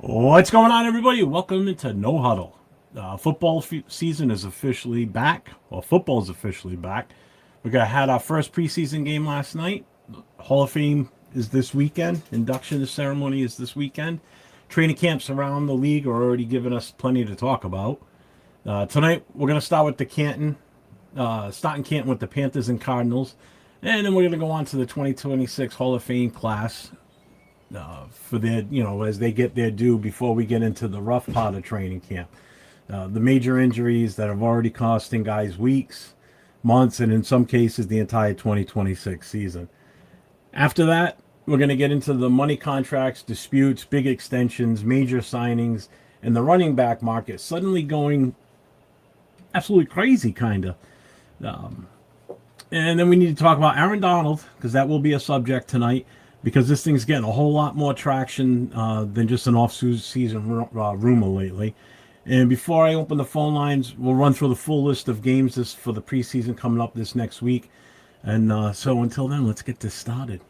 What's going on, everybody? Welcome into No Huddle. Football season is officially back. Well, football is officially back. Had our first preseason game last night. Hall of Fame is this weekend. Induction ceremony is this weekend. Training camps around the league are already giving us plenty to talk about. Tonight, we're going to start with the Canton. Starting Canton with the Panthers and Cardinals. And then we're going to go on to the 2026 Hall of Fame class. For their, as they get their due before we get into the rough part of training camp. The major injuries that have already costing guys weeks, months, and in some cases the entire 2026 season. After that, we're going to get into the money contracts, disputes, big extensions, major signings, and the running back market suddenly going absolutely crazy, kind of. And then we need to talk about Aaron Donald, because that will be a subject tonight. Because this thing's getting a whole lot more traction than just an off-season rumor lately. And before I open the phone lines, we'll run through the full list of games for the preseason coming up this next week. And so until then, let's get this started.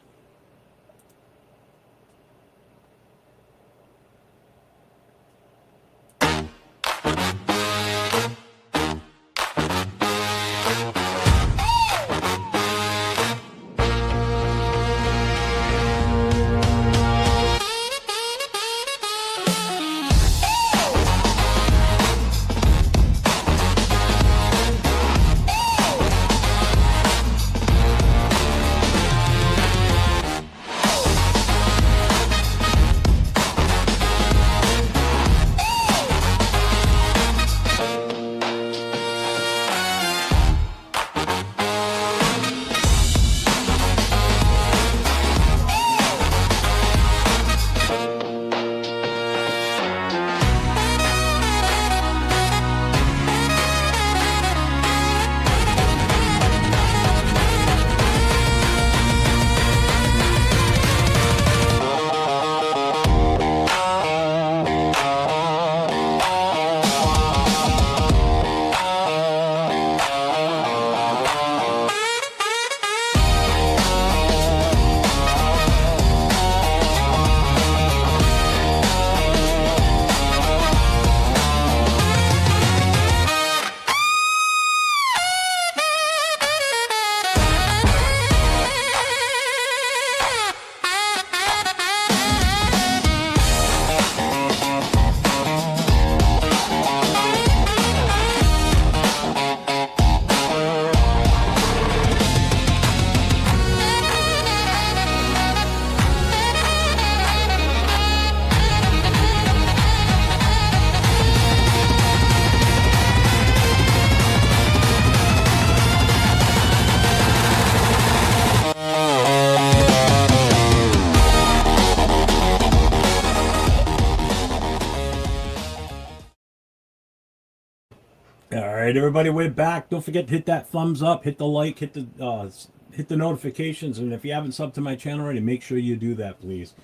All right, everybody, we're back. Don't forget to hit that thumbs up, hit the like, hit the notifications, and if you haven't subbed to my channel already, make sure you do that, please.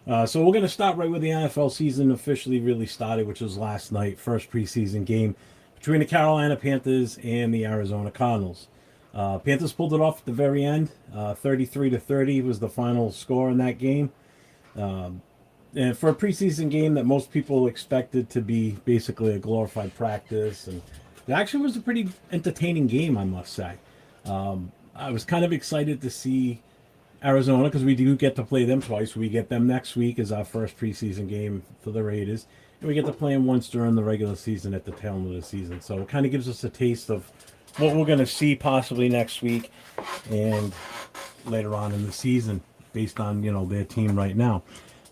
So we're going to start right where the NFL season officially really started, which was last night, first preseason game between the Carolina Panthers and the Arizona Cardinals. Panthers pulled it off at the very end. 33-30 was the final score in that game. And for a preseason game that most people expected to be basically a glorified practice, and it actually was a pretty entertaining game, I must say. I was kind of excited to see Arizona because we do get to play them twice. We get them next week as our first preseason game for the Raiders, and we get to play them once during the regular season at the tail end of the season. So it kind of gives us a taste of what we're going to see possibly next week and later on in the season based on, their team right now.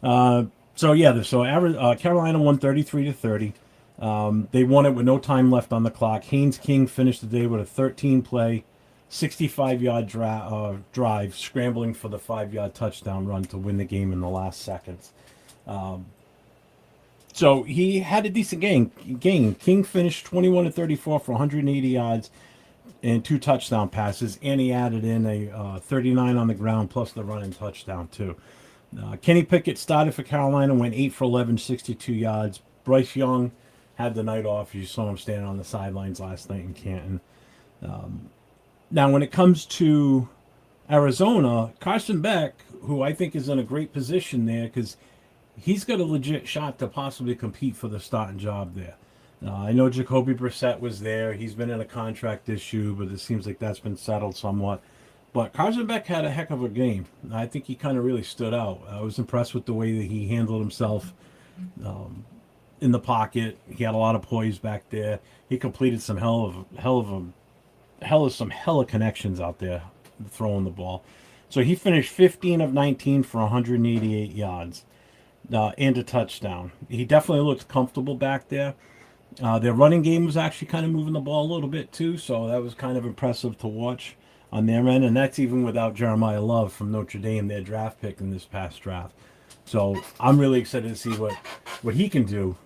Carolina won 33-30. They won it with no time left on the clock. Haynes King finished the day with a 13-play, 65-yard drive, scrambling for the 5-yard touchdown run to win the game in the last seconds. So he had a decent game. King finished 21-34 for 180 yards and 2 touchdown passes, and he added in a 39 on the ground plus the running touchdown too. Kenny Pickett started for Carolina, went 8 for 11, 62 yards. Bryce Young had the night off. You saw him standing on the sidelines last night in Canton. Now, when it comes to Arizona, Carson Beck, who I think is in a great position there because he's got a legit shot to possibly compete for the starting job there. I know Jacoby Brissett was there. He's been in a contract issue, but it seems like that's been settled somewhat. But Carson Beck had a heck of a game. I think he kind of really stood out. I was impressed with the way that he handled himself in the pocket. He had a lot of poise back there. He completed some hella connections out there throwing the ball. So he finished 15 of 19 for 188 yards and a touchdown. He definitely looked comfortable back there. Their running game was actually kind of moving the ball a little bit too, so that was kind of impressive to watch on their end. And that's even without Jeremiah Love from Notre Dame, their draft pick in this past draft. So I'm really excited to see what he can do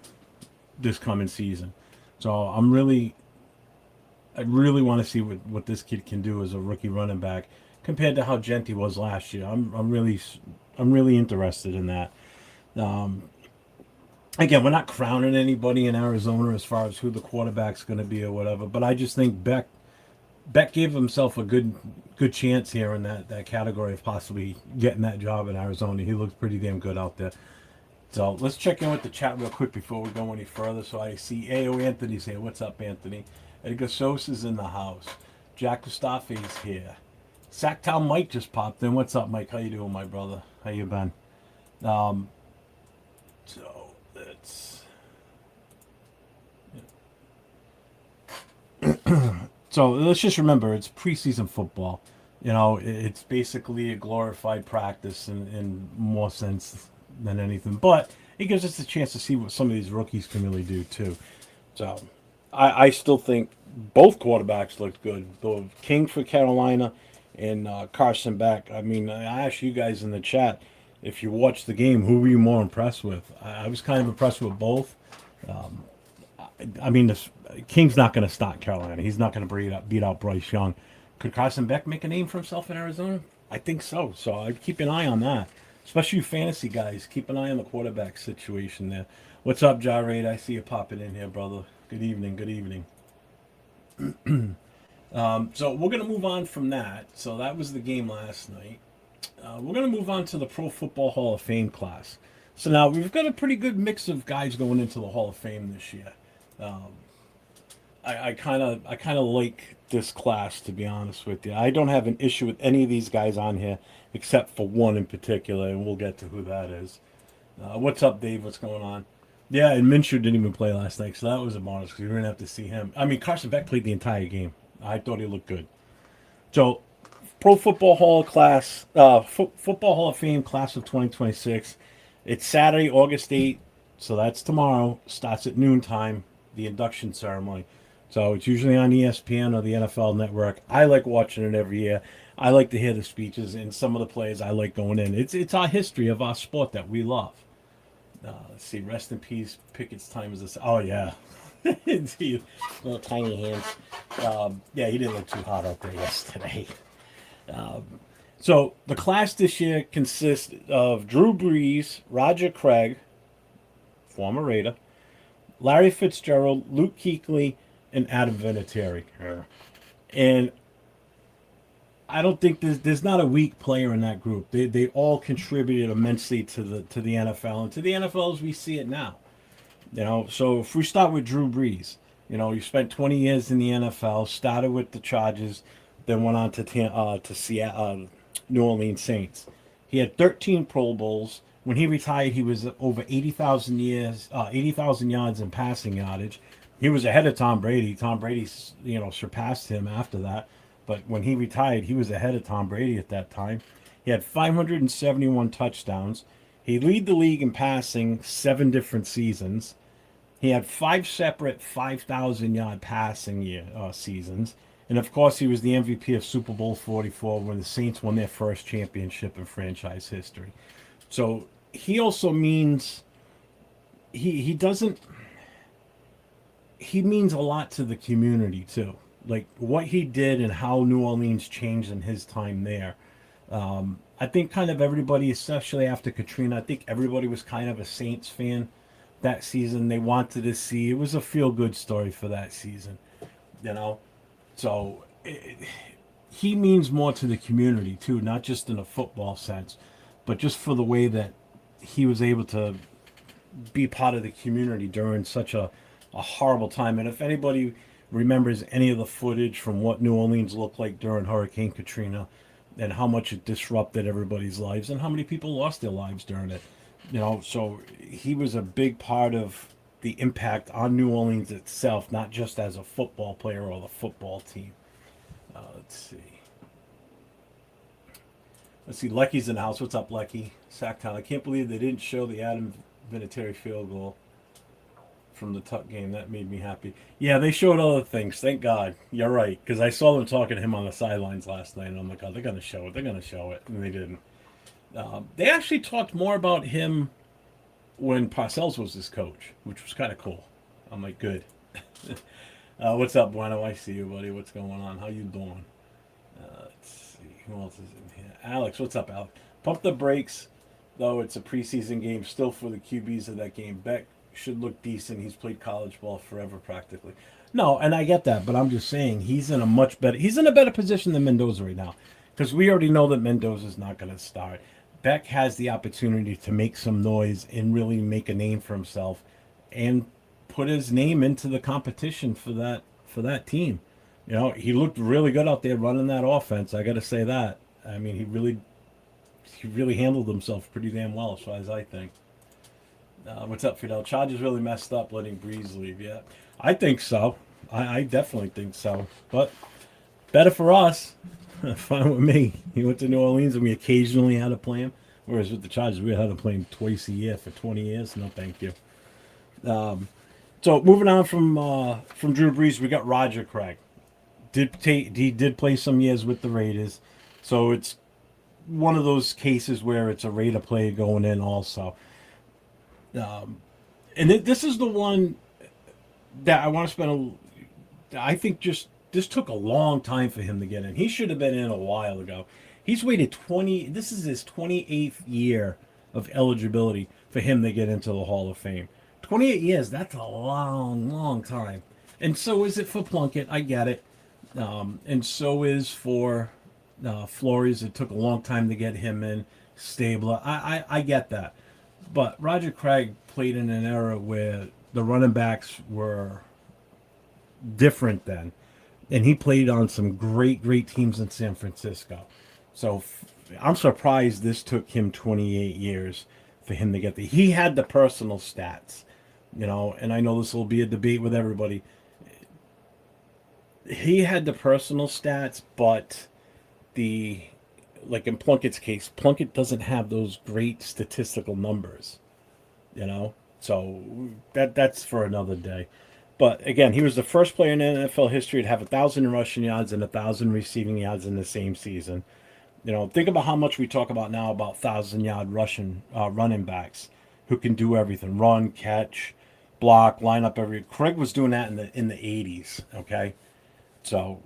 this coming season. So I really want to see what this kid can do as a rookie running back compared to how Genty was last year. I'm really interested in that. Again, we're not crowning anybody in Arizona as far as who the quarterback's going to be or whatever, but I just think Beck gave himself a good chance here in that category of possibly getting that job in Arizona. He looks pretty damn good out there. So let's check in with the chat real quick before we go any further. So I see A.O. Anthony's here. What's up, Anthony? Edgar Sosa's in the house. Jack Gustafe's here. Sacktown Mike just popped in. What's up, Mike? How you doing, my brother? How you been? So let's... So let's just remember, it's preseason football. You know, it's basically a glorified practice in more sense than anything. But it gives us a chance to see what some of these rookies can really do, too. So I still think both quarterbacks looked good. The King for Carolina and Carson Beck. I mean, I asked you guys in the chat, if you watched the game, who were you more impressed with? I was kind of impressed with both. I mean, King's not going to stop Carolina. He's not going to beat out Bryce Young. Could Carson Beck make a name for himself in Arizona? I think so. So I'd keep an eye on that. Especially you fantasy guys. Keep an eye on the quarterback situation there. What's up, Jared? I see you popping in here, brother. Good evening. Good evening. So we're going to move on from that. So that was the game last night. We're going to move on to the Pro Football Hall of Fame class. So now we've got a pretty good mix of guys going into the Hall of Fame this year. I kind of like this class, to be honest with you. I don't have an issue with any of these guys on here, except for one in particular, and we'll get to who that is. What's up, Dave? What's going on? Yeah, and Minshew didn't even play last night, so that was a bonus because we didn't have to see him. I mean, Carson Beck played the entire game. I thought he looked good. So, Pro Football Hall class, Football Hall of Fame class of 2026. It's Saturday, August 8th, so that's tomorrow. Starts at noontime, the induction ceremony. So it's usually on ESPN or the NFL Network. I like watching it every year. I like to hear the speeches and some of the players I like going in. It's our history of our sport that we love. Let's see. Rest in peace. Pickett's time is this. Oh, yeah. Little tiny hands. Yeah, he didn't look too hot out there yesterday. So the class this year consists of Drew Brees, Roger Craig, former Raider, Larry Fitzgerald, Luke Kuechly, and Adam Vinatieri. And I don't think there's not a weak player in that group. They all contributed immensely to the NFL and to the NFL as we see it now. You know, so if we start with Drew Brees, you know, he spent 20 years in the NFL, started with the Chargers, then went on to Seattle, New Orleans Saints. He had 13 Pro Bowls. When he retired, he was over 80,000 yards in passing yardage. He was ahead of Tom Brady. Tom Brady, you know, surpassed him after that. But when he retired, he was ahead of Tom Brady at that time. He had 571 touchdowns. He led the league in passing 7 different seasons. He had 5 separate 5,000-yard passing seasons. And, of course, he was the MVP of Super Bowl 44 when the Saints won their first championship in franchise history. So he also means he means a lot to the community, too. Like, what he did and how New Orleans changed in his time there. I think kind of everybody, especially after Katrina, I think everybody was kind of a Saints fan that season. They wanted to see. It was a feel-good story for that season, you know. So he means more to the community, too, not just in a football sense, but just for the way that he was able to be part of the community during such a horrible time. And if anybody remembers any of the footage from what New Orleans looked like during Hurricane Katrina and how much it disrupted everybody's lives and how many people lost their lives during it, so he was a big part of the impact on New Orleans itself, not just as a football player or the football team. Let's see. Lecky's in the house. What's up, Lecky? Sacktown. I can't believe they didn't show the Adam Vinatieri field goal from the Tuck game. That made me happy. Yeah, they showed other things. Thank God. You're right. Because I saw them talking to him on the sidelines last night. And I'm like, oh, they're going to show it. They're going to show it. And they didn't. They actually talked more about him when Parcells was his coach, which was kind of cool. I'm like, good. What's up, Bueno? I see you, buddy. What's going on? How you doing? Let's see. Who else is in here? Alex. What's up, Alex? Pump the brakes, though. It's a preseason game still for the QBs of that game. Beck should look decent. He's played college ball forever, practically. No, and I get that, but I'm just saying he's in a better position than Mendoza right now, because we already know that Mendoza's not going to start. Beck has the opportunity to make some noise and really make a name for himself and put his name into the competition for that team. He looked really good out there running that offense. I got to say that. I mean, he really handled himself pretty damn well, as far as I think. What's up, Fidel? Chargers really messed up letting Brees leave. Yeah, I think so. I definitely think so. But better for us. Fine with me. He went to New Orleans and we occasionally had to play him. Whereas with the Chargers, we had to play him twice a year for 20 years. No, thank you. So moving on from Drew Brees, we got Roger Craig. He did play some years with the Raiders. So it's one of those cases where it's a Raider player going in also. And this is the one that I want to spend I think this took a long time for him to get in. He should have been in a while ago. He's waited this is his 28th year of eligibility for him to get into the Hall of Fame. 28 years, that's a long, long time. And so is it for Plunkett, I get it. And so is for Flores. It took a long time to get him in. Stabler, I get that. But Roger Craig played in an era where the running backs were different then. And he played on some great, great teams in San Francisco. So I'm surprised this took him 28 years for him to get there. He had the personal stats, and I know this will be a debate with everybody. He had the personal stats, but like in Plunkett's case, Plunkett doesn't have those great statistical numbers, So that's for another day. But again, he was the first player in NFL history to have 1,000 rushing yards and 1,000 receiving yards in the same season. Think about how much we talk about now about 1,000-yard running backs who can do everything: run, catch, block, line up every. Craig was doing that in the 80s. Okay, so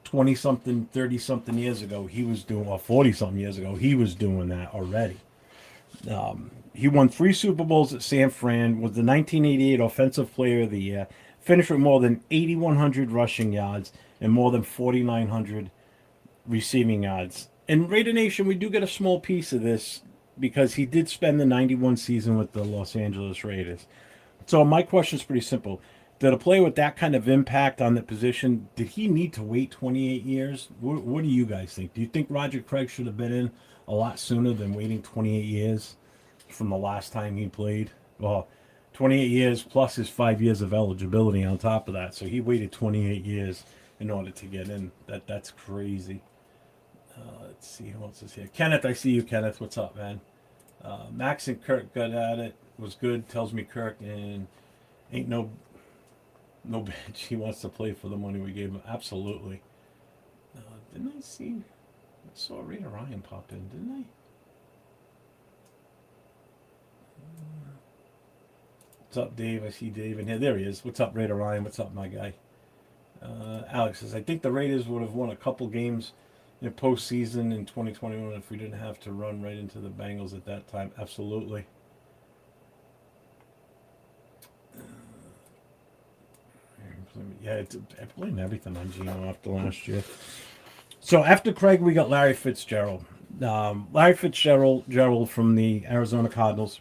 20-something, 30-something years ago, he was doing, or 40-something years ago, he was doing that already. He won 3 Super Bowls at San Fran, was the 1988 Offensive Player of the Year, finished with more than 8,100 rushing yards and more than 4,900 receiving yards. In Raider Nation, we do get a small piece of this because he did spend the 91 season with the Los Angeles Raiders. So my question is pretty simple. Did a player with that kind of impact on the position, did he need to wait 28 years? What do you guys think? Do you think Roger Craig should have been in a lot sooner than waiting 28 years from the last time he played? Well, 28 years plus his 5 years of eligibility on top of that. So he waited 28 years in order to get in. That's crazy. Let's see who else is here. Kenneth, I see you, Kenneth. What's up, man? Max and Kirk got at it. Was good. Tells me Kirk and ain't no bench. He wants to play for the money we gave him. Absolutely. Didn't I see? I saw Raider Ryan pop in, didn't I? What's up, Dave? I see Dave in here. There he is. What's up, Raider Ryan? What's up, my guy? Alex says, I think the Raiders would have won a couple games in postseason in 2021 if we didn't have to run right into the Bengals at that time. Absolutely. Yeah, I blame everything on Geno after last year. So after Craig, we got Larry Fitzgerald. Larry Fitzgerald from the Arizona Cardinals.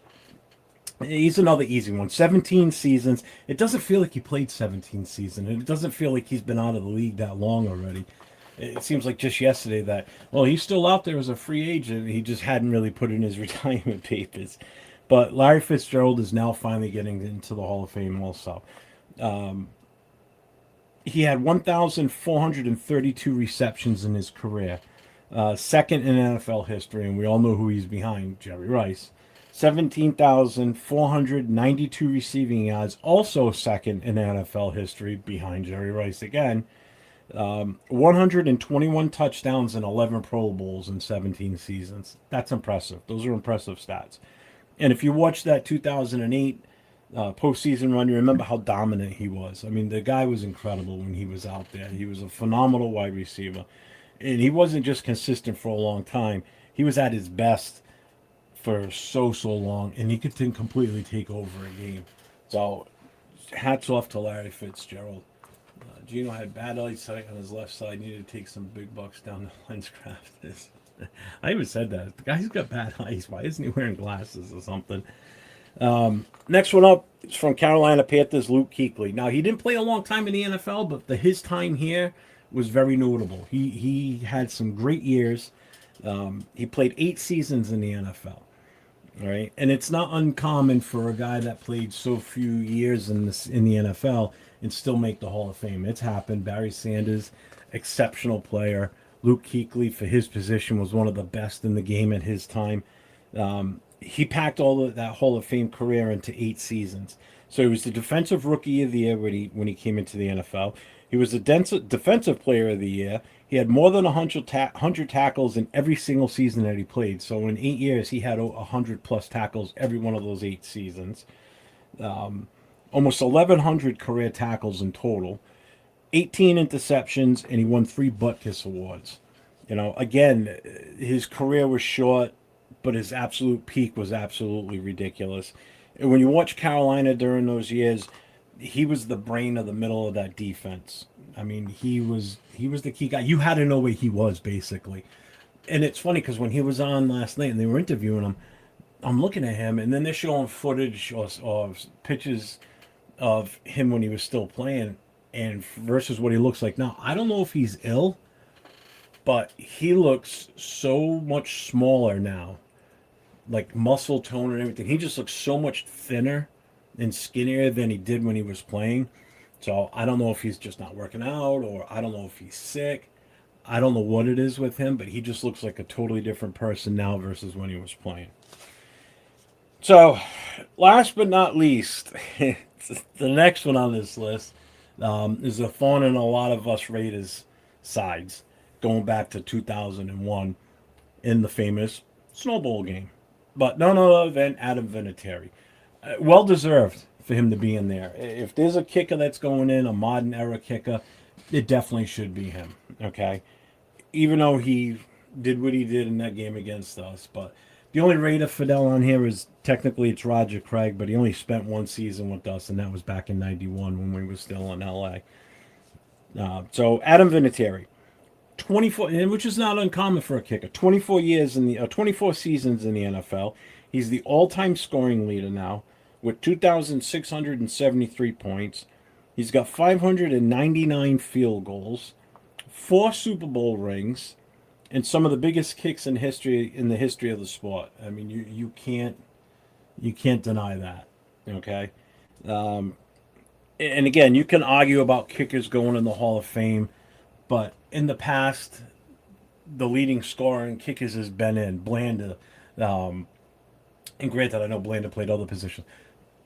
He's another easy one. 17 seasons. It doesn't feel like he played 17 seasons, and it doesn't feel like he's been out of the league that long already. It seems like just yesterday that, well, he's still out there as a free agent. He just hadn't really put in his retirement papers. But Larry Fitzgerald is now finally getting into the Hall of Fame also. He had 1,432 receptions in his career, second in NFL history, and we all know who he's behind, Jerry Rice. 17,492 receiving yards, also second in NFL history, behind Jerry Rice again. 121 touchdowns and 11 Pro Bowls in 17 seasons. That's impressive. Those are impressive stats. And if you watch that 2008 postseason run, you remember how dominant he was. I mean, the guy was incredible when he was out there. He was a phenomenal wide receiver. And he wasn't just consistent for a long time. He was at his best for so long, and he could completely take over a game. So, hats off to Larry Fitzgerald. Gino had bad eyesight on his left side. Needed to take some big bucks down the LensCrafters. I even said that. The guy's got bad eyes. Why isn't he wearing glasses or something? Next one up is from Carolina Panthers, Luke Kuechly. Now, he didn't play a long time in the NFL, but his time here was very notable. He had some great years. He played 8 seasons in the NFL. All right, and it's not uncommon for a guy that played so few years in the NFL and still make the Hall of Fame. It's happened. Barry Sanders, exceptional player. Luke Kuechly, for his position, was one of the best in the game at his time. He packed all of that Hall of Fame career into 8 seasons. So he was the Defensive Rookie of the Year when he came into the NFL. He was the Defensive Player of the Year. He had more than 100 tackles in every single season that he played. So in 8 years, he had 100-plus tackles every one of those 8 seasons. Almost 1,100 career tackles in total. 18 interceptions, and he won 3 butt kiss awards. You know, again, his career was short, but his absolute peak was absolutely ridiculous. And when you watch Carolina during those years, he was the brain of the middle of that defense. I mean, he was the key guy. You had to know where he was, basically. And it's funny because when he was on last night and they were interviewing him, I'm looking at him, and then they're showing footage or pictures of him when he was still playing and versus what he looks like now. I don't know if he's ill, but he looks so much smaller now, like muscle tone and everything. He just looks so much thinner and skinnier than he did when he was playing. So I don't know if he's just not working out, or I don't know if he's sick. I don't know what it is with him, but he just looks like a totally different person now versus when he was playing. So, last but not least, the next one on this list is a thorn in a lot of us Raiders' sides, going back to 2001 in the famous Snow Bowl game. But none other than Adam Vinatieri. Well deserved for him to be in there. If there's a kicker that's going in, a modern era kicker, it definitely should be him. Okay, even though he did what he did in that game against us, but the only Raider Fidel on here is technically it's Roger Craig, but he only spent 1 season with us, and that was back in '91 when we were still in LA. So Adam Vinatieri, 24, which is not uncommon for a kicker. 24 years in the 24 seasons in the NFL. He's the all-time scoring leader now, with 2,673 points. He's got 599 field goals, 4 Super Bowl rings, and some of the biggest kicks in the history of the sport. I mean, you can't deny that. Okay, and again, you can argue about kickers going in the Hall of Fame, but in the past, the leading scorer in kickers has been in Blanda. And granted, I know Blanda played other positions,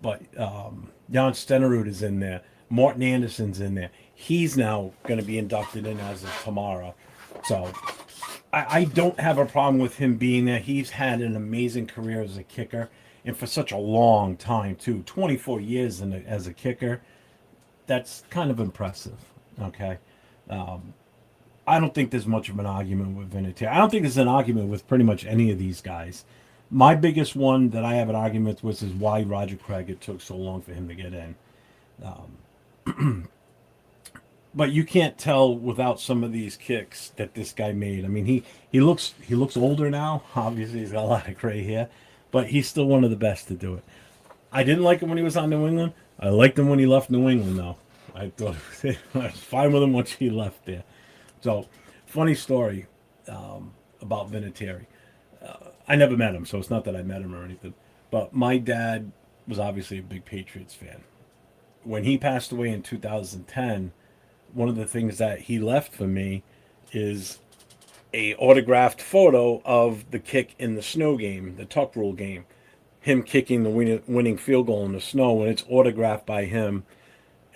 but Jan Stenerud is in there. Morton Anderson's in there. He's now going to be inducted in as of tomorrow. So I don't have a problem with him being there. He's had an amazing career as a kicker, and for such a long time, too. 24 years as a kicker. That's kind of impressive, okay? I don't think there's much of an argument with Vinatieri. I don't think there's an argument with pretty much any of these guys. My biggest one that I have an argument with is why Roger Craig, it took so long for him to get in. But you can't tell without some of these kicks that this guy made. I mean, he looks older now. Obviously, he's got a lot of gray hair, but he's still one of the best to do it. I didn't like him when he was on New England. I liked him when he left New England, though. I thought I was fine with him once he left there. So, funny story about Vinatieri. I never met him, so it's not that I met him or anything. But my dad was obviously a big Patriots fan. When he passed away in 2010, one of the things that he left for me is a autographed photo of the kick in the snow game, the tuck rule game. Him kicking the winning field goal in the snow, and it's autographed by him.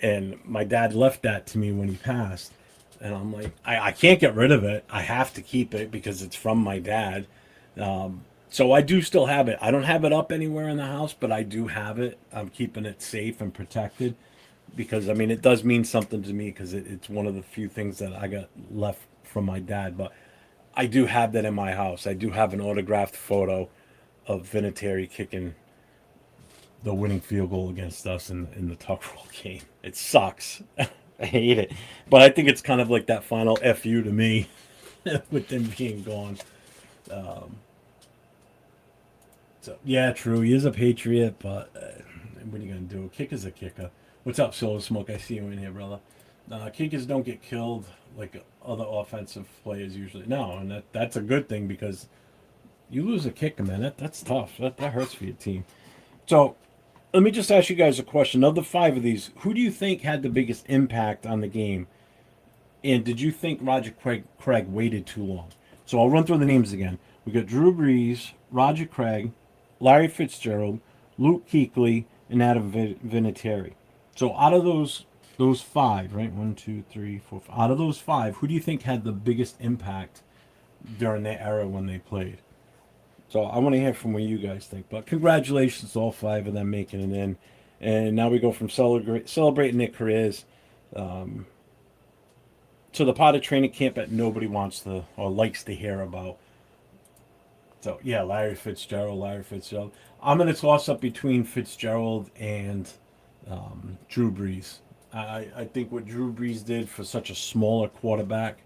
And my dad left that to me when he passed. And I'm like, I can't get rid of it. I have to keep it because it's from my dad. So I do still have it. I don't have it up anywhere in the house, but I do have it. I'm keeping it safe and protected because, I mean, it does mean something to me because it's one of the few things that I got left from my dad. But I do have that in my house. I do have an autographed photo of Vinatieri kicking the winning field goal against us in the tuck rule game. It sucks. I hate it. But I think it's kind of like that final FU to me with them being gone. So, yeah, true. He is a Patriot, but what are you going to do? A kick is a kicker. What's up, Soul Smoke? I see you in here, brother. Kickers don't get killed like other offensive players usually. No, and that's a good thing because you lose a kicker, man. That's tough. That hurts for your team. So, let me just ask you guys a question. Of the 5 of these, who do you think had the biggest impact on the game? And did you think Roger Craig waited too long? So I'll run through the names again. We got Drew Brees, Roger Craig, Larry Fitzgerald, Luke Kuechly, and Adam Vinatieri. So out of those 5, right? 1, 2, 3, 4, 5. Out of those 5, who do you think had the biggest impact during their era when they played? So I want to hear from what you guys think. But congratulations to all 5 of them making it in. And now we go from celebrating their careers to the part of training camp that nobody wants to or likes to hear about. So, yeah, Larry Fitzgerald. I'm going to toss up between Fitzgerald and Drew Brees. I think what Drew Brees did for such a smaller quarterback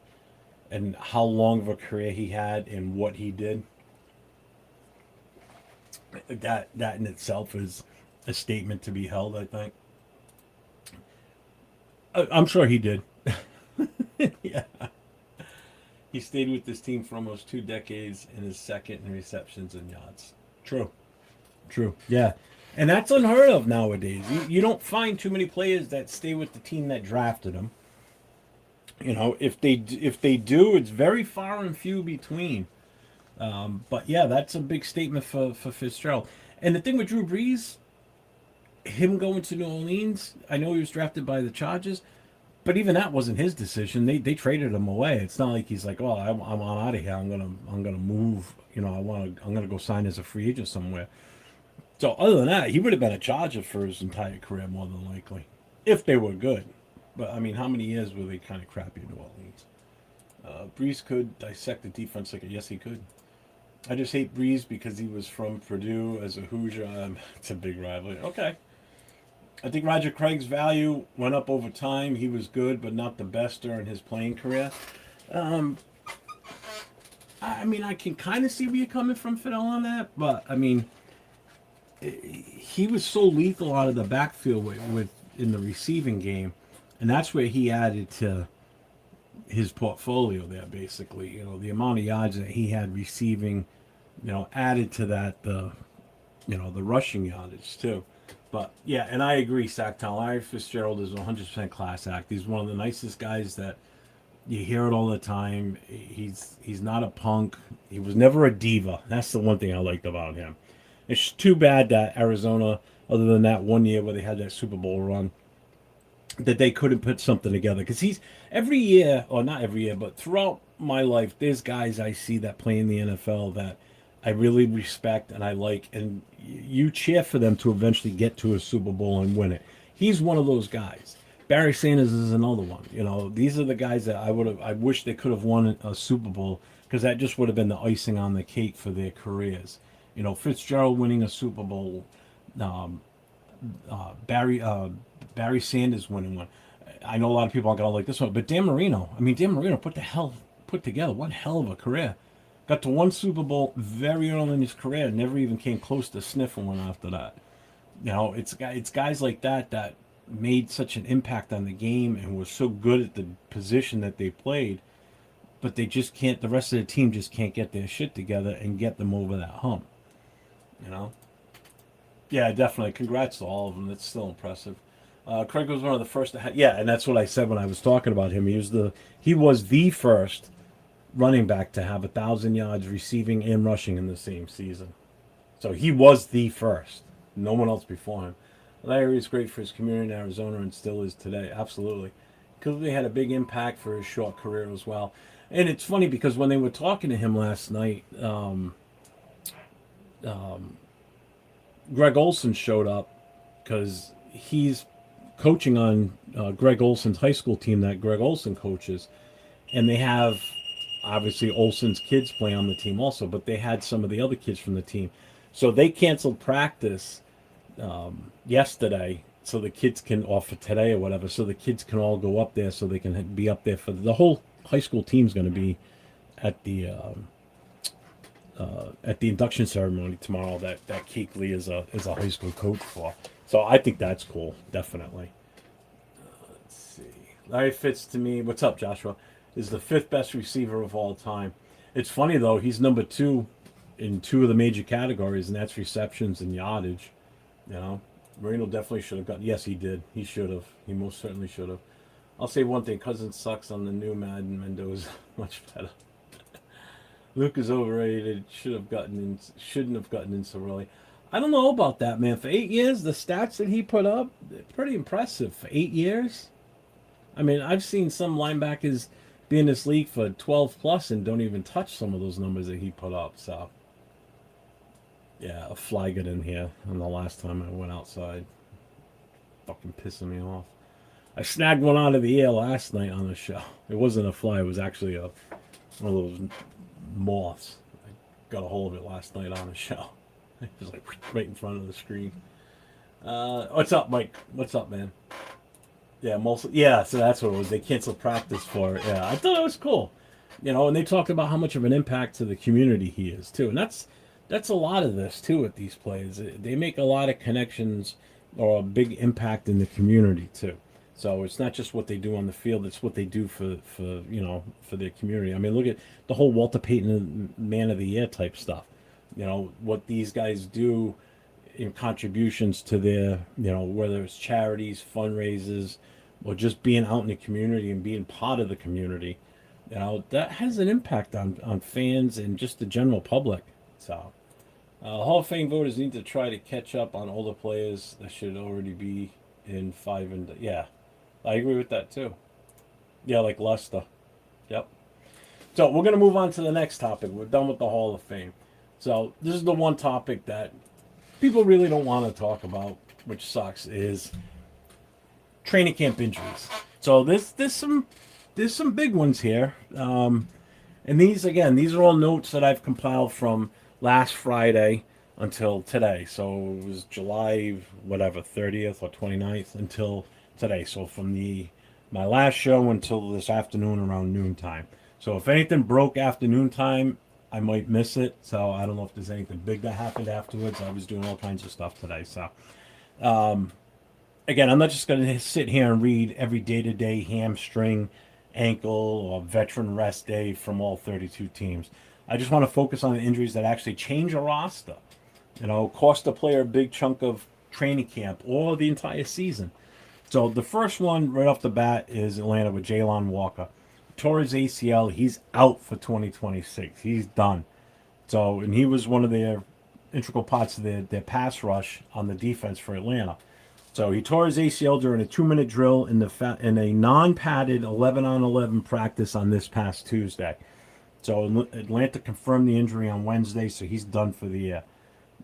and how long of a career he had and what he did, that in itself is a statement to be held, I think. I'm sure he did. Yeah. He stayed with this team for almost 2 decades and is second in receptions and yards. True. Yeah. And that's unheard of nowadays. You don't find too many players that stay with the team that drafted them. You know, if they do, it's very far and few between. But yeah, that's a big statement for Fitzgerald. And the thing with Drew Brees, him going to New Orleans, I know he was drafted by the Chargers, but even that wasn't his decision. They traded him away. It's not like he's like, oh, I'm out of here. I'm gonna move. You know, I'm gonna go sign as a free agent somewhere. So other than that, he would have been a Charger for his entire career, more than likely, if they were good. But I mean, how many years were they kind of crappy in New Orleans? Brees could dissect the defense like yes, he could. I just hate Brees because he was from Purdue as a Hoosier. It's a big rivalry. Okay. I think Roger Craig's value went up over time. He was good, but not the best during his playing career. I mean, I can kind of see where you're coming from, Fidel, on that. But, I mean, he was so lethal out of the backfield with in the receiving game. And that's where he added to his portfolio there, basically. You know, the amount of yards that he had receiving, you know, added to that, the rushing yardage, too. But, yeah, and I agree, Sacktown. Larry Fitzgerald is 100% class act. He's one of the nicest guys that you hear it all the time. He's not a punk. He was never a diva. That's the one thing I liked about him. It's too bad that Arizona, other than that one year where they had that Super Bowl run, that they couldn't put something together. Because he's, every year, or not every year, but throughout my life, there's guys I see that play in the NFL that I really respect and I like, and you cheer for them to eventually get to a Super Bowl and win it. He's one of those guys. Barry Sanders is another one. You know, these are the guys that I wish they could have won a Super Bowl, because that just would have been the icing on the cake for their careers. You know, Fitzgerald winning a Super Bowl, Barry Sanders winning one. I know a lot of people aren't gonna like this one, but Dan Marino put together one hell of a career. Got to one Super Bowl very early in his career, never even came close to sniffing one after that. You know, it's guys like that that made such an impact on the game and were so good at the position that they played, but they just can't. The rest of the team just can't get their shit together and get them over that hump. You know. Yeah, definitely. Congrats to all of them. That's still impressive. Craig was one of the first to yeah, and that's what I said when I was talking about him. He was the first running back to have 1,000 yards receiving and rushing in the same season. So he was the first. No one else before him. Larry is great for his community in Arizona and still is today. Absolutely. Kuechly had a big impact for his short career as well. And it's funny because when they were talking to him last night, Greg Olson showed up because he's coaching on Greg Olson's high school team that Greg Olson coaches. And they have obviously Olson's kids play on the team also, but they had some of the other kids from the team. So they canceled practice yesterday so the kids can, or for today or whatever, so the kids can all go up there so they can be up there for the whole high school team's going to be at the induction ceremony tomorrow that Kuechly is a high school coach for. So I think that's cool, definitely. Let's see. Larry Fitz to me, what's up, Joshua? Is the fifth best receiver of all time. It's funny though, he's number two in two of the major categories, and that's receptions and yardage. You know, Marino definitely should have gotten. Yes, he did. He should have. He most certainly should have. I'll say one thing: Cousins sucks on the new Madden. Mendoza much better. Luke is overrated. Shouldn't have gotten in so early. I don't know about that, man. For 8 years, the stats that he put up, pretty impressive. For 8 years, I mean, I've seen some linebackers be in this league for 12 plus and don't even touch some of those numbers that he put up. So, yeah, a fly got in here on the last time I went outside. Fucking pissing me off. I snagged one out of the air last night on the show. It wasn't a fly. It was actually one of those moths. I got a hold of it last night on the show. It was like right in front of the screen. What's up, Mike? What's up, man? Yeah, mostly. Yeah, so that's what it was. They canceled practice for it. Yeah, I thought it was cool. You know, and they talked about how much of an impact to the community he is too, and that's a lot of this too with these plays. They make a lot of connections or a big impact in the community too. So it's not just what they do on the field; it's what they do for their community. I mean, look at the whole Walter Payton Man of the Year type stuff. You know what these guys do in contributions to their, whether it's charities, fundraisers, or just being out in the community and being part of the community. That has an impact on fans and just the general public. So, Hall of Fame voters need to try to catch up on older players that should already be in five and yeah, I agree with that too. Yeah, like Lester. Yep. So we're gonna move on to the next topic. We're done with the Hall of Fame. So this is the one topic that people really don't want to talk about, which sucks, is training camp injuries. So there's some big ones here, and these are all notes that I've compiled from last Friday until today. So it was July 30th or 29th until today. So from my last show until this afternoon around noontime. So if anything broke afternoon time, I might miss it. So I don't know if there's anything big that happened afterwards. I was doing all kinds of stuff today. So again, I'm not just going to sit here and read every day-to-day hamstring, ankle, or veteran rest day from all 32 teams. I just want to focus on the injuries that actually change a roster. Cost a player a big chunk of training camp or the entire season. So the first one right off the bat is Atlanta with Jalen Walker. Tore his ACL. He's out for 2026. He's done. So, and he was one of their integral parts of their pass rush on the defense for Atlanta. So he tore his ACL during a 2-minute drill in a non-padded 11-on-11 practice on this past Tuesday. So Atlanta confirmed the injury on Wednesday, so he's done for the year.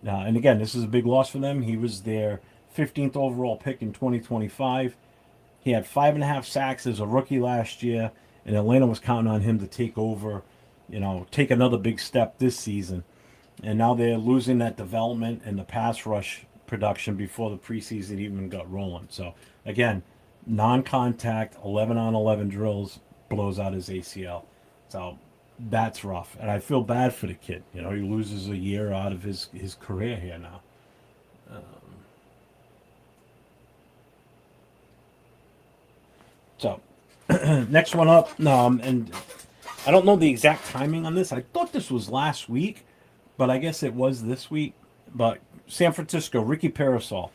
And again, this is a big loss for them. He was their 15th overall pick in 2025. He had 5.5 sacks as a rookie last year, and Atlanta was counting on him to take over, take another big step this season. And now they're losing that development and the pass rush production before the preseason even got rolling. So again, non-contact 11-on-11 drills, blows out his ACL. So that's rough, and I feel bad for the kid. He loses a year out of his career here now. So, next one up, and I don't know the exact timing on this. I thought this was last week, but I guess it was this week. But San Francisco, Ricky Parasol,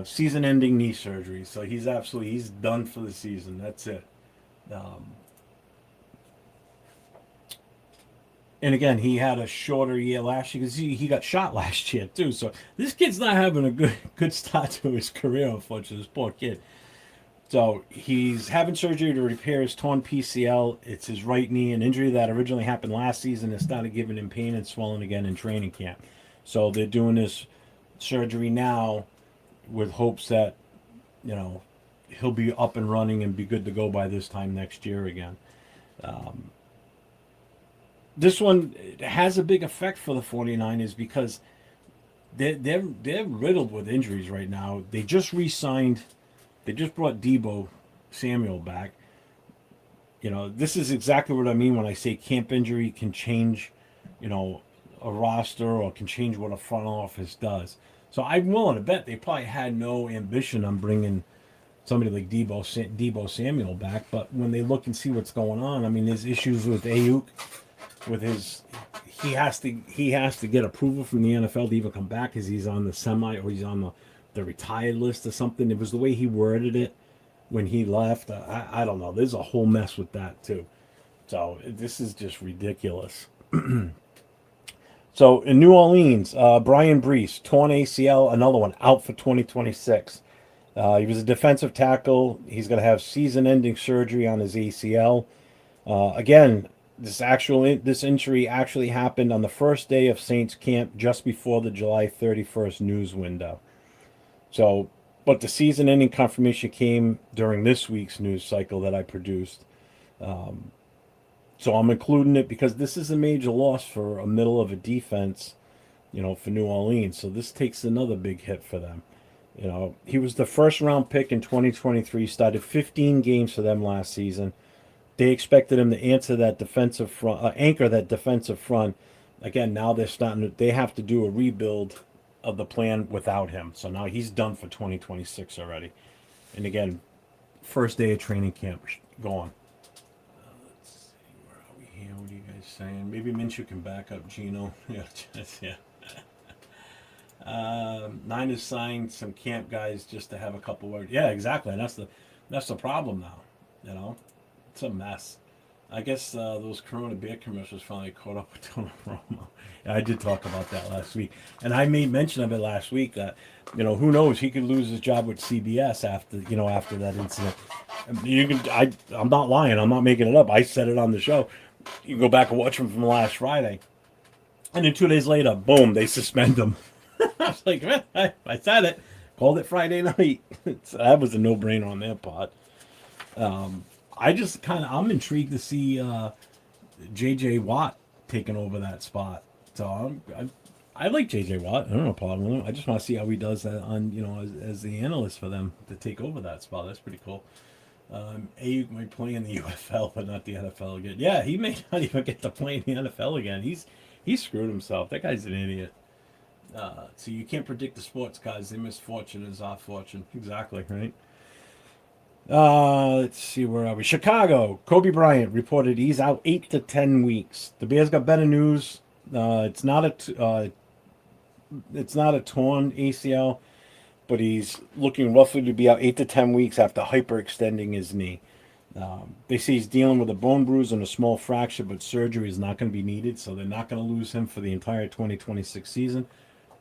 season-ending knee surgery. So he's done for the season. That's it. And again, he had a shorter year last year because he got shot last year too. So this kid's not having a good start to his career, unfortunately. This poor kid. So he's having surgery to repair his torn PCL. It's his right knee, an injury that originally happened last season and started giving him pain and swelling again in training camp. So they're doing this surgery now with hopes that, he'll be up and running and be good to go by this time next year again. This one has a big effect for the 49ers because they're riddled with injuries right now. They just re-signed. They just brought Deebo Samuel back. This is exactly what I mean when I say camp injury can change, a roster or can change what a front office does. So I'm willing to bet they probably had no ambition on bringing somebody like Deebo Samuel back. But when they look and see what's going on, I mean, there's issues with Ayuk, with he has to get approval from the NFL to even come back because he's on the or he's on the retired list or something. It was the way he worded it when he left. I don't know. There's a whole mess with that too. So this is just ridiculous. So in New Orleans, Brian Brees, torn ACL, another one, out for 2026. He was a defensive tackle. He's going to have season-ending surgery on his ACL. Again, this injury actually happened on the first day of Saints camp, just before the July 31st news window. So, but the season-ending confirmation came during this week's news cycle that I produced. So I'm including it because this is a major loss for a middle of a defense, for New Orleans. So this takes another big hit for them. He was the first-round pick in 2023, started 15 games for them last season. They expected him to anchor that defensive front. Again, now they have to do a rebuild of the plan without him. So now he's done for 2026 already. And again, first day of training camp gone. Let's see, where are we here? What are you guys saying? Maybe Minshew can back up Geno. Yeah. Niners signed some camp guys just to have a couple words. Yeah, exactly. And that's the problem now. It's a mess. I guess those Corona beer commercials finally caught up with Tony Romo. I did talk about that last week, and I made mention of it last week that who knows, he could lose his job with CBS after that incident. I'm not lying. I'm not making it up. I said it on the show. You can go back and watch him from last Friday, and then 2 days later, boom, they suspend him. I was like, I said it. Called it Friday night. So that was a no-brainer on their part. I'm intrigued to see J.J. Watt taking over that spot. So I like J.J. Watt. I don't have a problem with him. I just want to see how he does that on, as the analyst for them to take over that spot. That's pretty cool. Ayuk might play in the UFL, but not the NFL again. Yeah, he may not even get to play in the NFL again. He's screwed himself. That guy's an idiot. So you can't predict the sports guys. Their misfortune is our fortune. Exactly, right? Let's see, where are we? Chicago. Kobe Bryant reported he's out 8 to 10 weeks. The Bears got better news. It's not a torn ACL, but he's looking roughly to be out 8 to 10 weeks after hyperextending his knee. They say he's dealing with a bone bruise and a small fracture, but surgery is not going to be needed, so they're not going to lose him for the entire 2026 season.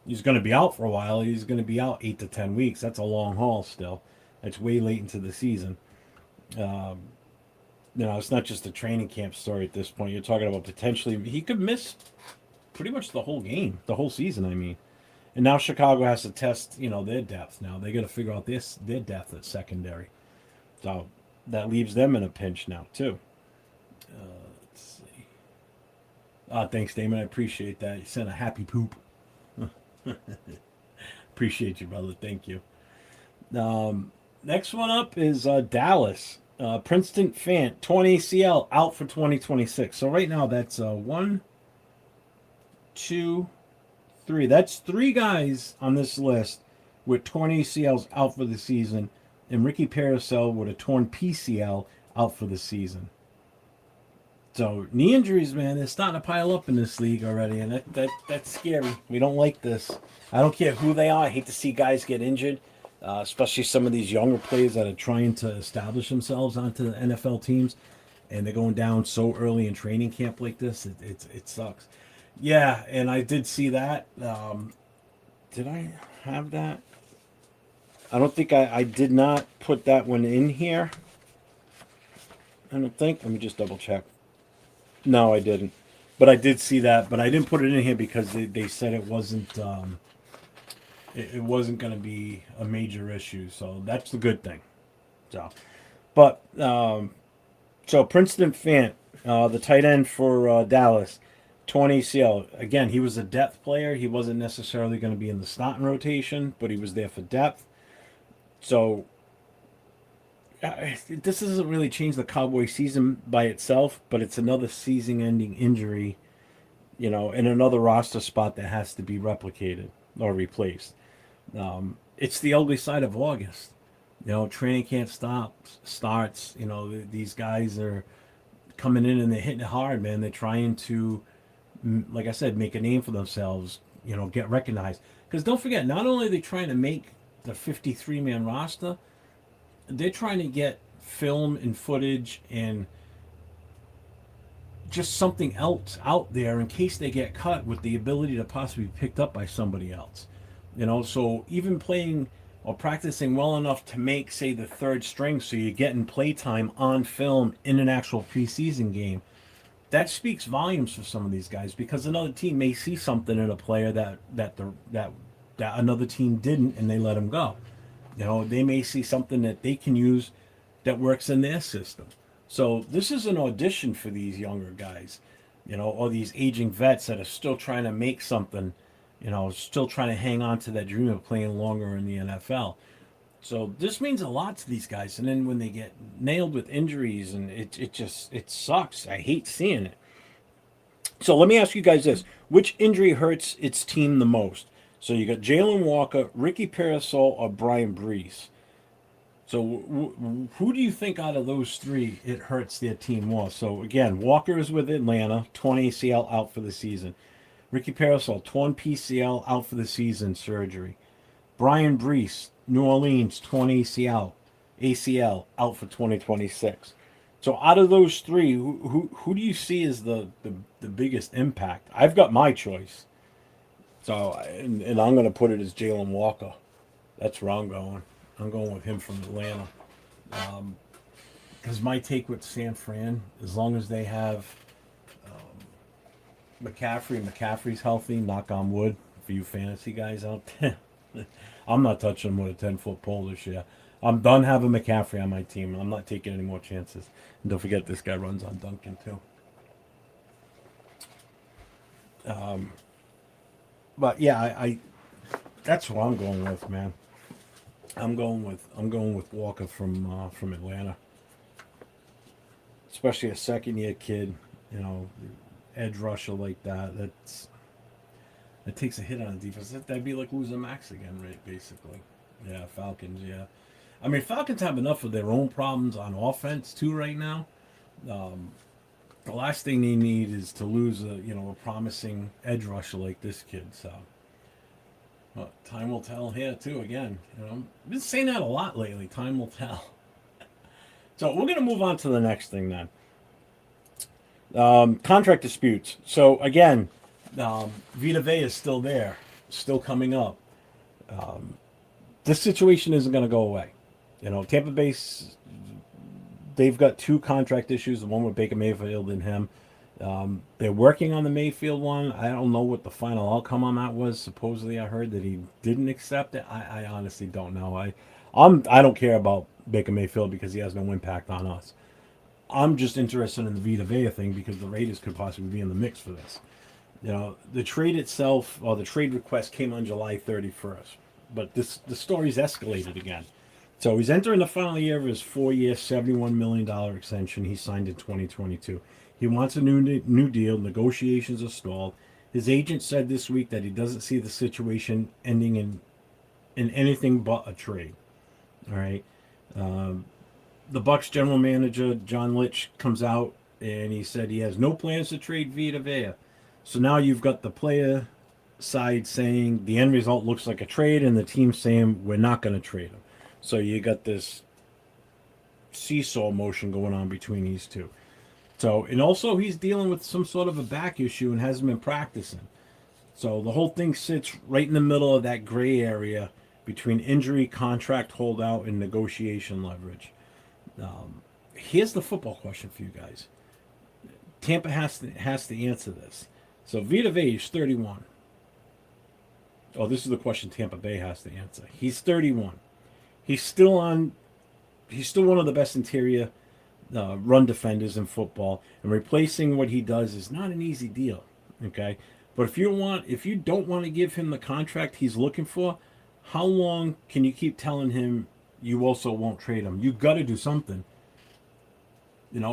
He's going to be out for a while. He's going to be out 8 to 10 weeks. That's a long haul still. It's way late into the season. It's not just a training camp story at this point. You're talking about potentially he could miss pretty much the whole season, I mean. And now Chicago has to test, their depth now. They got to figure out their depth at secondary. So that leaves them in a pinch now, too. Let's see. Thanks, Damon. I appreciate that. You sent a happy poop. Appreciate you, brother. Thank you. Next one up is Dallas. Princeton Fant, torn ACL, out for 2026. So right now that's 1, 2, 3. That's 3 guys on this list with torn ACLs out for the season. and Ricky Parasol with a torn PCL out for the season. So knee injuries, man, they're starting to pile up in this league already, and that's scary. We don't like this. I don't care who they are. I hate to see guys get injured, especially some of these younger players that are trying to establish themselves onto the NFL teams, and they're going down so early in training camp like this. It sucks. Yeah, and I did see that. Did I have that? I don't think I did not put that one in here. I don't think. Let me just double check. No, I didn't. But I did see that, but I didn't put it in here because they said it wasn't it wasn't going to be a major issue. So that's the good thing. So, but so Princeton Fant, the tight end for Dallas, torn ACL. Again, he was a depth player. He wasn't necessarily going to be in the starting rotation, but he was there for depth. So this doesn't really change the Cowboy season by itself, but it's another season-ending injury, in another roster spot that has to be replicated or replaced. It's the ugly side of August. Training camp starts. These guys are coming in and they're hitting it hard, man. They're trying to, like I said, make a name for themselves, get recognized. Because don't forget, not only are they trying to make the 53-man roster, they're trying to get film and footage and just something else out there in case they get cut with the ability to possibly be picked up by somebody else. So even playing or practicing well enough to make, say, the third string so you're getting playtime on film in an actual preseason game, that speaks volumes for some of these guys because another team may see something in a player that another team didn't and they let him go. They may see something that they can use that works in their system. So this is an audition for these younger guys, or these aging vets that are still trying to make something, still trying to hang on to that dream of playing longer in the NFL. So this means a lot to these guys. And then when they get nailed with injuries, and it sucks. I hate seeing it. So let me ask you guys this. Which injury hurts its team the most? So you got Jalen Walker, Ricky Parasol, or Brian Brees. So who do you think out of those three it hurts their team more? So again, Walker is with Atlanta, torn ACL out for the season. Ricky Parasol, torn PCL out for the season, surgery. Brian Brees, New Orleans, torn ACL out for 2026. So out of those three, who do you see as the biggest impact? I've got my choice. So, and I'm going to put it as Jalen Walker. That's where I'm going. I'm going with him from Atlanta. Because my take with San Fran, as long as they have McCaffrey's healthy, knock on wood, for you fantasy guys out there, I'm not touching him with a 10-foot pole this year. I'm done having McCaffrey on my team, and I'm not taking any more chances. And don't forget, this guy runs on Duncan, too. But yeah, I that's what I'm going with, man. I'm going with Walker from Atlanta, especially a second-year kid, edge rusher like that. That takes a hit on the defense. That'd be like losing Max again, right? Basically, yeah. Falcons, yeah. I mean, Falcons have enough of their own problems on offense too right now. The last thing they need is to lose a promising edge rusher like this kid. So, but time will tell here too. Again, I've been saying that a lot lately. Time will tell. So we're gonna move on to the next thing then. Contract disputes. So again, Vita Vea is still there, still coming up. This situation isn't gonna go away. Tampa Bay's. They've got two contract issues, the one with Baker Mayfield and him. They're working on the Mayfield one. I don't know what the final outcome on that was. Supposedly, I heard that he didn't accept it. I honestly don't know. I don't care about Baker Mayfield because he has no impact on us. I'm just interested in the Vita Vea thing because the Raiders could possibly be in the mix for this. The trade itself, or the trade request came on July 31st. But the story's escalated again. So he's entering the final year of his 4-year, $71 million extension he signed in 2022. He wants a new deal. Negotiations are stalled. His agent said this week that he doesn't see the situation ending in anything but a trade. All right. The Bucks general manager John Litch comes out and he said he has no plans to trade Vita Vea. So now you've got the player side saying the end result looks like a trade, and the team saying we're not going to trade him. So you got this seesaw motion going on between these two. So, and also he's dealing with some sort of a back issue and hasn't been practicing. So the whole thing sits right in the middle of that gray area between injury, contract holdout, and negotiation leverage. Here's the football question for you guys. Tampa has to answer this. So Vita Vea is 31. Oh, this is the question Tampa Bay has to answer. He's 31. He's still one of the best interior run defenders in football, and replacing what he does is not an easy deal. Okay, but if you don't want to give him the contract he's looking for, how long can you keep telling him you also won't trade him? You got to do something.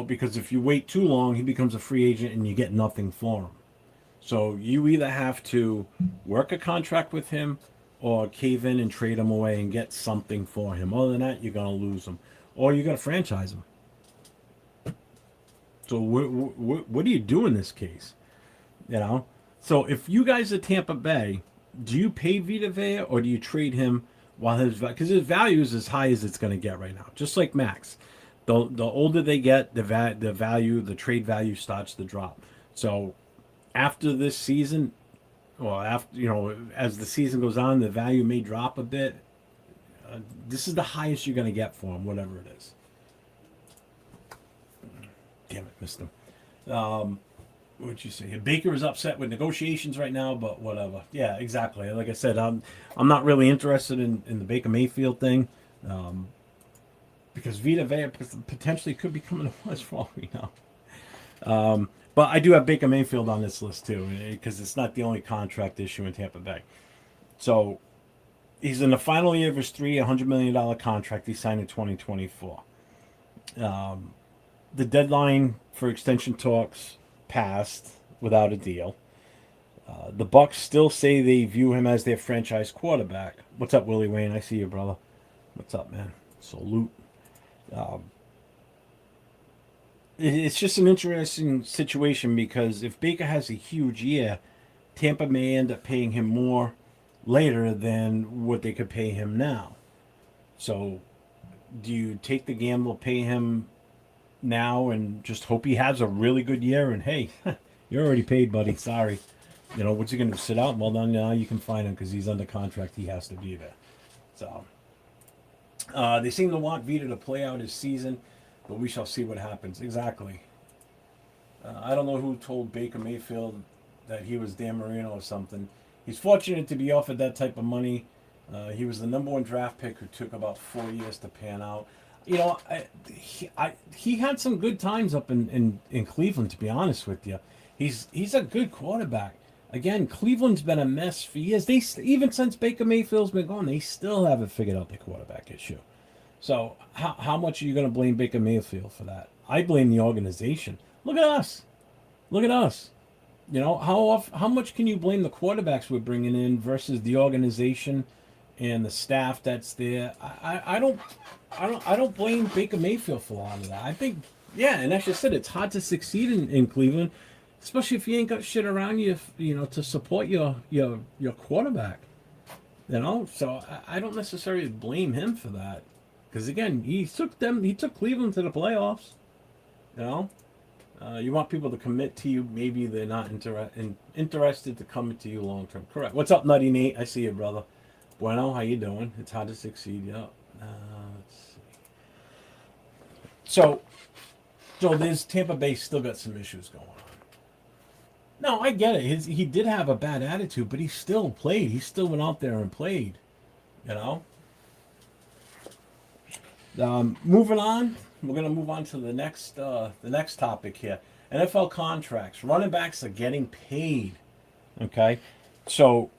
Because if you wait too long, he becomes a free agent and you get nothing for him. So you either have to work a contract with him or cave in and trade him away and get something for him. Other than that, you're going to lose him. Or you're going to franchise him. So what do you do in this case? So if you guys are Tampa Bay, do you pay Vita Vea or do you trade him while because his value is as high as it's going to get right now, just like Max. The older they get, the trade value starts to drop. So after this season, as the season goes on, the value may drop a bit. This is the highest you're going to get for him, whatever it is. Damn it, missed him. What'd you say? Baker is upset with negotiations right now, but whatever. Yeah, exactly. Like I said, I'm not really interested in the Baker Mayfield thing. Because Vita Vea potentially could be coming to us for all we know. But I do have Baker Mayfield on this list too, because it's not the only contract issue in Tampa Bay. So he's in the final year of his $100 million contract he signed in 2024. The deadline for extension talks passed without a deal. The Bucks still say they view him as their franchise quarterback. What's up, Willie Wayne? I see you, brother. What's up, man? Salute. It's just an interesting situation because if Baker has a huge year, Tampa may end up paying him more later than what they could pay him now. So do you take the gamble, pay him now, and just hope he has a really good year? And hey, you're already paid, buddy. Sorry. What's he going to sit out? Well, now you can find him because he's under contract. He has to be there. So they seem to want Vita to play out his season, but we shall see what happens. Exactly. I don't know who told Baker Mayfield that he was Dan Marino or something. He's fortunate to be offered that type of money. He was the number one draft pick who took about 4 years to pan out. He had some good times up in Cleveland, to be honest with you. He's a good quarterback. Again, Cleveland's been a mess for years. Even since Baker Mayfield's been gone, they still haven't figured out the quarterback issue. So how much are you going to blame Baker Mayfield for that? I blame the organization. Look at us. How much can you blame the quarterbacks we're bringing in versus the organization and the staff that's there? I don't blame Baker Mayfield for a lot of that. I think, and as you said, it's hard to succeed in Cleveland, especially if you ain't got shit around you, to support your quarterback. So I don't necessarily blame him for that, because again, he took Cleveland to the playoffs. You want people to commit to you. Maybe they're not interested to commit to you long term. Correct. What's up, Nutty Nate? I see you, brother. Bueno, how you doing? It's hard to succeed. Yeah. Let's see. So there's Tampa Bay still got some issues going on. No, I get it. He did have a bad attitude, but he still played. He still went out there and played. Moving on, we're going to move on to the next topic here. NFL contracts. Running backs are getting paid. Okay, so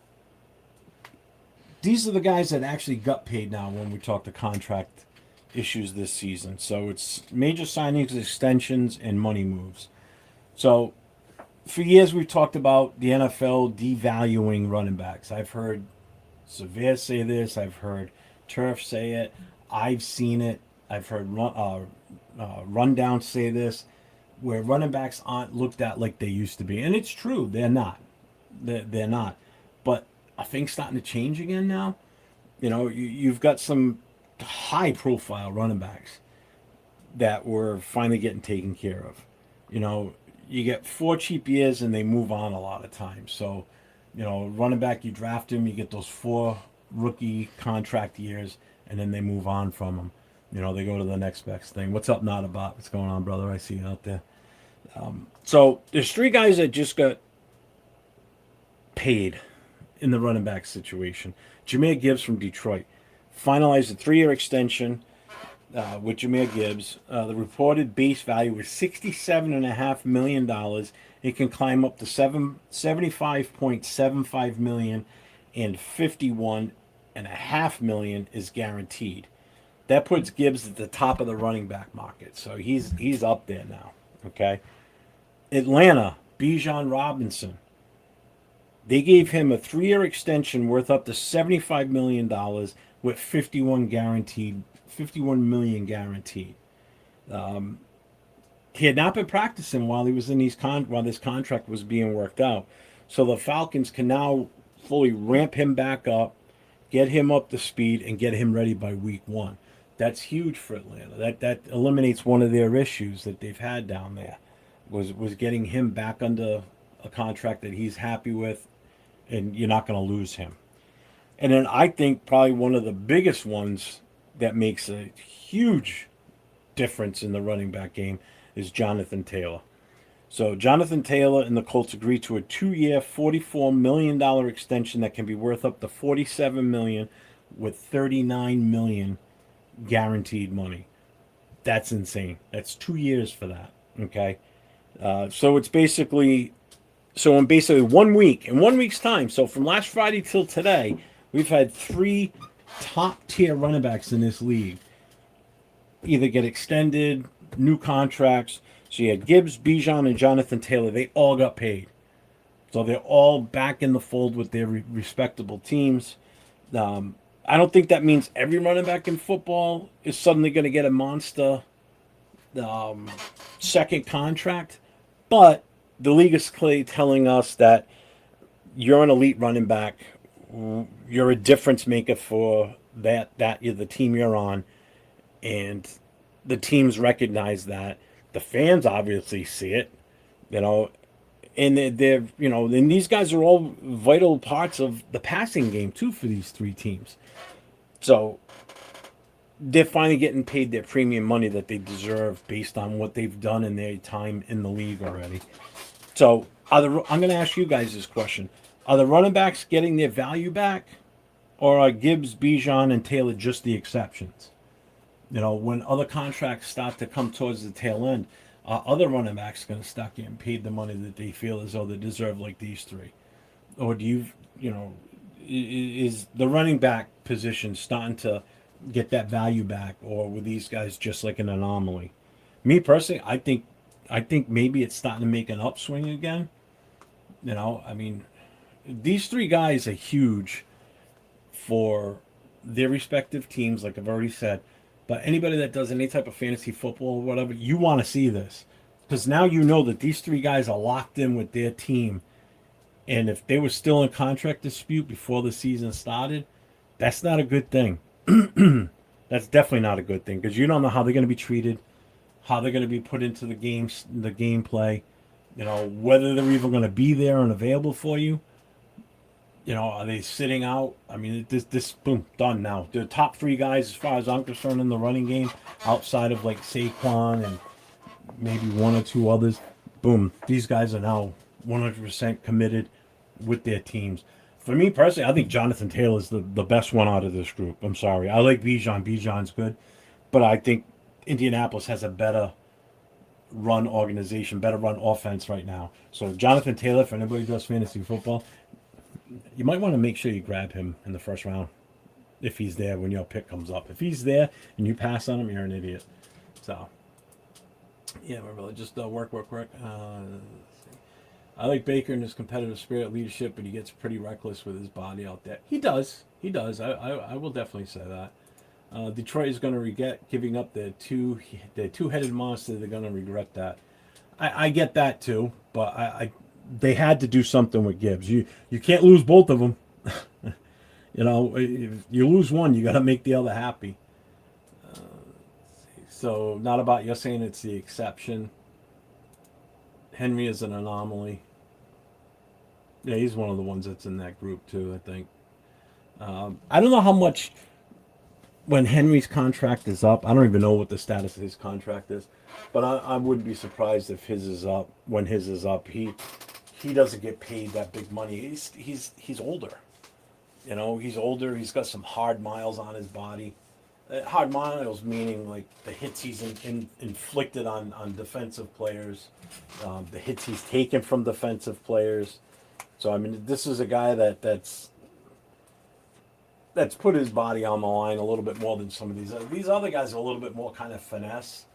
these are the guys that actually got paid now when we talk the contract issues this season. So it's major signings, extensions, and money moves. So for years we've talked about the NFL devaluing running backs. I've heard Severe say this. I've heard Turf say it. I've seen it. I've heard rundowns say this, where running backs aren't looked at like they used to be, and it's true, they're not. They're not. But are things starting to change again now? You've got some high-profile running backs that were finally getting taken care of. You know, you get 4 cheap years and they move on a lot of times. So, running back, you draft him, you get those 4 rookie contract years, and then they move on from him. They go to the next best thing. What's up, not about? What's going on, brother? I see you out there. So there's 3 guys that just got paid in the running back situation. Jahmyr Gibbs from Detroit finalized a 3-year extension with Jahmyr Gibbs. The reported base value was $67.5 million. It can climb up to $75.75 million, and $51.5 million is guaranteed. That puts Gibbs at the top of the running back market. So he's up there now. Okay. Atlanta, Bijan Robinson. They gave him a 3-year extension worth up to $75 million with $51 million guaranteed. He had not been practicing while he was in while this contract was being worked out. So the Falcons can now fully ramp him back up, get him up to speed, and get him ready by week 1. That's huge for Atlanta. That eliminates one of their issues that they've had down there, was getting him back under a contract that he's happy with, and you're not going to lose him. And then I think probably one of the biggest ones that makes a huge difference in the running back game is Jonathan Taylor. So Jonathan Taylor and the Colts agreed to a 2-year, $44 million extension that can be worth up to $47 million with $39 million guaranteed money. That's insane. That's 2 years for that. Okay. So it's basically, in basically 1 week, in 1 week's time, so from last Friday till today, we've had 3 top tier running backs in this league either get extended, new contracts. So you had Gibbs, Bijan, and Jonathan Taylor. They all got paid. So they're all back in the fold with their respectable teams. I don't think that means every running back in football is suddenly going to get a monster second contract. But the league is clearly telling us that you're an elite running back. You're a difference maker for that you're the team you're on. And the teams recognize that. The fans obviously see it, and they're and these guys are all vital parts of the passing game too for these 3 teams. So they're finally getting paid their premium money that they deserve based on what they've done in their time in the league already. So I'm going to ask you guys this question. Are the running backs getting their value back, or are Gibbs, Bijan, and Taylor just the exceptions? When other contracts start to come towards the tail end, are other running backs going to start getting paid the money that they feel as though they deserve, like these 3? Or do is the running back position starting to get that value back, or were these guys just like an anomaly? Me personally, I think maybe it's starting to make an upswing again. These 3 guys are huge for their respective teams, like I've already said. But anybody that does any type of fantasy football or whatever, you want to see this. Because now you know that these 3 guys are locked in with their team. And if they were still in contract dispute before the season started, that's not a good thing. That's definitely not a good thing. Because you don't know how they're going to be treated, how they're going to be put into the gameplay, whether they're even going to be there and available for you. Are they sitting out? I mean, this boom, done now. The top 3 guys, as far as I'm concerned, in the running game, outside of like Saquon and maybe 1 or 2 others, boom, these guys are now 100% committed with their teams. For me personally, I think Jonathan Taylor is the best one out of this group. I'm sorry. I like Bijan. Bijan's good. But I think Indianapolis has a better run organization, better run offense right now. So Jonathan Taylor, for anybody who does fantasy football, you might want to make sure you grab him in the first round if he's there when your pick comes up. If he's there and you pass on him, you're an idiot. So, yeah, we're really just work. I like Baker and his competitive spirit, leadership, but he gets pretty reckless with his body out there. He does. I will definitely say that. Detroit is going to regret giving up their two-headed monster. They're going to regret that. I get that too, but they had to do something with Gibbs. You can't lose both of them. You know, if you lose one, you got to make the other happy. So, not about you're saying it's the exception. Henry is an anomaly. Yeah, he's one of the ones that's in that group too, I think. I don't know how much when Henry's contract is up. I don't even know what the status of his contract is, but I wouldn't be surprised if his is up. When his is up, he doesn't get paid that big money. He's older. You know, he's older. He's got some hard miles on his body. Hard miles meaning like the hits he's inflicted on defensive players, the hits he's taken from defensive players. So I mean, this is a guy that's put his body on the line a little bit more than some of these other guys are a little bit more kind of finesse.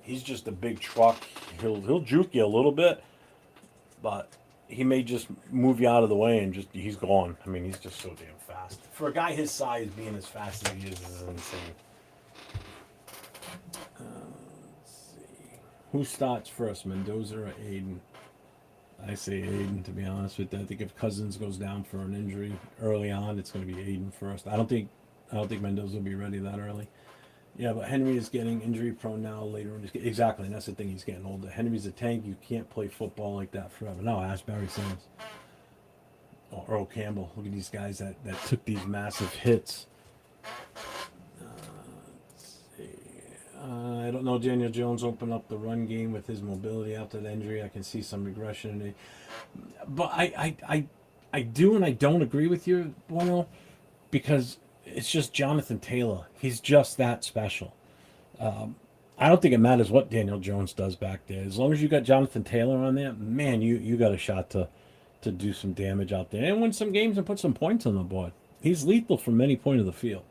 He's just a big truck. He'll juke you a little bit, but he may just move you out of the way and he's gone. I mean, he's just so damn fast. For a guy his size, being as fast as he is insane. Let's see. Who starts first, Mendoza or Aiden? I say Aiden, to be honest with you. I think if Cousins goes down for an injury early on, it's going to be Aiden first. I don't think Mendoza will be ready that early. Yeah, but Henry is getting injury prone now later in his game. Exactly, and that's the thing. He's getting older. Henry's a tank. You can't play football like that forever. No, ask Barry Sanders. Or Earl Campbell. Look at these guys that took these massive hits. Let's see. I don't know. Daniel Jones opened up the run game with his mobility after the injury. I can see some regression in it. But I do and I don't agree with you, Bueno, because it's just Jonathan Taylor. He's just that special. I don't think it matters what Daniel Jones does back there. As long as you got Jonathan Taylor on there, man, you got a shot to do some damage out there and win some games and put some points on the board. He's lethal from any point of the field.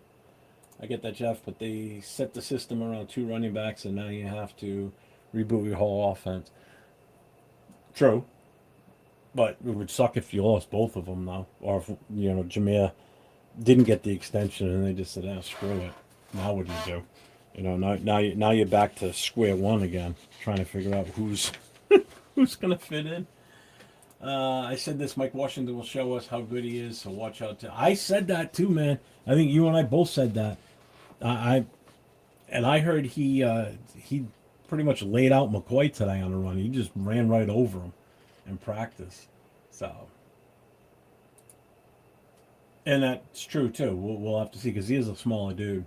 I get that, Jeff, but they set the system around 2 running backs, and now you have to reboot your whole offense. True, but it would suck if you lost both of them now, or if Jameer didn't get the extension and they just said, screw it. Now what do you do? Now you're back to square one again, trying to figure out who's going to fit in. I said this, Mike Washington will show us how good he is, so watch out. I said that too, man. I think you and I both said that. I heard he pretty much laid out McCoy today on a run. He just ran right over him in practice. So, and that's true too. We'll have to see because he is a smaller dude.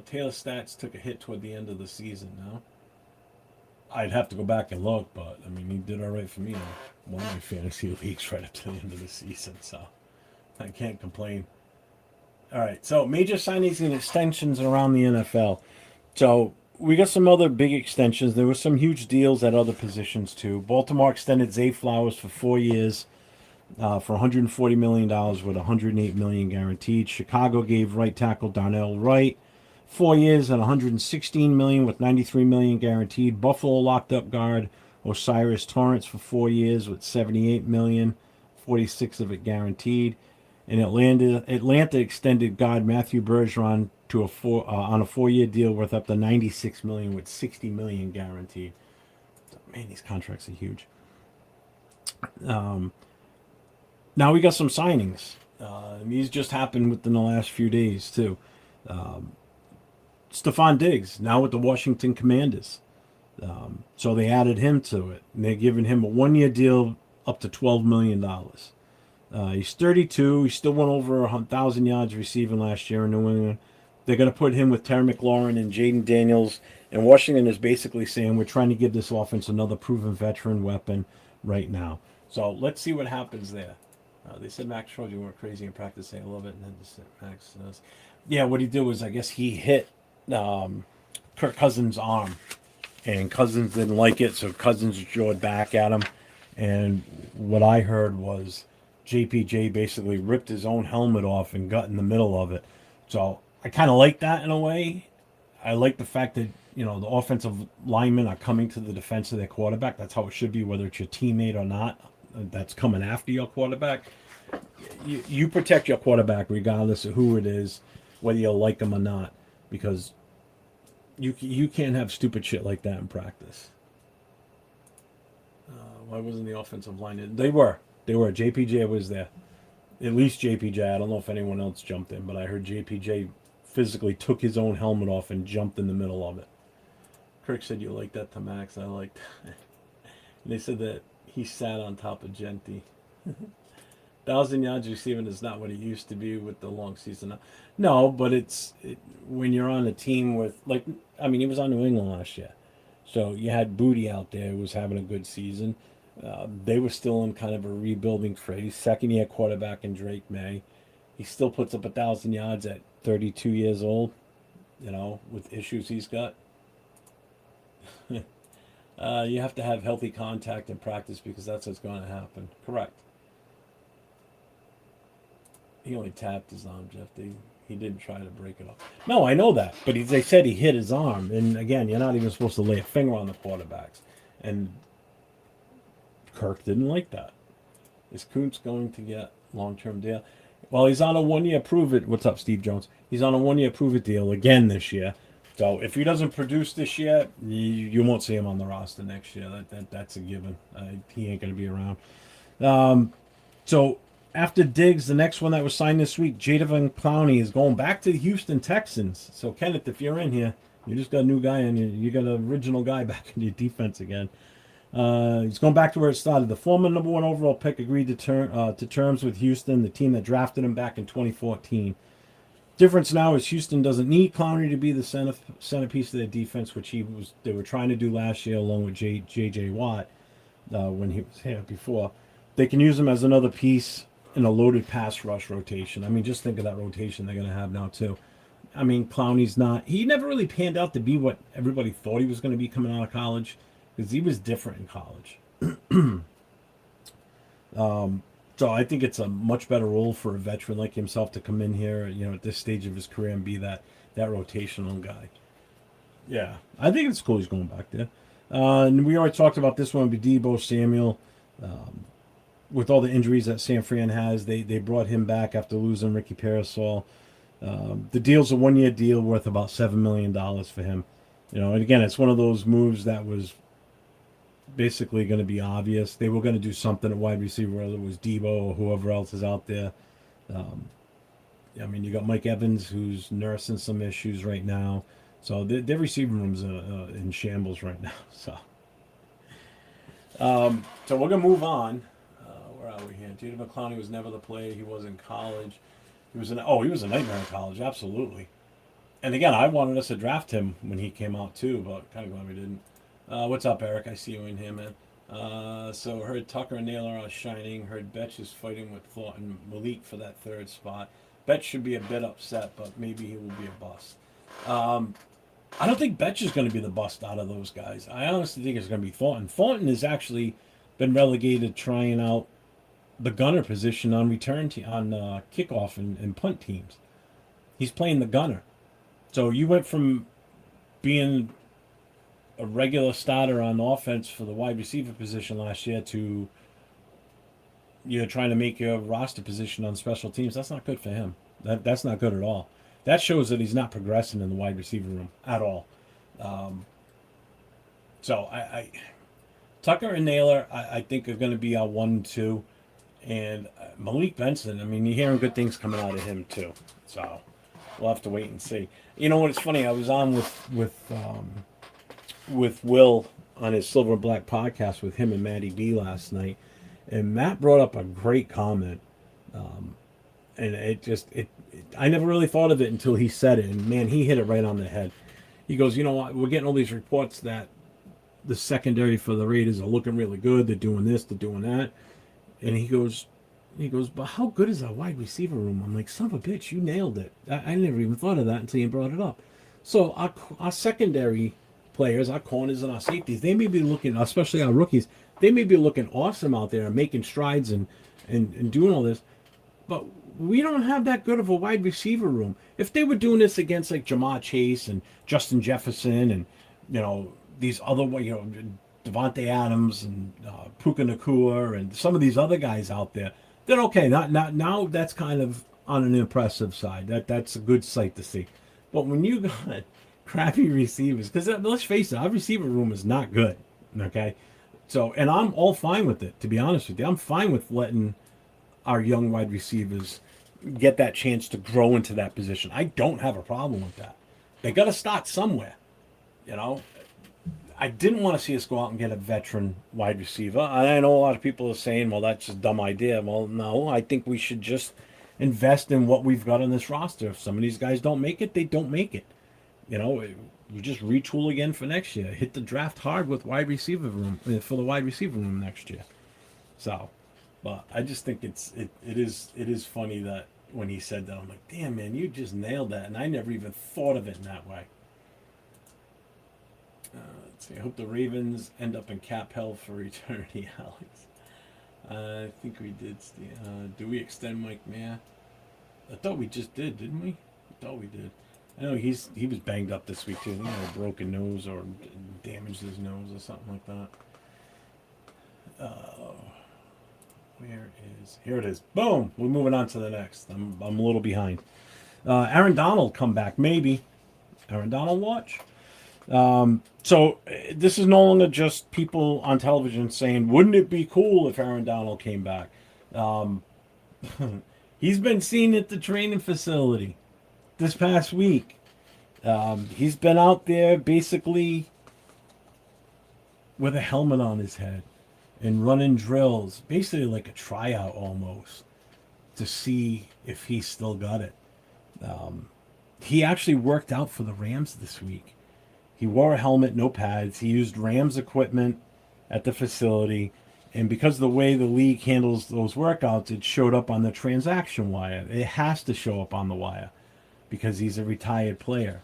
Taylor's stats took a hit toward the end of the season. Now, I'd have to go back and look, but I mean, he did all right for me in one of my fantasy leagues right up to the end of the season, so I can't complain. All right, so major signings and extensions around the NFL. So we got some other big extensions. There were some huge deals at other positions too. Baltimore extended Zay Flowers for 4 years for $140 million with $108 million guaranteed. Chicago gave right tackle Darnell Wright 4 years at $116 million with $93 million guaranteed. Buffalo locked up guard Osiris Torrance for 4 years with $78 million, 46 of it guaranteed. And Atlanta extended guard Matthew Bergeron to on a 4-year deal worth up to $96 million with $60 million guaranteed. So, man, these contracts are huge. Now we got some signings. These just happened within the last few days too. Stephon Diggs now with the Washington Commanders. So they added him to it. And they're giving him a 1-year deal up to $12 million. He's 32. He still went over 1,000 yards receiving last year in New England. They're going to put him with Terry McLaurin and Jaden Daniels. And Washington is basically saying we're trying to give this offense another proven veteran weapon right now. So let's see what happens there. They said Max Trojan went crazy in practice. Saying I love it. And then just Max says, yeah, what he did was I guess he hit Kirk Cousins' arm. And Cousins didn't like it, so Cousins jawed back at him. And what I heard was JPJ basically ripped his own helmet off and got in the middle of it. So I kind of like that in a way. I like the fact that, the offensive linemen are coming to the defense of their quarterback. That's how it should be, whether it's your teammate or not. That's coming after your quarterback. You protect your quarterback regardless of who it is. whether you like them or not, because you can't have stupid shit like that in practice. Why wasn't the offensive line in? They were. JPJ was there. At least JPJ. I don't know if anyone else jumped in, but I heard JPJ physically took his own helmet off and jumped in the middle of it. Kirk said you like that to Max. I liked. They said that he sat on top of Genti. 1,000 yards receiving is not what it used to be with the long season. No, but when you're on a team with, like, I mean, he was on New England last year. So you had Booty out there who was having a good season. They were still in kind of a rebuilding phase. Second year quarterback in Drake May. He still puts up 1,000 yards at 32 years old, with issues he's got. You have to have healthy contact in practice because that's what's going to happen. Correct. He only tapped his arm, Jeff. He didn't try to break it off. No, I know that. But they said he hit his arm. And again, you're not even supposed to lay a finger on the quarterbacks. And Kirk didn't like that. Is Kuntz going to get long-term deal? Well, he's on a one-year prove-it. What's up, Steve Jones? He's on a one-year prove-it deal again this year. So if he doesn't produce this year, you won't see him on the roster next year. That's a given. He ain't going to be around. So after Diggs, the next one that was signed this week, Jadeveon Clowney, is going back to the Houston Texans. So Kenneth, if you're in here, you just got a new guy in you. You got an original guy back in your defense again. He's going back to where it started. The former number 1 overall pick agreed to terms with Houston, the team that drafted him back in 2014. Difference now is Houston doesn't need Clowney to be the centerpiece of their defense, which they were trying to do last year along with J.J. Watt when he was here before. They can use him as another piece in a loaded pass rush rotation. I mean, just think of that rotation they're going to have now, too. I mean, Clowney's he never really panned out to be what everybody thought he was going to be coming out of college, because he was different in college. So I think it's a much better role for a veteran like himself to come in here, at this stage of his career and be that rotational guy. Yeah, I think it's cool he's going back there. And we already talked about this one with Deebo Samuel. With all the injuries that San Fran has, they brought him back after losing Ricky Parasol. The deal's a one-year deal worth about $7 million for him. And again, it's one of those moves that was basically going to be obvious. They were going to do something at wide receiver, whether it was Deebo or whoever else is out there. I mean, you got Mike Evans, who's nursing some issues right now. So their receiving room's in shambles right now. So we're going to move on. Where are we here? Jadeveon Clowney was never the player he was in college. He was a nightmare in college, absolutely. And again, I wanted us to draft him when he came out too, but kind of glad we didn't. What's up, Eric? I see you in here, man. So heard Tucker and Naylor are shining. Heard Betch is fighting with Thornton Malik for that third spot. Betch should be a bit upset, but maybe he will be a bust. I don't think Betch is going to be the bust out of those guys. I honestly think it's going to be Thornton. Thornton has actually been relegated trying out the gunner position on kickoff and punt teams. He's playing the gunner. So you went from being a regular starter on offense for the wide receiver position last year to trying to make your roster position on special teams. That's not good for him. That's not good at all. That shows that he's not progressing in the wide receiver room at all. So Tucker and Naylor, I think, are going to be our 1-2. And Malik Benson, I mean, you're hearing good things coming out of him too. So we'll have to wait and see. You know what? It's funny. I was on with Will on his Silver and Black podcast with him and Matty B last night, and Matt brought up a great comment. And I never really thought of it until he said it, and man, he hit it right on the head. He goes, you know what? We're getting all these reports that the secondary for the Raiders are looking really good. They're doing this, they're doing that. And he goes, but how good is our wide receiver room? I'm like, son of a bitch, you nailed it. I never even thought of that until you brought it up. So our secondary players, our corners and our safeties, they may be looking, especially our rookies, they may be looking awesome out there and making strides and doing all this. But we don't have that good of a wide receiver room. If they were doing this against like Jamar Chase and Justin Jefferson and, these other, Devontae Adams and Puka Nacua and some of these other guys out there, then okay, now that's kind of on an impressive side. That's a good sight to see. But when you got crappy receivers, because let's face it, our receiver room is not good. Okay, so and I'm all fine with it. To be honest with you, I'm fine with letting our young wide receivers get that chance to grow into that position. I don't have a problem with that. They got to start somewhere. You know, I didn't want to see us go out and get a veteran wide receiver. I know a lot of people are saying, well, that's a dumb idea. Well, no, I think we should just invest in what we've got on this roster. If some of these guys don't make it, they don't make it. You know, you just retool again for next year. Hit the draft hard with wide receiver room for the wide receiver room next year. So, but I just think it is funny that when he said that, I'm like, damn man, you just nailed that, and I never even thought of it in that way. Let's see. I hope the Ravens end up in cap hell for eternity, Alex. I think we did. Do we extend Mike Mayer? I thought we just did, didn't we? I thought we did. I know he was banged up this week too. I think he had a broken nose or damaged his nose or something like that. Here it is. Boom. We're moving on to the next. I'm a little behind. Aaron Donald come back maybe. Aaron Donald watch. So this is no longer just people on television saying, wouldn't it be cool if Aaron Donald came back? He's been seen at the training facility this past week. He's been out there basically with a helmet on his head and running drills, basically like a tryout almost, to see if he still got it. He actually worked out for the Rams this week. He wore a helmet, no pads. He used Rams equipment at the facility. And because of the way the league handles those workouts, it showed up on the transaction wire. It has to show up on the wire because he's a retired player.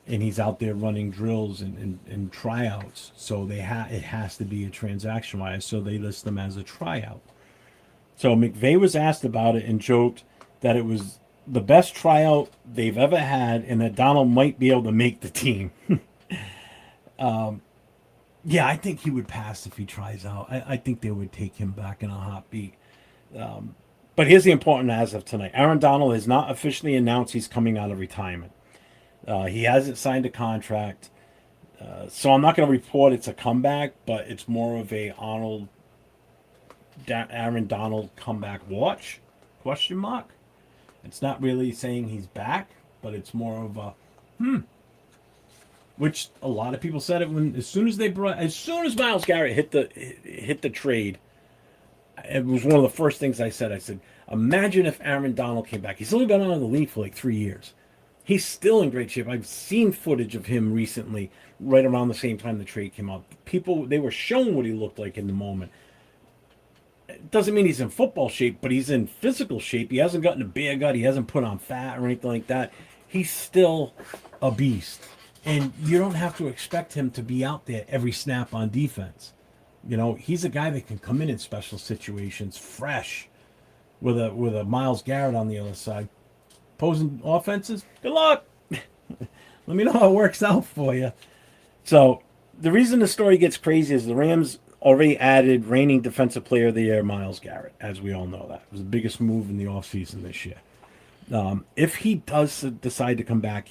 And he's out there running drills and tryouts. So it has to be a transaction wire. So they list them as a tryout. So McVay was asked about it and joked that it was the best tryout they've ever had and that Donald might be able to make the team. Yeah, I think he would pass if he tries out. I think they would take him back in a heartbeat. But here's the important as of tonight. Aaron Donald has not officially announced he's coming out of retirement. He hasn't signed a contract. So I'm not going to report it's a comeback, but it's more of a Aaron Donald comeback watch, question mark. It's not really saying he's back, but it's more of a which a lot of people said it as soon as Myles Garrett hit the trade. It was one of the first things I said. I said, imagine if Aaron Donald came back. He's only been out of the league for like 3 years. He's still in great shape. I've seen footage of him recently, right around the same time the trade came out. People, they were showing what he looked like in the moment. It doesn't mean he's in football shape, but he's in physical shape. He hasn't gotten a beer gut. He hasn't put on fat or anything like that. He's still a beast. And you don't have to expect him to be out there every snap on defense. You know, he's a guy that can come in special situations fresh with a Myles Garrett on the other side. Opposing offenses, good luck. Let me know how it works out for you. So the reason the story gets crazy is the Rams already added reigning defensive player of the year, Myles Garrett, as we all know that. It was the biggest move in the offseason this year. If he does decide to come back,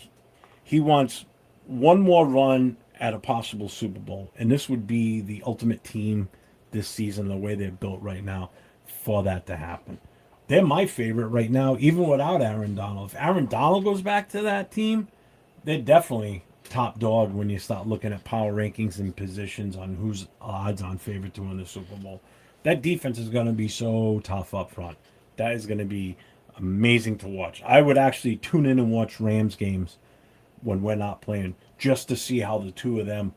he wants one more run at a possible Super Bowl. And this would be the ultimate team this season, the way they're built right now, for that to happen. They're my favorite right now, even without Aaron Donald. If Aaron Donald goes back to that team, they're definitely top dog when you start looking at power rankings and positions on who's odds on favorite to win the Super Bowl. That defense is going to be so tough up front. That is going to be amazing to watch. I would actually tune in and watch Rams games when we're not playing just to see how the two of them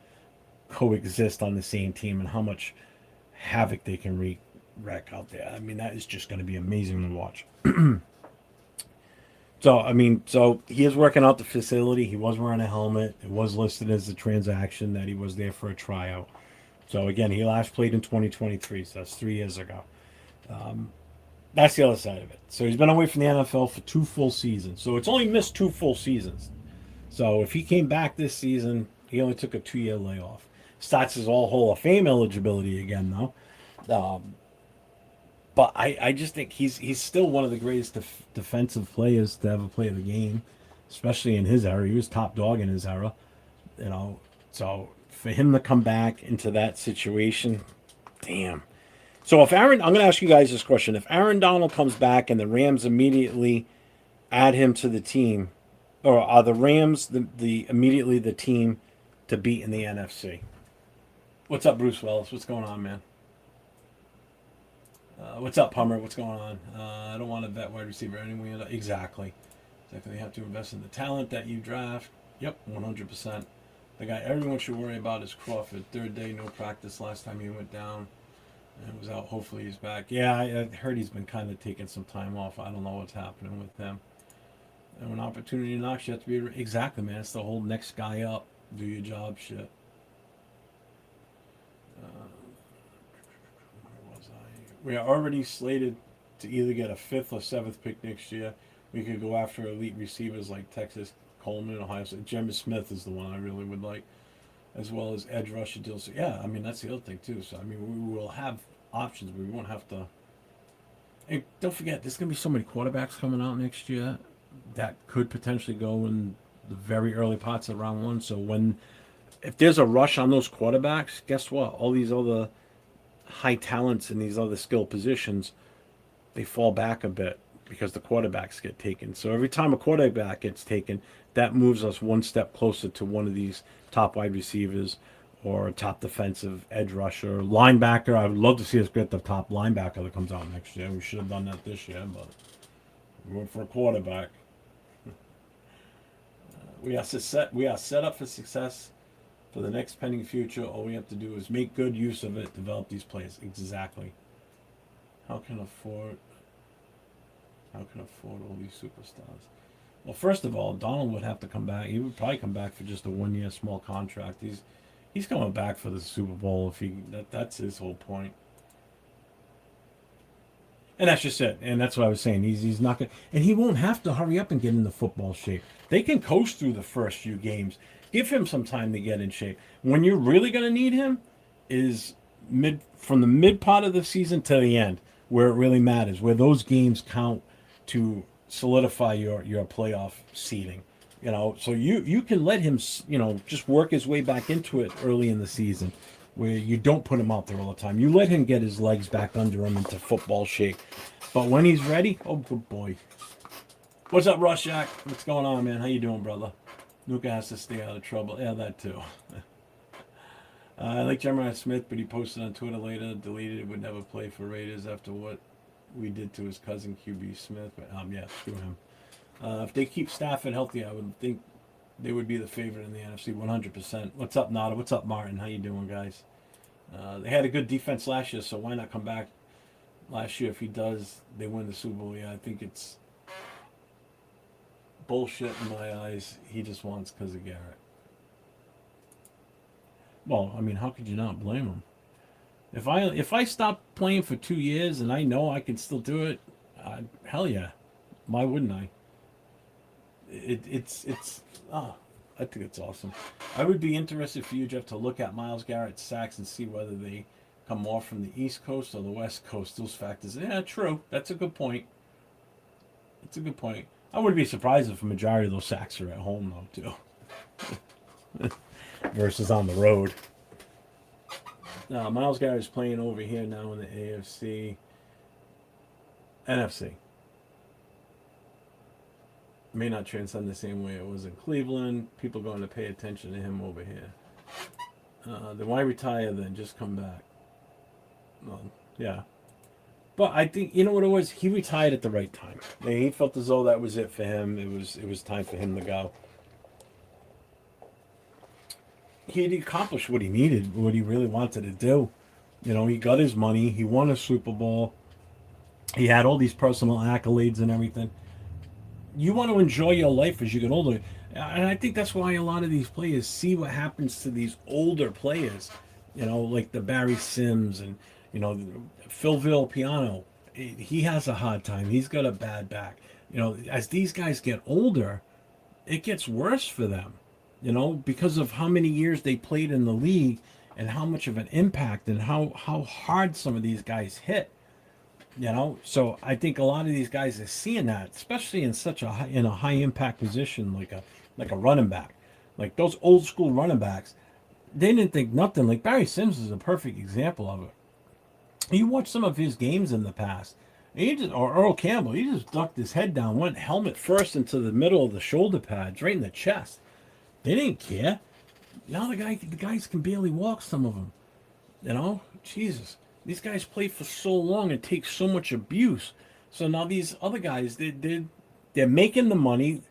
coexist on the same team and how much havoc they can wreck out there. I mean, that is just going to be amazing to watch. So he is working out the facility. He was wearing a helmet. It was listed as a transaction that he was there for a tryout. So again, he last played in 2023, so that's 3 years ago. That's the other side of it. So he's been away from the NFL for 2 full seasons. So it's only missed 2 full seasons. So if he came back this season, he only took a 2-year layoff. Starts his all Hall of Fame eligibility again, though. But I just think he's still one of the greatest defensive players to ever play the game, especially in his era. He was top dog in his era, you know. So for him to come back into that situation, damn. So if I'm going to ask you guys this question: if Aaron Donald comes back and the Rams immediately add him to the team, or are the Rams the immediately the team to beat in the NFC? What's up, Bruce Willis? What's going on, man? What's up, Hummer? What's going on? I don't want to bet wide receiver anyway. Exactly. They have to invest in the talent that you draft. Yep, 100%. The guy everyone should worry about is Crawford. Third day, no practice. Last time he went down and was out. Hopefully he's back. Yeah, I heard he's been kind of taking some time off. I don't know what's happening with him. And when opportunity knocks, you have to be... Exactly, man. It's the whole next guy up. Do your job shit. We are already slated to either get a 5th or 7th pick next year. We could go after elite receivers like Texas, Coleman, Ohio State. Jimmy Smith is the one I really would like, as well as edge rusher deals. So, yeah, I mean, that's the other thing, too. So, I mean, we will have options. We won't have to... And don't forget, there's going to be so many quarterbacks coming out next year that could potentially go in the very early parts of round one. So, if there's a rush on those quarterbacks, guess what? All these other high talents in these other skill positions, they fall back a bit because the quarterbacks get taken. So every time a quarterback gets taken, that moves us one step closer to one of these top wide receivers or a top defensive edge rusher, linebacker. I would love to see us get the top linebacker that comes out next year. We should have done that this year, but we went for a quarterback. We are set up for success for the next pending future. All we have to do is make good use of it, develop these players. Exactly. How can afford all these superstars? Well, first of all, Donald would have to come back. He would probably come back for just a 1-year small contract. He's coming back for the Super Bowl if that's his whole point. And that's just it. And that's what I was saying. He's not going to... And he won't have to hurry up and get into football shape. They can coast through the first few games. Give him some time to get in shape. When you're really going to need him is from the mid part of the season to the end, where it really matters, where those games count to solidify your playoff seeding. You know, so you can let him, just work his way back into it early in the season, where you don't put him out there all the time. You let him get his legs back under him into football shape. But when he's ready, oh, good boy. What's up, Rushak? What's going on, man? How you doing, brother? Luca has to stay out of trouble. Yeah, that too. I like Jeremiah Smith, but he posted on Twitter later, deleted it, would never play for Raiders after what we did to his cousin QB Smith. But yeah, screw him. If they keep Stafford healthy, I would think they would be the favorite in the NFC 100%. What's up, Nada? What's up, Martin? How you doing, guys? They had a good defense last year, so why not come back last year? If he does, they win the Super Bowl. Yeah, I think it's bullshit in my eyes. He just wants because of Garrett. Well, I mean, how could you not blame him? If I stop playing for 2 years and I know I can still do it, hell yeah. Why wouldn't I? I think it's awesome. I would be interested for you, Jeff, to look at Myles Garrett's sacks and see whether they come more from the East Coast or the West Coast. Those factors. Yeah, true. That's a good point. That's a good point. I wouldn't be surprised if a majority of those sacks are at home, though, too. Versus on the road. Myles Garrett is playing over here now in the NFC. NFC. May not transcend the same way it was in Cleveland. People going to pay attention to him over here. Then why retire then? Just come back. Well, yeah. But I think, you know what it was? He retired at the right time. He felt as though that was it for him. It was time for him to go. He had accomplished what he needed, what he really wanted to do. You know, he got his money. He won a Super Bowl. He had all these personal accolades and everything. You want to enjoy your life as you get older. And I think that's why a lot of these players see what happens to these older players. You know, like the Barry Sims and, Phil Villapiano. He has a hard time. He's got a bad back. As these guys get older, it gets worse for them. Because of how many years they played in the league and how much of an impact and how hard some of these guys hit. You know, so I think a lot of these guys are seeing that, especially in such a in a high impact position like a running back, like those old school running backs. They didn't think nothing. Like Barry Sims is a perfect example of it. You watch some of his games in the past, and he just or Earl Campbell, he just ducked his head down, went helmet first into the middle of the shoulder pads, right in the chest. They didn't care. Now the guys can barely walk. Some of them, you know, Jesus. These guys play for so long and take so much abuse. So now these other guys, they're making the money.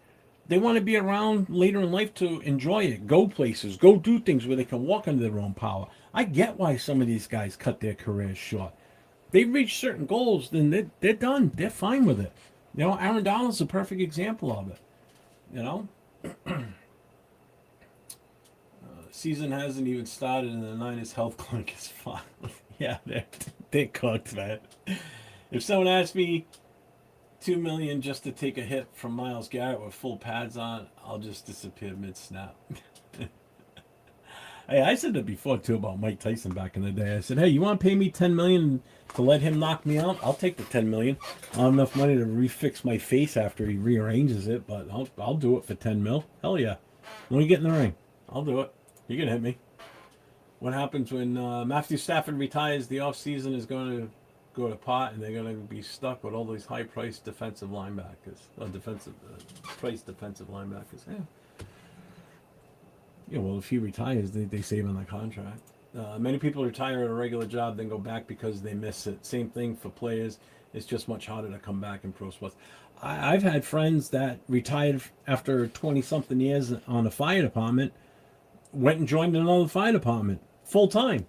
They want to be around later in life to enjoy it, go places, go do things where they can walk under their own power. I get why some of these guys cut their careers short. They reach certain goals, then they're done. They're fine with it. You know, Aaron Donald's a perfect example of it. You know, season hasn't even started, and the Niners health clinic is fine. Yeah, they're cooked, man. If someone asked me $2 million just to take a hit from Myles Garrett with full pads on, I'll just disappear mid snap. Hey, I said that before too about Mike Tyson back in the day. I said, hey, you want to pay me $10 million to let him knock me out? I'll take the $10 million. I don't have enough money to refix my face after he rearranges it, but I'll do it for $10 mil. Hell yeah! When we get in the ring, I'll do it. You can hit me. What happens when Matthew Stafford retires? The offseason is going to go to pot, and they're going to be stuck with all these high-priced defensive linebackers, priced defensive linebackers. Yeah. Yeah, well, if he retires, they save on the contract. Many people retire at a regular job, then go back because they miss it. Same thing for players. It's just much harder to come back in pro sports. I've had friends that retired after 20-something years on a fire department, went and joined another fire department full time,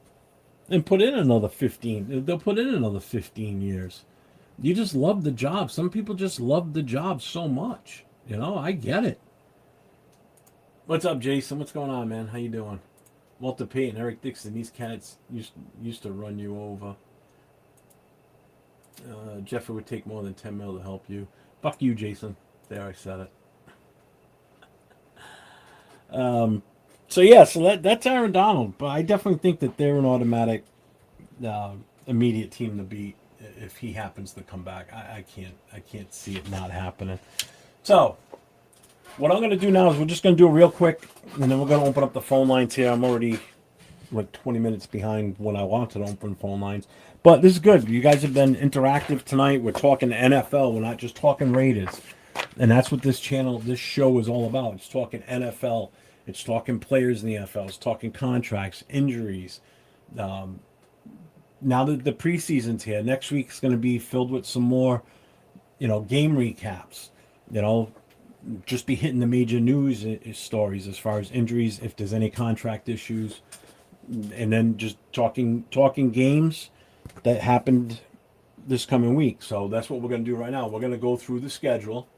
and put in another 15. They'll put in another 15 years. You just love the job. Some people just love the job so much. You know, I get it. What's up, Jason? What's going on, man? How you doing? Walter Payton, Eric Dixon, these cats used to run you over. Jeffrey would take more than 10 mil to help you. Fuck you, Jason. There, I said it. So yeah, so that's Aaron Donald, but I definitely think that they're an automatic, immediate team to beat if he happens to come back. I can't see it not happening. So what I'm going to do now is we're just going to do it real quick, and then we're going to open up the phone lines here. I'm already like 20 minutes behind when I wanted to open phone lines. But this is good. You guys have been interactive tonight. We're talking NFL. We're not just talking Raiders. And that's what this show is all about. It's talking NFL. It's talking players in the NFL. It's talking contracts, injuries. Now that the preseason's here, next week's going to be filled with some more, game recaps. Just be hitting the major news stories as far as injuries, if there's any contract issues, and then just talking games that happened this coming week. So that's what we're going to do right now. We're going to go through the schedule.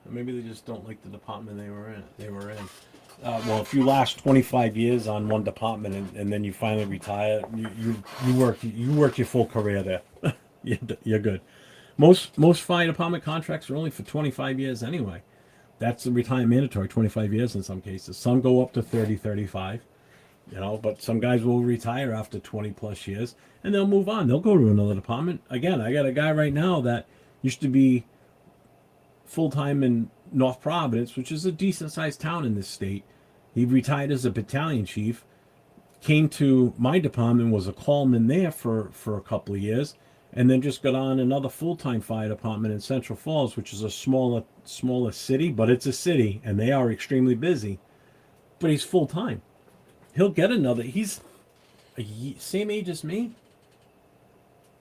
Maybe they just don't like the department they were in. Well, if you last 25 years on one department and then you finally retire, you work your full career there. You're good. Most fire department contracts are only for 25 years anyway. That's the retirement mandatory, 25 years in some cases. Some go up to 30, 35, but some guys will retire after 20 plus years and they'll move on. They'll go to another department. Again, I got a guy right now that used to be full-time in North Providence, which is a decent-sized town in this state. He retired as a battalion chief, came to my department, was a callman there for a couple of years, and then just got on another full-time fire department in Central Falls, which is a smaller city, but it's a city, and they are extremely busy. But he's full-time. He'll get another. He's same age as me.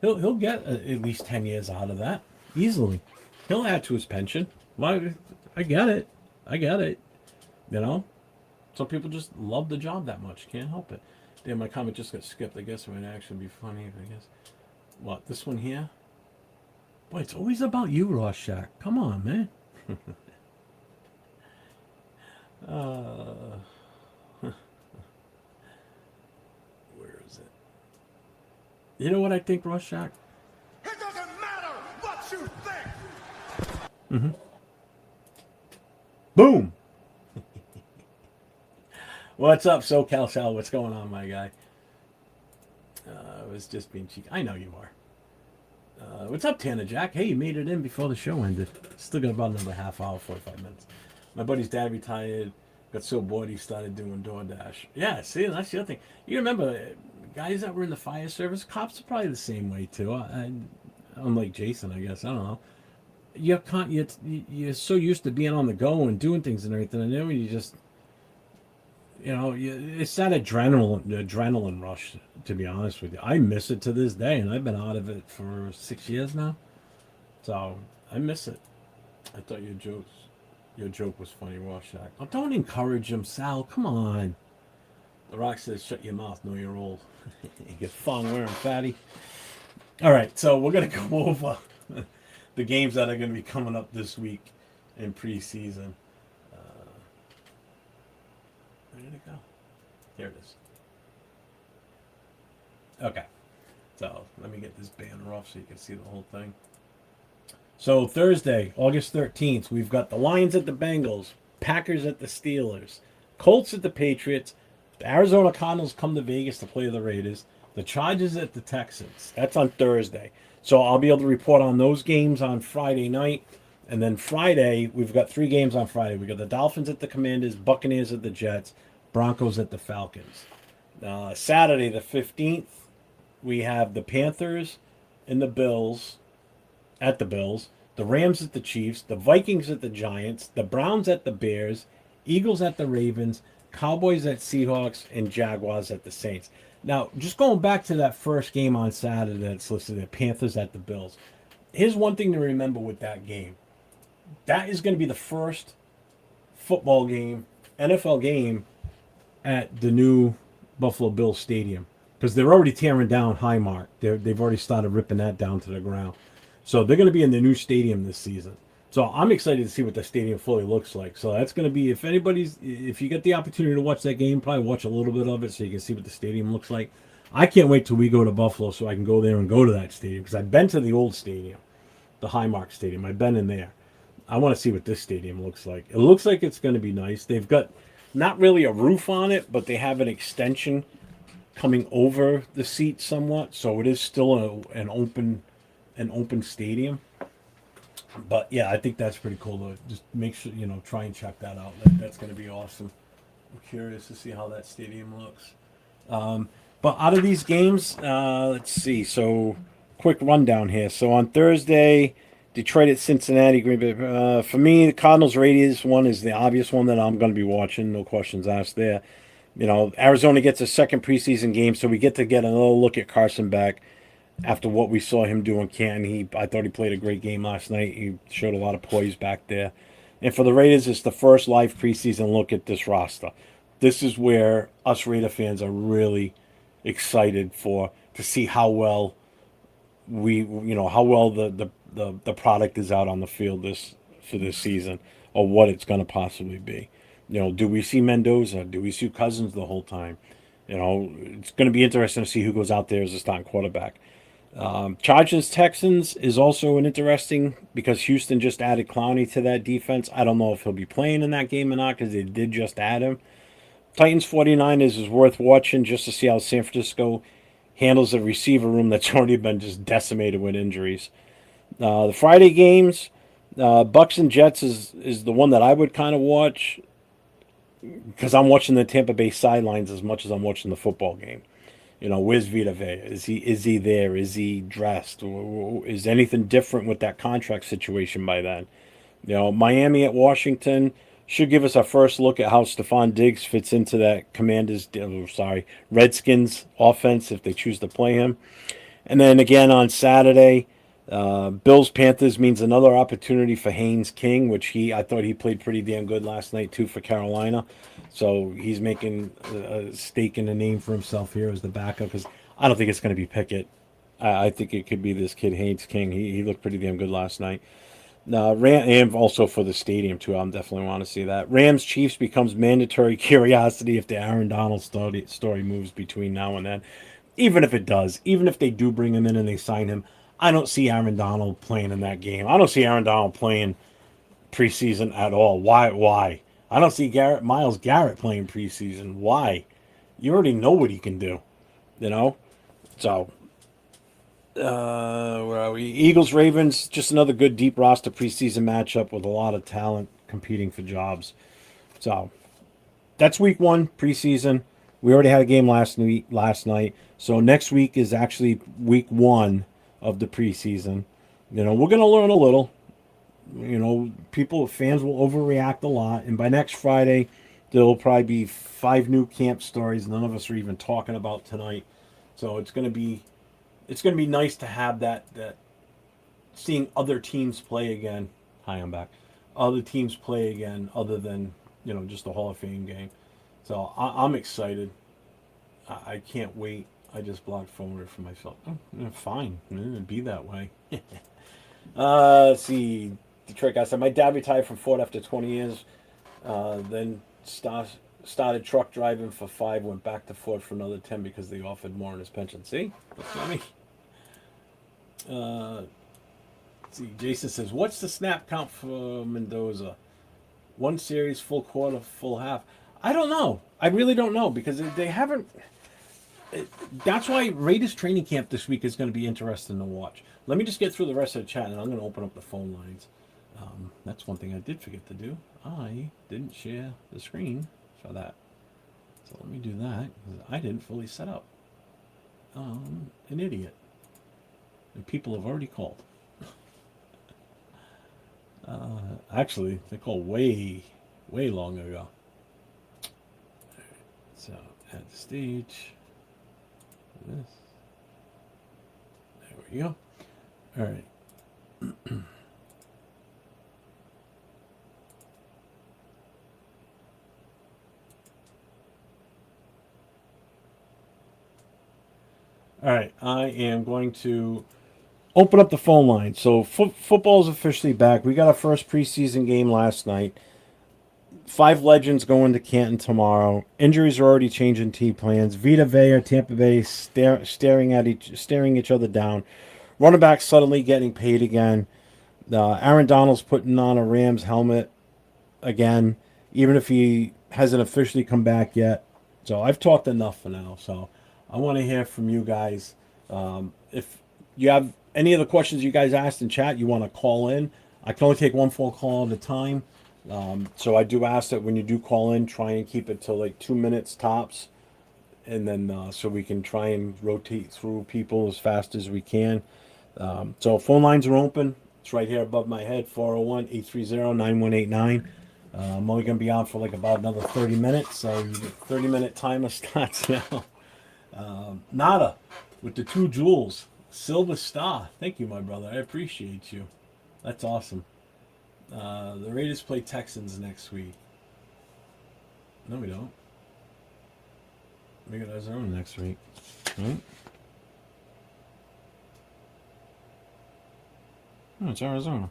He'll get at least 10 years out of that easily. He'll add to his pension. Well, I get it. Some people just love the job that much. Can't help it. Damn, my comment just got skipped. I guess it would actually be funny, I guess. What, this one here? Boy, it's always about you, Rorschach. Come on, man. Where is it? You know what I think, Rorschach? It doesn't matter what you think. Mm-hmm. Boom. What's up, SoCal Sal? What's going on, my guy? I was just being cheeky. I know you are. What's up, Tanner Jack? Hey, you made it in before the show ended. Still got about another half hour, 45 minutes. My buddy's dad retired. Got so bored he started doing DoorDash. Yeah, see, that's the other thing. You remember, guys that were in the fire service, cops are probably the same way too. Unlike Jason, I guess. I don't know. You're so used to being on the go and doing things and everything, and then when you just, it's that adrenaline rush. To be honest with you, I miss it to this day, and I've been out of it for 6 years now, so I miss it. I thought your joke was funny, Rorschach. Oh, don't encourage him, Sal. Come on. The Rock says, "Shut your mouth. Know you're old." You get thong wearing fatty. All right, so we're gonna go over the games that are gonna be coming up this week in preseason. Where did it go? There it is. Okay. So let me get this banner off so you can see the whole thing. So Thursday, August 13th, we've got the Lions at the Bengals, Packers at the Steelers, Colts at the Patriots, the Arizona Cardinals come to Vegas to play the Raiders, the Chargers at the Texans. That's on Thursday. So I'll be able to report on those games on Friday night. And then Friday, we've got 3 games on Friday. We've got the Dolphins at the Commanders, Buccaneers at the Jets, Broncos at the Falcons. Saturday, the 15th, we have the Panthers and the Bills at the Bills, the Rams at the Chiefs, the Vikings at the Giants, the Browns at the Bears, Eagles at the Ravens, Cowboys at Seahawks, and Jaguars at the Saints. Now, just going back to that first game on Saturday that's listed there, Panthers at the Bills. Here's one thing to remember with that game. That is going to be the first football game, NFL game, at the new Buffalo Bills Stadium. Because they're already tearing down Highmark. They've already started ripping that down to the ground. So they're going to be in the new stadium this season. So I'm excited to see what the stadium fully looks like. So that's going to be, if you get the opportunity to watch that game, probably watch a little bit of it so you can see what the stadium looks like. I can't wait till we go to Buffalo so I can go there and go to that stadium. Because I've been to the old stadium, the Highmark Stadium. I've been in there. I want to see what this stadium looks like. It looks like it's going to be nice. They've got not really a roof on it, but they have an extension coming over the seats somewhat. So it is still an open stadium. But yeah, I think that's pretty cool to just make sure, try and check that out. That's going to be awesome. I'm curious to see how that stadium looks. But out of these games, let's see. So quick rundown here. So on Thursday, Detroit at Cincinnati, Green Bay. For me, the Cardinals Raiders one is the obvious one that I'm going to be watching. No questions asked there. Arizona gets a second preseason game, so we get to get another look at Carson back after what we saw him do in Canton. I thought he played a great game last night. He showed a lot of poise back there. And for the Raiders, it's the first live preseason look at this roster. This is where us Raider fans are really excited to see how well the product is out on the field for this season, or what it's going to possibly be. Do we see Mendoza? Do we see Cousins the whole time? It's going to be interesting to see who goes out there as a starting quarterback. Chargers Texans is also an interesting, because Houston just added Clowney to that defense. I don't know if he'll be playing in that game or not, because they did just add him. Titans 49ers is worth watching just to see how San Francisco handles the receiver room that's already been just decimated with injuries. The Friday games, Bucks and Jets is the one that I would kind of watch, because I'm watching the Tampa Bay sidelines as much as I'm watching the football game. Where's Vita Vea? Is he there? Is he dressed? Is anything different with that contract situation by then? Miami at Washington should give us our first look at how Stephon Diggs fits into that Redskins offense if they choose to play him. And then again on Saturday, Bills Panthers means another opportunity for Haynes King, which I thought he played pretty damn good last night too for Carolina. So he's making a stake in a name for himself here as the backup, because I don't think it's going to be Pickett. I think it could be this kid Haynes King. He looked pretty damn good last night. And also for the stadium too. I definitely want to see that. Rams Chiefs becomes mandatory curiosity if the Aaron Donald story moves between now and then. Even if it does, even if they do bring him in and they sign him, I don't see Aaron Donald playing in that game. I don't see Aaron Donald playing preseason at all. Why? I don't see Myles Garrett playing preseason. Why? You already know what he can do, So Where are we? Eagles, Ravens, just another good deep roster preseason matchup with a lot of talent competing for jobs. So that's week 1 preseason. We already had a game last night. So next week is actually week 1 of the preseason. We're going to learn a little. Fans will overreact a lot, and by next Friday, there'll probably be 5 new camp stories none of us are even talking about tonight. So it's going to be nice to have that seeing other teams play again. Hi, I'm back. Other teams play again, other than just the Hall of Fame game. So I'm excited. I can't wait. I just blocked forward for myself. Oh, yeah, fine, it'd be that way. Let's see. Detroit guy said, my dad retired from Ford after 20 years. Then started truck driving for 5. Went back to Ford for another 10 because they offered more in his pension. See, that's funny. Let's see. Jason says, what's the snap count for Mendoza? 1 series, full quarter, full half. I don't know. I really don't know because they haven't. That's why Raiders training camp this week is going to be interesting to watch. Let me just get through the rest of the chat, and I'm going to open up the phone lines. That's one thing I did forget to do. I didn't share the screen for that. So let me do that because I didn't fully set up. An idiot. And people have already called. Actually, they called way long ago. So add the stage. This. There we go. All right. All right. I am going to open up the phone line. So football is officially back. We got our first preseason game last night. 5 legends going to Canton tomorrow. Injuries are already changing team plans. Vita Vea, Tampa Bay staring each other down. Running back suddenly getting paid again. Aaron Donald's putting on a Rams helmet again, even if he hasn't officially come back yet. So I've talked enough for now. So I want to hear from you guys. If you have any of the questions you guys asked in chat, you want to call in. I can only take 1 phone call at a time. So I do ask that when you do call in, try and keep it to like 2 minutes tops. And then so we can try and rotate through people as fast as we can. So phone lines are open. It's right here above my head, 401-830-9189. I'm only going to be on for like about another 30 minutes. So the 30-minute timer starts now. Nada with the 2 jewels. Silver Star. Thank you, my brother. I appreciate you. That's awesome. The Raiders play Texans next week. No, we don't. We got Arizona next week. Right? No, it's Arizona.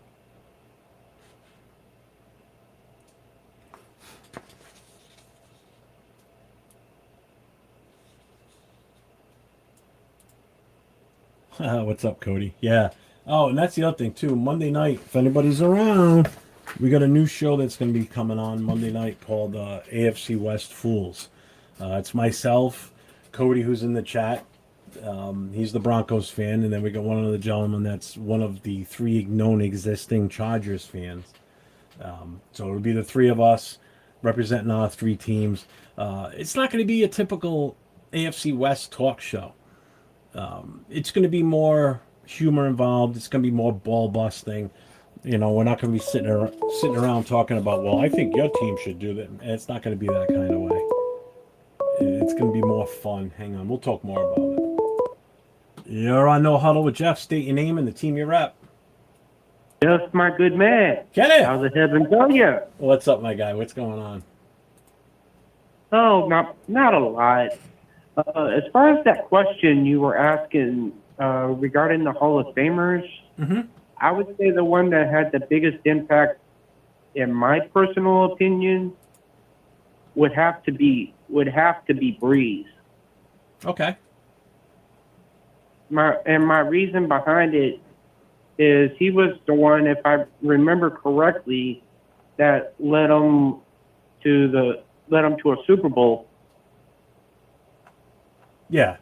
What's up, Cody? Yeah. Oh, and that's the other thing, too. Monday night, if anybody's around, we got a new show that's going to be coming on Monday night called AFC West Fools. It's myself, Cody, who's in the chat. He's the Broncos fan. And then we got one other gentleman that's one of the 3 known existing Chargers fans. So it'll be the 3 of us representing our 3 teams. It's not going to be a typical AFC West talk show. It's going to be more humor involved. It's going to be more ball busting. We're not going to be sitting around talking about, well, I think your team should do that. And it's not going to be that kind of way. It's going to be more fun. Hang on. We'll talk more about it. You're on No Huddle with Jeff. State your name and the team you're at. Yes, my good man. Kenneth! How's it heaven go you? What's up, my guy? What's going on? Oh, not a lot. As far as that question you were asking regarding the Hall of Famers, I would say the one that had the biggest impact, in my personal opinion, would have to be Brees. Okay. My reason behind it is he was the one, if I remember correctly, that led him to a Super Bowl. Yeah.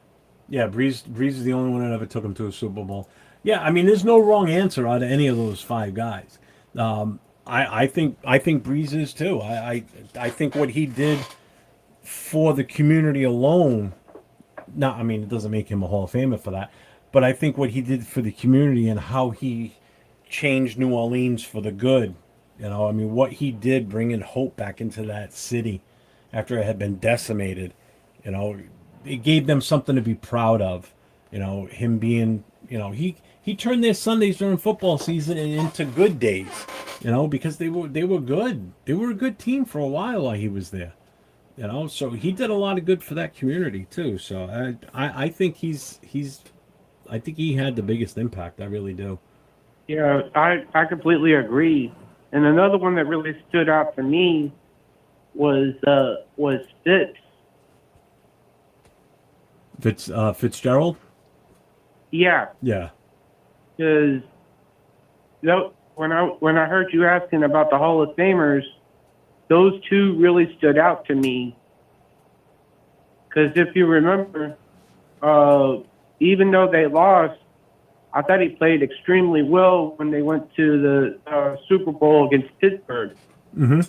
Yeah, Brees is the only one that ever took him to a Super Bowl. Yeah, I mean, there's no wrong answer out of any of those five guys. I think Brees is too. I think what he did for the community alone. Not, I mean, it doesn't make him a Hall of Famer for that, but I think what he did for the community and how he changed New Orleans for the good. I mean, what he did bringing hope back into that city after it had been decimated. You know, it gave them something to be proud of. Him being, he turned their Sundays during football season into good days. Because they were good. They were a good team for a while he was there. So he did a lot of good for that community too. So I think I think he had the biggest impact. I really do. Yeah, I completely agree. And another one that really stood out for me was Fitzgerald. Yeah, Yeah. because when I heard you asking about the Hall of Famers, those two really stood out to me. Because if you remember, even though they lost, I thought he played extremely well when they went to the Super Bowl against Pittsburgh. Mm-hmm.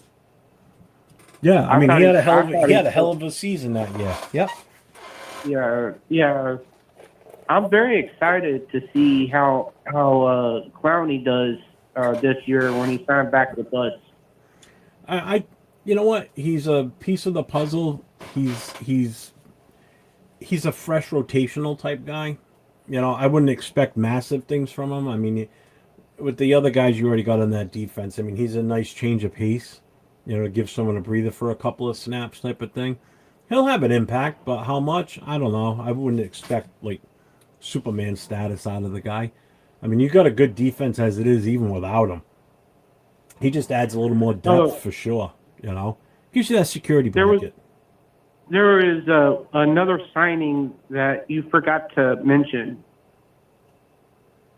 Yeah, I mean, thought he had a hell of I thought he had a hell of a season that year. Yep. Yeah. I'm very excited to see how Clowney does this year when he signed back with us. You know what? He's a piece of the puzzle. He's a fresh rotational type guy. I wouldn't expect massive things from him. I mean, with the other guys you already got on that defense, I mean, he's a nice change of pace. To give someone a breather for a couple of snaps type of thing. He'll have an impact, but how much? I don't know. I wouldn't expect like Superman status out of the guy. I mean, you got a good defense as it is, even without him. He just adds a little more depth for sure. Gives you that security blanket. There is another signing that you forgot to mention.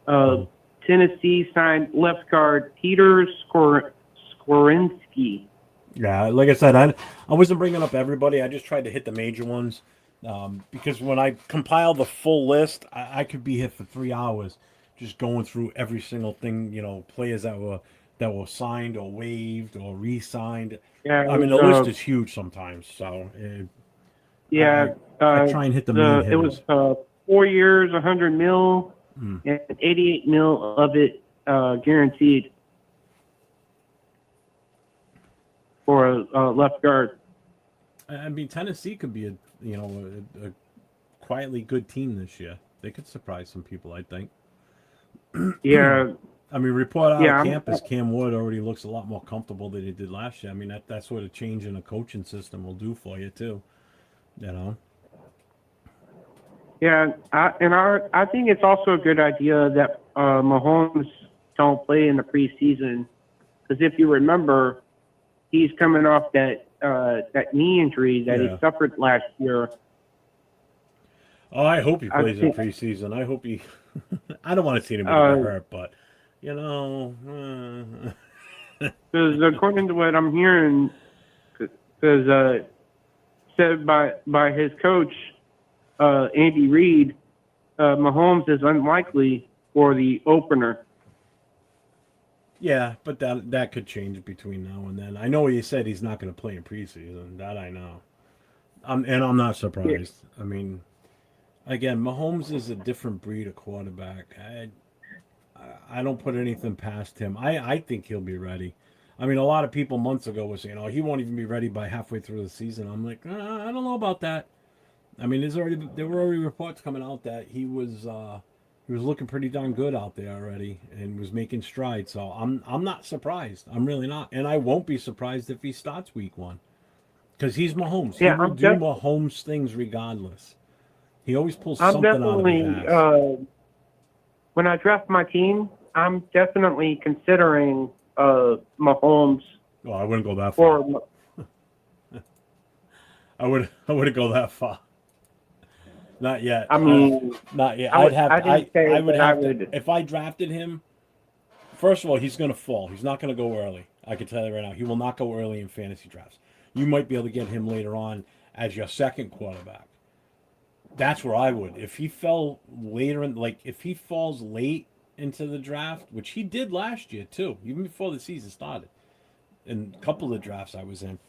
Tennessee signed left guard Peter Skorinski. Yeah, like I said, I wasn't bringing up everybody. I just tried to hit the major ones because when I compile the full list, I could be here for 3 hours just going through every single thing. Players that were signed or waived or re-signed. Yeah, I mean, the list is huge sometimes. So I try and hit the main hitters. It was 4 years, 100 mil, and 88 mil of it guaranteed for a left guard. I mean, Tennessee could be a quietly good team this year. They could surprise some people, I think. Yeah. I mean, report out of campus, Cam Wood already looks a lot more comfortable than he did last year. I mean, that's what a change in a coaching system will do for you too. Yeah, I think it's also a good idea that Mahomes don't play in the preseason because if you remember, he's coming off that knee injury that he suffered last year. Oh, I hope he plays in preseason. I hope he. I don't want to see anybody get hurt, but Because according to what I'm hearing, because said by his coach Andy Reid, Mahomes is unlikely for the opener. Yeah, but that could change between now and then. I know he said he's not going to play in preseason. That I know. And I'm not surprised. Yeah. I mean, again, Mahomes is a different breed of quarterback. I don't put anything past him. I think he'll be ready. I mean, a lot of people months ago were saying, "Oh, he won't even be ready by halfway through the season." I'm like, I don't know about that. I mean, there were already reports coming out that he was looking pretty darn good out there already and was making strides. So I'm not surprised. I'm really not, and I won't be surprised if he starts week 1 because he's Mahomes. Yeah, he will do Mahomes things regardless. He always pulls something out of his ass. When I draft my team, I'm definitely considering Mahomes. Well, I wouldn't go that far. I wouldn't go that far. Not yet. I mean, not yet. I would have to. If I drafted him, first of all, he's going to fall. He's not going to go early. I can tell you right now, he will not go early in fantasy drafts. You might be able to get him later on as your second quarterback. That's where I would. If he fell later in, like if he falls late into the draft, which he did last year too, even before the season started, in a couple of drafts I was in,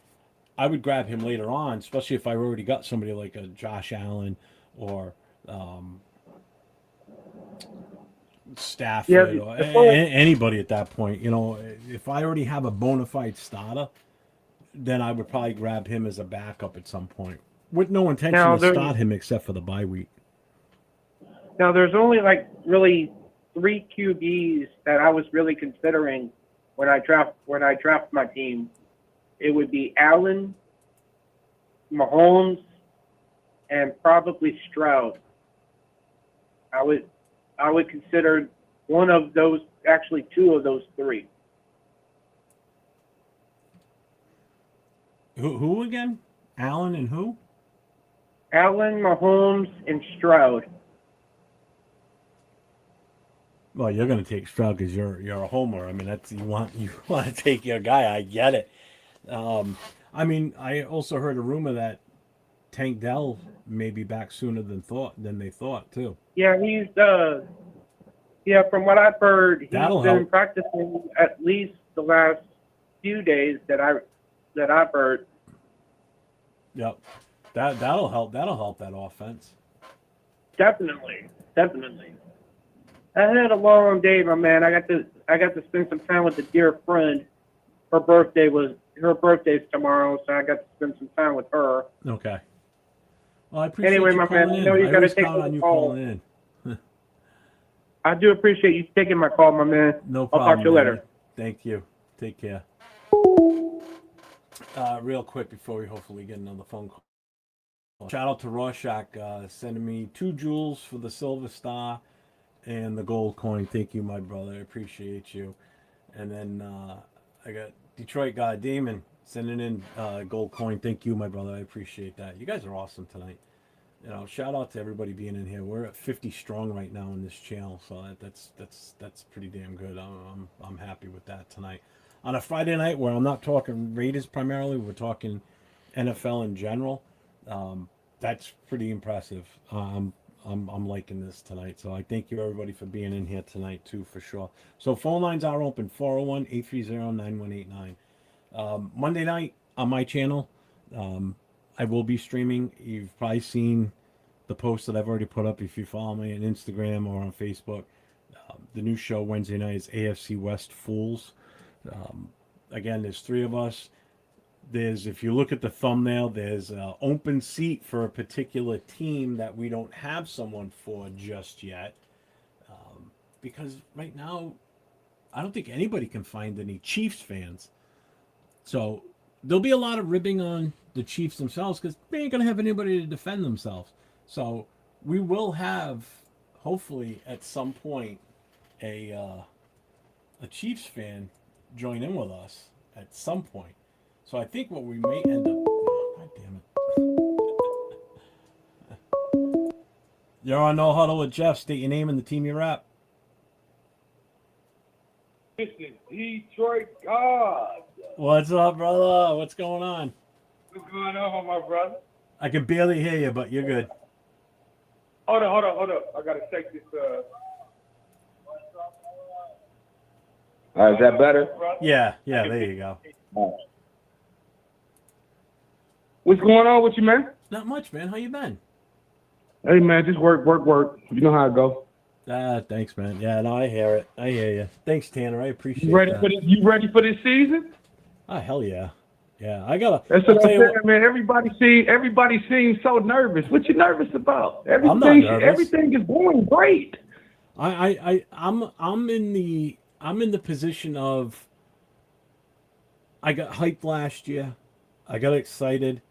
I would grab him later on, especially if I already got somebody like a Josh Allen or Yeah, Stafford or before, anybody at that point. You know, if I already have a bona fide starter, then I would probably grab him as a backup at some point, with no intention now to there's start him except for the bye week. now there's only like really three QBs that I was really considering when I draft my team. It would be Allen, Mahomes, and probably Stroud. I would consider one of those, actually two of those three. Who again? Allen and who? Allen, Mahomes, and Stroud. Well, you're going to take Stroud because you're a homer. I mean, that's you want to take your guy. I get it. I mean, I also heard a rumor that Tank Dell may be back sooner than they thought too. Yeah, from what I've heard, he's That'll been help. practicing at least the last few days that I've heard. Yep. That'll help. That'll help that offense. Definitely. I had a long day, my man. I got to spend some time with a dear friend. Her birthday's tomorrow, so I got to spend some time with her. Okay. Well, I appreciate Anyway, you my man, calling I in. know you I gotta always take count the on you call. calling in. I do appreciate you taking my call, my man. No I'll problem. talk to you man. later. Thank you. Take care. Real quick before we hopefully get another phone call. Shout out to Rorschach sending me 2 jewels for the Silver Star and the gold coin. Thank you, my brother. I appreciate you. And then I got Detroit guy Damon sending in gold coin. Thank you, my brother. I appreciate that. You guys are awesome tonight. You know, shout out to everybody being in here. We're at 50 strong right now in this channel, so that's pretty damn good. I'm happy with that tonight. On a Friday night where I'm not talking Raiders primarily, we're talking NFL in general. That's pretty impressive. I'm liking this tonight, so I thank you everybody for being in here tonight too, for sure. So phone lines are open, 401-830-9189. Monday night on my channel, I will be streaming. You've probably seen the posts that I've already put up if you follow me on Instagram or on Facebook. The new show Wednesday night is AFC West Fools. Again, there's 3 of us. If you look at the thumbnail, there's an open seat for a particular team that we don't have someone for just yet. Because right now, I don't think anybody can find any Chiefs fans. So there'll be a lot of ribbing on the Chiefs themselves because they ain't going to have anybody to defend themselves. So we will have, hopefully, at some point, a Chiefs fan join in with us at some point. So I think what we may end up... God damn it. You're on No Huddle with Jeff. State your name and the team you're at. This is Detroit God. What's up, brother? What's going on? What's going on, my brother? I can barely hear you, but you're good. Hold on. I gotta take this. Is that better? Yeah, there you go. What's going on with you, man? Not much, man. How you been? Hey, man, just work. You know how it go. Thanks, man. Yeah, no, I hear it. I hear you. Thanks, Tanner. I appreciate You ready that. for this? You ready for this season? Oh, hell yeah. Yeah, I gotta. That's I'll what tell I'm you saying, man. Everybody seems so nervous. What you nervous about? I'm not nervous. Everything is going great. I'm in the position of I got hyped last year. I got excited.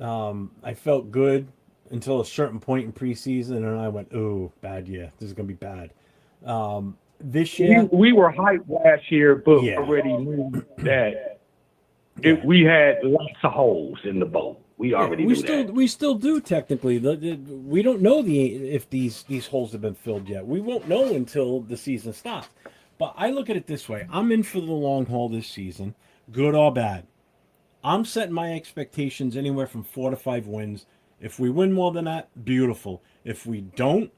I felt good until a certain point in preseason, and I went, "Ooh, bad year. This is gonna be bad." This year, We were hyped last year, but Yeah. already knew that Yeah. we had lots of holes in the boat. We already knew that. we still do technically. We don't know if these holes have been filled yet. We won't know until the season starts. But I look at it this way: I'm in for the long haul this season, good or bad. I'm setting my expectations anywhere from 4 to 5 wins. If we win more than that, beautiful. If we don't,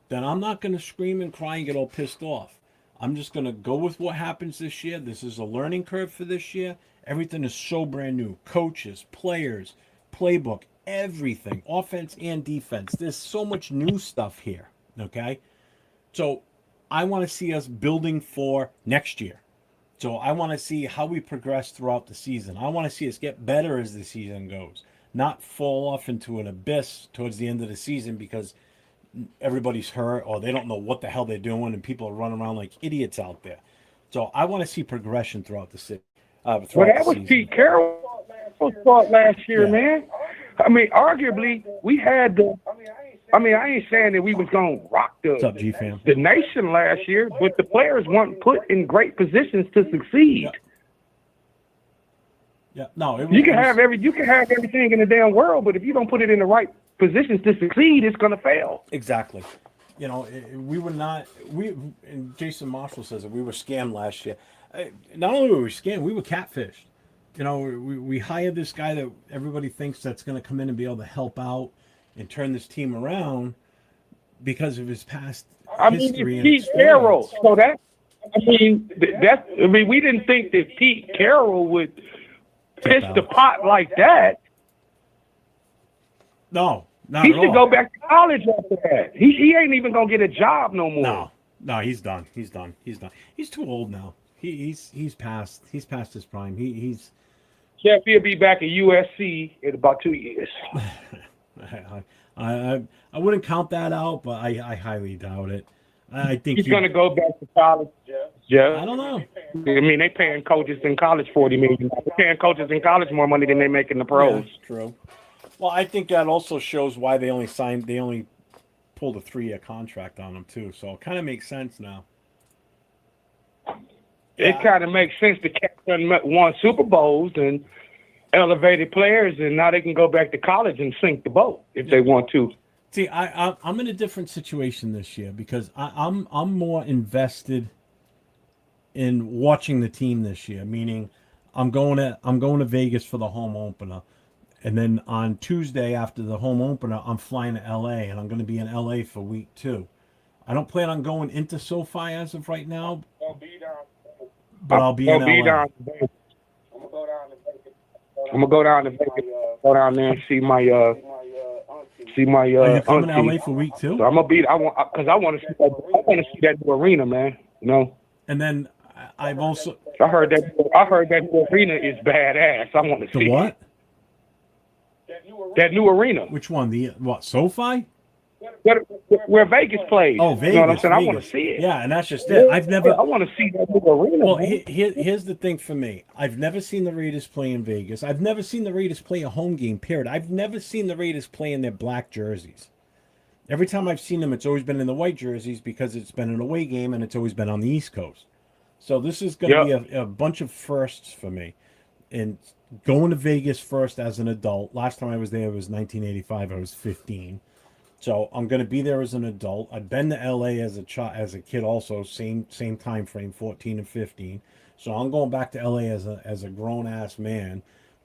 then I'm not going to scream and cry and get all pissed off. I'm just going to go with what happens this year. This is a learning curve for this year. Everything is so brand new. Coaches, players, playbook, everything, offense and defense. There's so much new stuff here, okay? So I want to see us building for next year. So I want to see how we progress throughout the season. I want to see us get better as the season goes, not fall off into an abyss towards the end of the season because everybody's hurt or they don't know what the hell they're doing and people are running around like idiots out there. So I want to see progression throughout the city. Well, that was Pete Carroll's fault last year, man. I mean, arguably, we had the. I mean, I ain't saying that we was gonna rock the nation last year, but the players weren't put in great positions to succeed. Yeah. No, you can have everything in the damn world, but if you don't put it in the right positions to succeed, it's gonna fail. Exactly. You know, we were not. And Jason Marshall says that we were scammed last year. Not only were we scammed, we were catfished. You know, we hired this guy that everybody thinks that's going to come in and be able to help out and turn this team around because of his past history. I mean, it's Pete Carroll. So we didn't think that Pete Carroll would piss the pot like that. No, not he at should all. go back to college after that. He ain't even gonna get a job no more. No, he's done. He's done. He's too old now. He's past his prime. He's Jeff, he'll be back at USC in about 2 years. I wouldn't count that out, but I highly doubt it. I think he's going to go back to college, Jeff. I don't know. I mean, they paying coaches in college $40 million. They're paying coaches in college more money than they make in the pros. Yeah, true. Well, I think that also shows why they only pulled a 3-year contract on them too. So it kind of makes sense now. It kind of makes sense. The Canton won Super Bowls and elevated players, and now they can go back to college and sink the boat if they want to. See, I'm in a different situation this year because I'm more invested in watching the team this year. Meaning, I'm going to Vegas for the home opener, and then on Tuesday after the home opener, I'm flying to LA, and I'm going to be in LA for week 2. I don't plan on going into SoFi as of right now. But I'll be in LA. I'm gonna go down to Vegas. Go down there and see my Are you coming auntie. to LA for week 2? So I'm gonna be. I want to see that new arena, man. You know. And then I've also. I heard that new arena is badass. I want to see the what? That new arena. Which one? The what? SoFi? Where Vegas plays. Oh, Vegas. You know what I'm saying? Vegas. I want to see it. Yeah, and that's just it. I've never. I want to see that new arena. Well, here's the thing for me. I've never seen the Raiders play in Vegas. I've never seen the Raiders play a home game, period. I've never seen the Raiders play in their black jerseys. Every time I've seen them, it's always been in the white jerseys because it's been an away game and it's always been on the East Coast. So this is going to be a bunch of firsts for me. And going to Vegas first as an adult. Last time I was there was 1985. I was 15. So I'm going to be there as an adult. I've been to LA as a kid also, same time frame, 14 and 15. So I'm going back to LA as a grown ass man,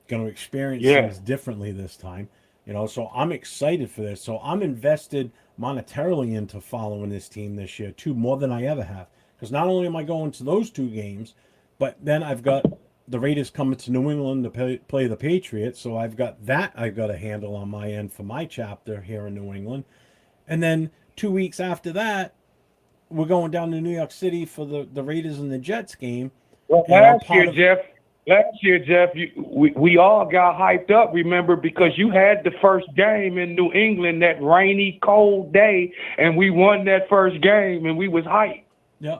going to experience things differently this time. You know, so I'm excited for this. So I'm invested monetarily into following this team this year too, more than I ever have. Because not only am I going to those 2 games, but then I've got the Raiders coming to New England to play the Patriots. So I've got a handle on my end for my chapter here in New England. And then 2 weeks after that, we're going down to New York City for the Raiders and the Jets game. Well, last year, Jeff, we all got hyped up, remember, because you had the first game in New England that rainy, cold day, and we won that first game, and we was hyped. Yeah.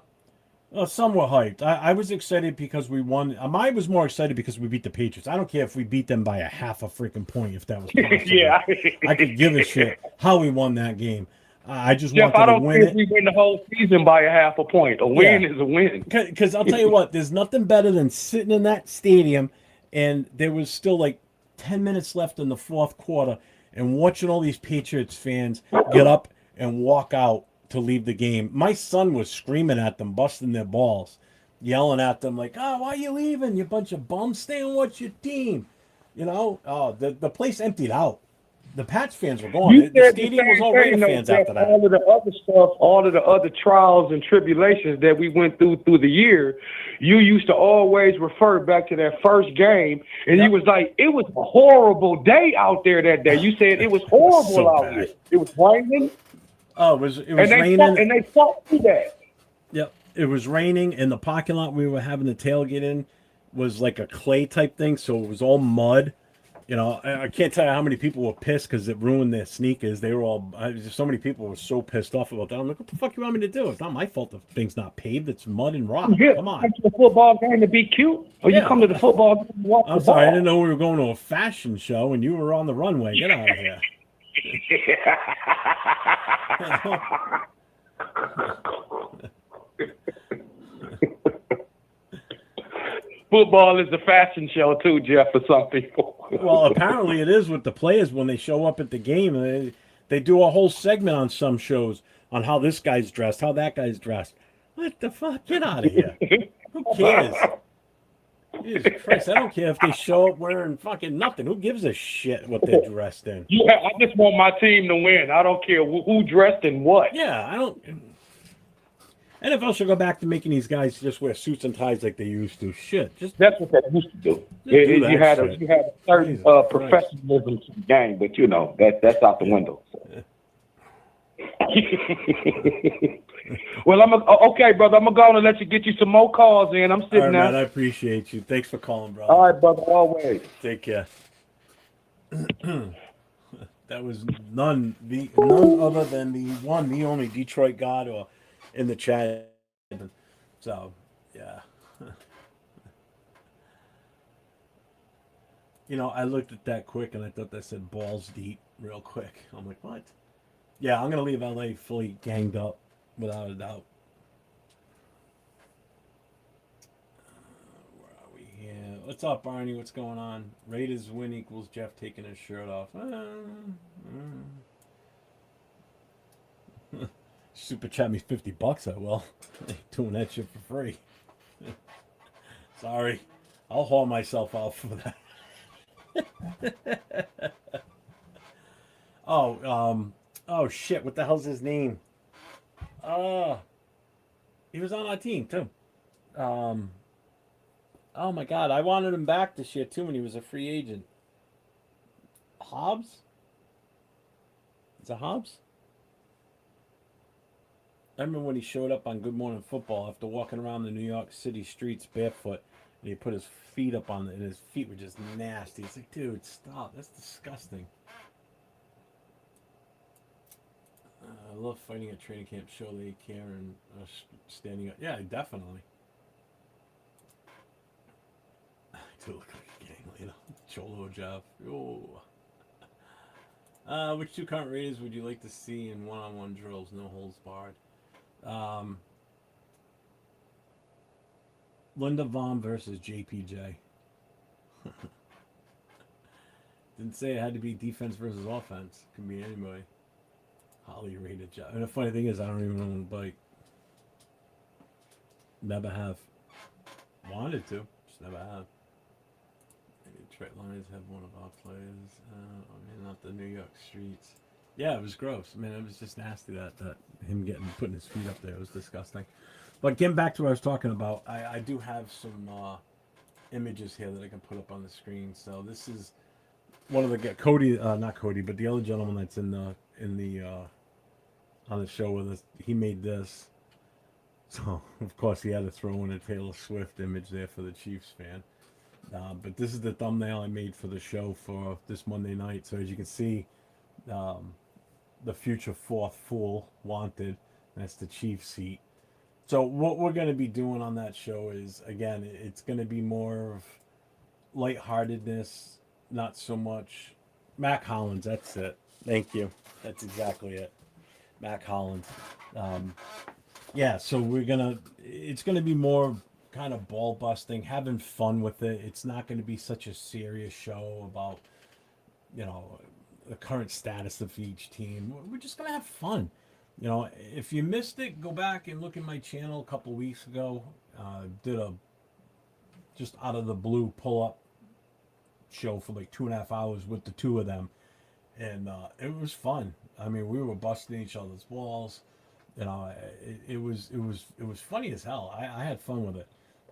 Well, some were hyped. I was excited because we won. I was more excited because we beat the Patriots. I don't care if we beat them by a half a freaking point, if that was possible. Yeah. I could give a shit how we won that game. I just wanted to win it. I don't think we win the whole season by a half a point. A win is a win. Because I'll tell you what, there's nothing better than sitting in that stadium and there was still like 10 minutes left in the fourth quarter and watching all these Patriots fans get up and walk out to leave the game. My son was screaming at them, busting their balls, yelling at them like, "Oh, why are you leaving, you bunch of bums? Stay and watch your team." You know, the place emptied out. the Pats fans were going. You The said stadium the was same all thing, Raider though, fans Jeff. after that. All of the other stuff, all of the other trials and tribulations that we went through the year, you used to always refer back to that first game, and you was like, it was a horrible day out there that day. You said it was horrible So out bad. here. It was raining, Oh, it was and they raining. and they fought through that. Yep, it was raining, and the parking lot we were having the tailgate in was like a clay type thing, so it was all mud. You know, I can't tell you how many people were pissed because it ruined their sneakers. They were all, so many people were so pissed off about that. I'm like, what the fuck you want me to do? It's not my fault the thing's not paved. It's mud and rock. Yeah, Come on. come to the football game to be cute, or you Yeah. come to the football game to watch I'm the sorry, I ball. didn't know we were going to a fashion show and you were on the runway. Get out of here. Football is a fashion show too, Jeff, for some people. Well, apparently it is with the players when they show up at the game. They do a whole segment on some shows on how this guy's dressed, how that guy's dressed. What the fuck? Get out of here. Who cares? Jesus Christ, I don't care if they show up wearing fucking nothing. Who gives a shit what they're dressed in? Yeah, I just want my team to win. I don't care who dressed in what. Yeah, I don't. NFL should go back to making these guys just wear suits and ties like they used to. Shit, just That's what they used to do. do that You had shit. a certain Jesus Christ. professionalism to the game, but you know that's out the window. So. Well, okay, brother. I'm gonna let you get you some more calls in. I'm all sitting right, now. man. I appreciate you. Thanks for calling, brother. All right, brother. Always. Take care. That was none other than the only Detroit God or in the chat. So, yeah. You know, I looked at that quick and I thought that said balls deep real quick. I'm like, what? Yeah, I'm going to leave LA fully ganged up without a doubt. Where are we here? What's up, Barney? What's going on? Raiders win equals Jeff taking his shirt off. Super chat me $50, I will. Doing that shit for free. Sorry. I'll haul myself out for that. Oh shit, what the hell's his name? He was on our team too. Oh my god, I wanted him back this year too when he was a free agent. Hobbs? Is it Hobbs? I remember when he showed up on Good Morning Football after walking around the New York City streets barefoot, and he put his feet up on it, and his feet were just nasty. It's like, dude, stop. That's disgusting. I love fighting at training camp. Show they care and standing up. Yeah, definitely. I do look like a gang leader. Cholo Jeff. Oh. Which two current Raiders would you like to see in one-on-one drills? No holds barred. Linda Vaughn versus JPJ. Didn't say it had to be defense versus offense. Could be anybody. Holly rated job. And the funny thing is, I don't even own a bike. Never have. Wanted to, just never have. Detroit Lions have one of our players. Not the New York streets. Yeah, it was gross. I mean, it was just nasty that him putting his feet up there. It was disgusting. But getting back to what I was talking about, I do have some images here that I can put up on the screen. So this is one of the Cody, not Cody, but the other gentleman that's in the on the show with us. He made this. So of course he had to throw in a Taylor Swift image there for the Chiefs fan. But this is the thumbnail I made for the show for this Monday night. So as you can see, the future fourth fool wanted. That's the Chiefs seat. So what we're going to be doing on that show is, again, it's going to be more of lightheartedness, not so much. Mac Hollins, that's it. Thank you. That's exactly it. Mac Hollins. Yeah, so it's going to be more kind of ball busting, having fun with it. It's not going to be such a serious show about, the current status of each team. We're just going to have fun. If you missed it, go back and look at my channel a couple weeks ago. Did a just out of the blue pull-up show for like 2.5 hours with the two of them. and it was fun. I mean, we were busting each other's balls. You know, it was funny as hell. I had fun with it.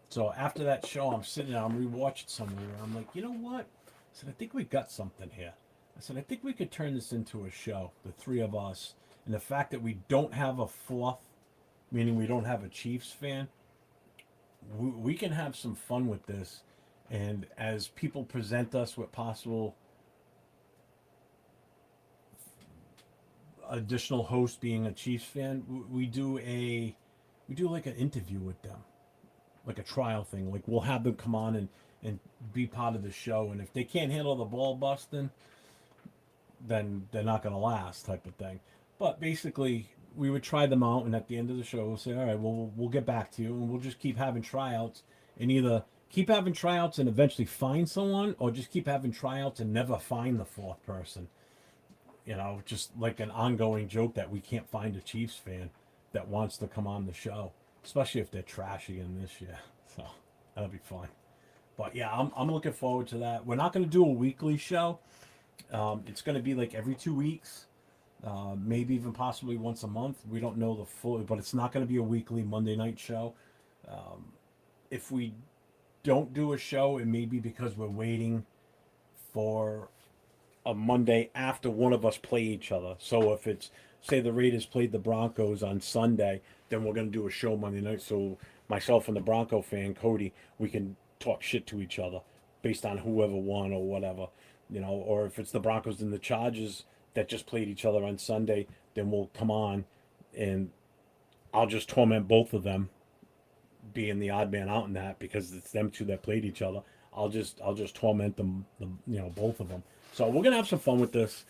So after that show, I'm sitting there, I'm rewatching somewhere, and I'm like, you know what? I said, I think we got something here. I said, I think we could turn this into a show, the three of us, and the fact that we don't have a fourth, meaning we don't have a Chiefs fan, we can have some fun with this. And as people present us with possible additional host being a Chiefs fan, we do like an interview with them, like a trial thing. Like we'll have them come on and be part of the show, and if they can't handle the ball busting, then they're not going to last, type of thing. But basically, we would try them out, and at the end of the show, we'll say, all right, well, we'll get back to you, and we'll just keep having tryouts, and either keep having tryouts and eventually find someone, or just keep having tryouts and never find the fourth person. You know, just like an ongoing joke that we can't find a Chiefs fan that wants to come on the show, especially if they're trash again this year. So that'll be fun. But yeah, I'm looking forward to that. We're not going to do a weekly show. It's going to be like every 2 weeks, maybe even possibly once a month. We don't know the full, but it's not going to be a weekly Monday night show. If we don't do a show, it may be because we're waiting for a Monday after one of us play each other. So if it's, say the Raiders played the Broncos on Sunday, then we're going to do a show Monday night. So myself and the Bronco fan, Cody, we can talk shit to each other based on whoever won or whatever, you know. Or if it's the Broncos and the Chargers that just played each other on Sunday, then we'll come on and I'll just torment both of them, being the odd man out in that, because it's them two that played each other. I'll just torment them, both of them. So we're gonna have some fun with this.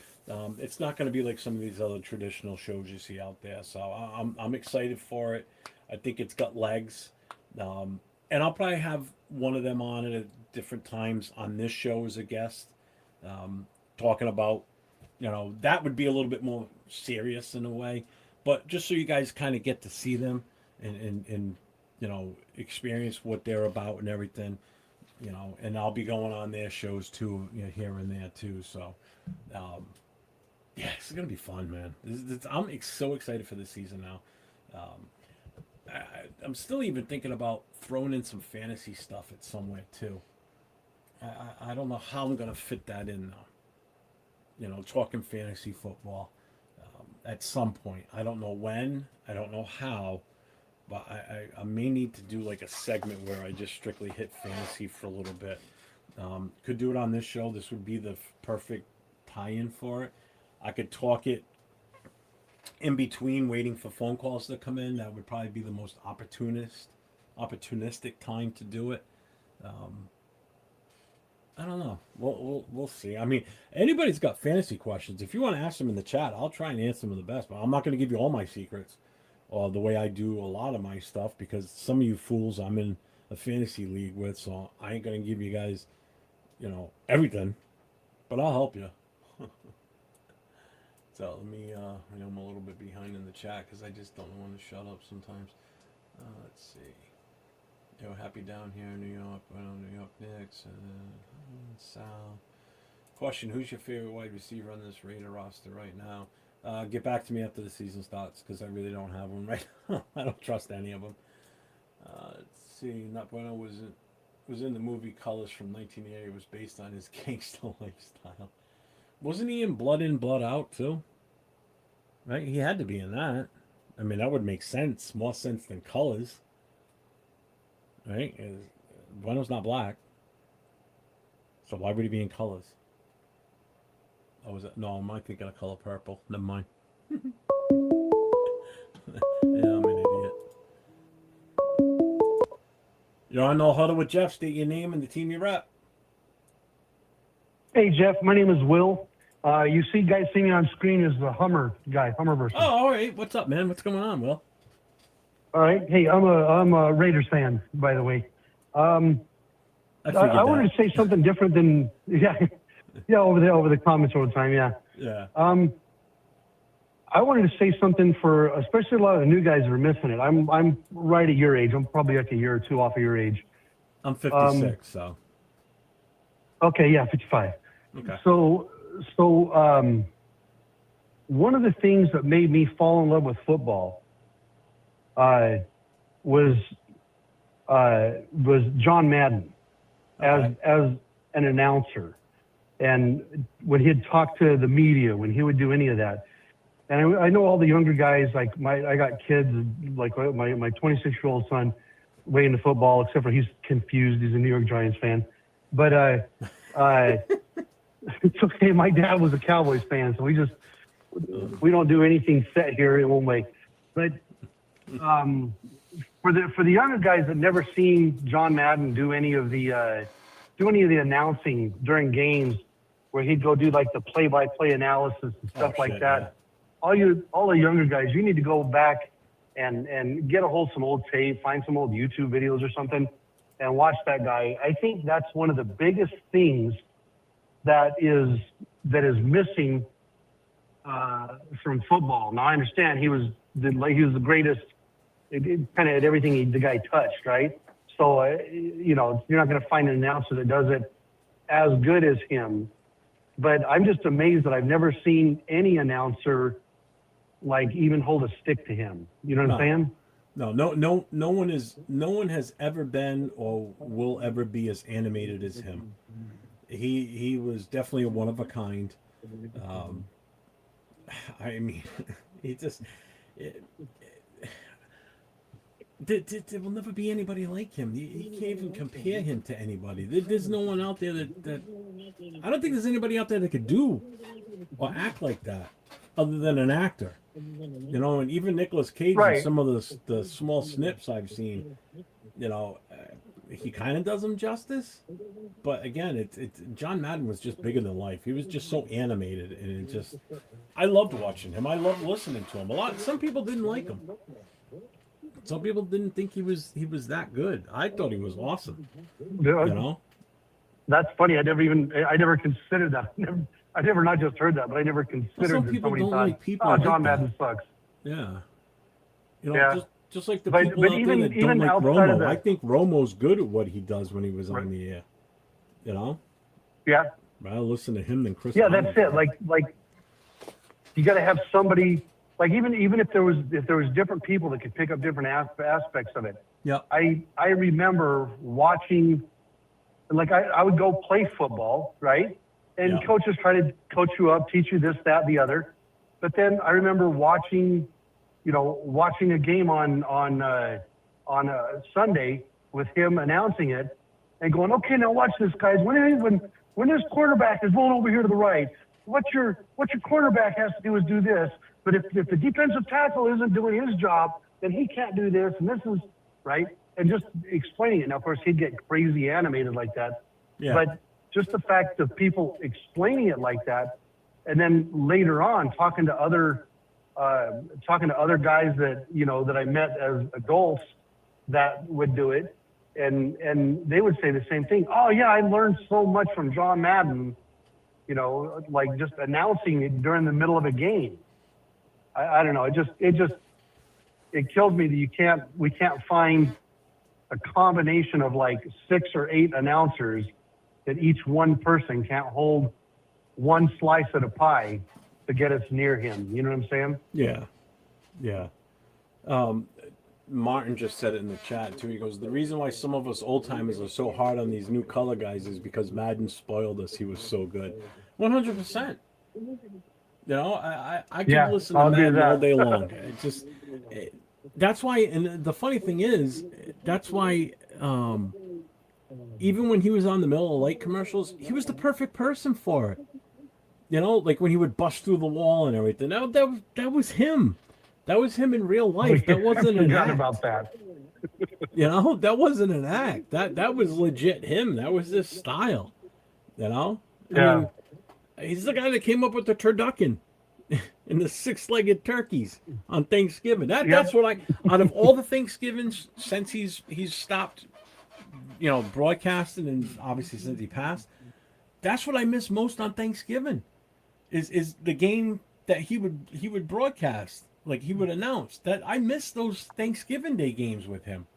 It's not gonna be like some of these other traditional shows you see out there. So I'm excited for it. I think it's got legs, and I'll probably have one of them on at different times on this show as a guest, talking about, that would be a little bit more serious in a way, but just so you guys kind of get to see them and experience what they're about and everything. And I'll be going on their shows too, here and there too. So, yeah, it's gonna be fun, man. I'm so excited for this season now. I'm still even thinking about throwing in some fantasy stuff at somewhere too. I don't know how I'm gonna fit that in though. Talking fantasy football at some point. I don't know when. I don't know how. But I may need to do like a segment where I just strictly hit fantasy for a little bit. Could do it on this show. This would be the perfect tie-in for it. I could talk it in between waiting for phone calls to come in. That would probably be the most opportunistic time to do it. I don't know. We'll see. I mean, anybody's got fantasy questions, if you want to ask them in the chat, I'll try and answer them the best. But I'm not going to give you all my secrets. Or the way I do a lot of my stuff, because some of you fools I'm in a fantasy league with, so I ain't gonna give you guys, everything, but I'll help you. So let me, I'm a little bit behind in the chat because I just don't want to shut up sometimes. Let's see. Happy down here in New York. New York Knicks. Sal. Question: who's your favorite wide receiver on this Raider roster right now? Get back to me after the season starts, because I really don't have one right now. I don't trust any of them. Let's see. Not Bueno was in the movie Colors from 1980. It was based on his gangster lifestyle. Wasn't he in Blood In, Blood Out too? Right? He had to be in that. I mean, that would make sense. More sense than Colors. Right? Bueno's not black. So why would he be in Colors? Oh, was it? No, I'm thinking of Color Purple. Never mind. Yeah, I'm an idiot. You're on No Huddle with Jeff. State your name and the team you rep. Hey, Jeff. My name is Will. You guys see me on screen as the Hummer guy, Hummerverse. Oh, all right. What's up, man? What's going on, Will? All right. Hey, I'm a Raiders fan, by the way. I wanted to say something different than over the comments all the time. Yeah. I wanted to say something for especially a lot of the new guys that are missing it. I'm right at your age. I'm probably like a year or two off of your age. I'm 56, so. Okay, yeah, 55. Okay. So one of the things that made me fall in love with football was John Madden as an announcer, and when he'd talk to the media, when he would do any of that. And I know all the younger guys, like I got kids, like my 26-year-old son, way into football, except for he's confused. He's a New York Giants fan. But it's okay. My dad was a Cowboys fan, so we don't do anything set here in one way. But for the younger guys that never seen John Madden do any of the announcing during games, where he'd go do like the play-by-play analysis and stuff like that. Yeah. All the younger guys, you need to go back and get a hold of some old tape, find some old YouTube videos or something, and watch that guy. I think that's one of the biggest things that is missing from football. Now I understand he was the greatest, kind of at everything the guy touched, right? So you're not going to find an announcer that does it as good as him. But I'm just amazed that I've never seen any announcer like even hold a stick to him. You know what I'm saying? No one has ever been or will ever be as animated as him. He was definitely a one of a kind. I mean, he just there will never be anybody like him. You can't even compare him to anybody. There's no one out there that I don't think there's anybody out there that could do or act like that, other than an actor. And even Nicolas Cage, right. And some of the small snips I've seen, he kind of does him justice. But again, it's John Madden was just bigger than life. He was just so animated, and I loved watching him. I loved listening to him. Some people didn't like him. Some people didn't think he was that good. I thought he was awesome. That's funny. I never considered that. I never not just heard that, but I never considered some that people somebody don't thought, like people John like Madden sucks. Yeah. Yeah. Just like the people out there that don't like Romo. I think Romo's good at what he does when he was on the air. Yeah. Rather listen to him than Chris. Yeah, that's it. Like you got to have somebody. Like even if there was different people that could pick up different aspects of it. Yeah. I remember watching, like I would go play football, right? And coaches try to coach you up, teach you this, that, the other. But then I remember watching a game on a Sunday with him announcing it and going, okay, now watch this, guys. When this quarterback is rolling over here to the right, what your quarterback has to do is do this. But if the defensive tackle isn't doing his job, then he can't do this, and this is right. And just explaining it. Now, of course, he'd get crazy animated like that. Yeah. But just the fact of people explaining it like that, and then later on talking to other guys that I met as adults that would do it, and they would say the same thing. Oh yeah, I learned so much from John Madden, like just announcing it during the middle of a game. I don't know. It kills me that we can't find a combination of like 6 or 8 announcers that each one person can't hold one slice of the pie to get us near him. You know what I'm saying? Yeah. Yeah. Martin just said it in the chat too. He goes, the reason why some of us old timers are so hard on these new color guys is because Madden spoiled us. He was so good. 100%. I can listen to Madden all day long. That's why, and the funny thing is, that's why even when he was on the Miller Lite commercials, he was the perfect person for it. Like when he would bust through the wall and everything. That was him. That was him in real life. That wasn't an act. About that. That wasn't an act. That was legit him. That was his style. I mean, he's the guy that came up with the turducken and the 6-legged turkeys on Thanksgiving. That's what out of all the Thanksgivings since he's stopped, broadcasting, and obviously since he passed, that's what I miss most on Thanksgiving, is the game that he would broadcast, like he would announce. That I miss those Thanksgiving Day games with him.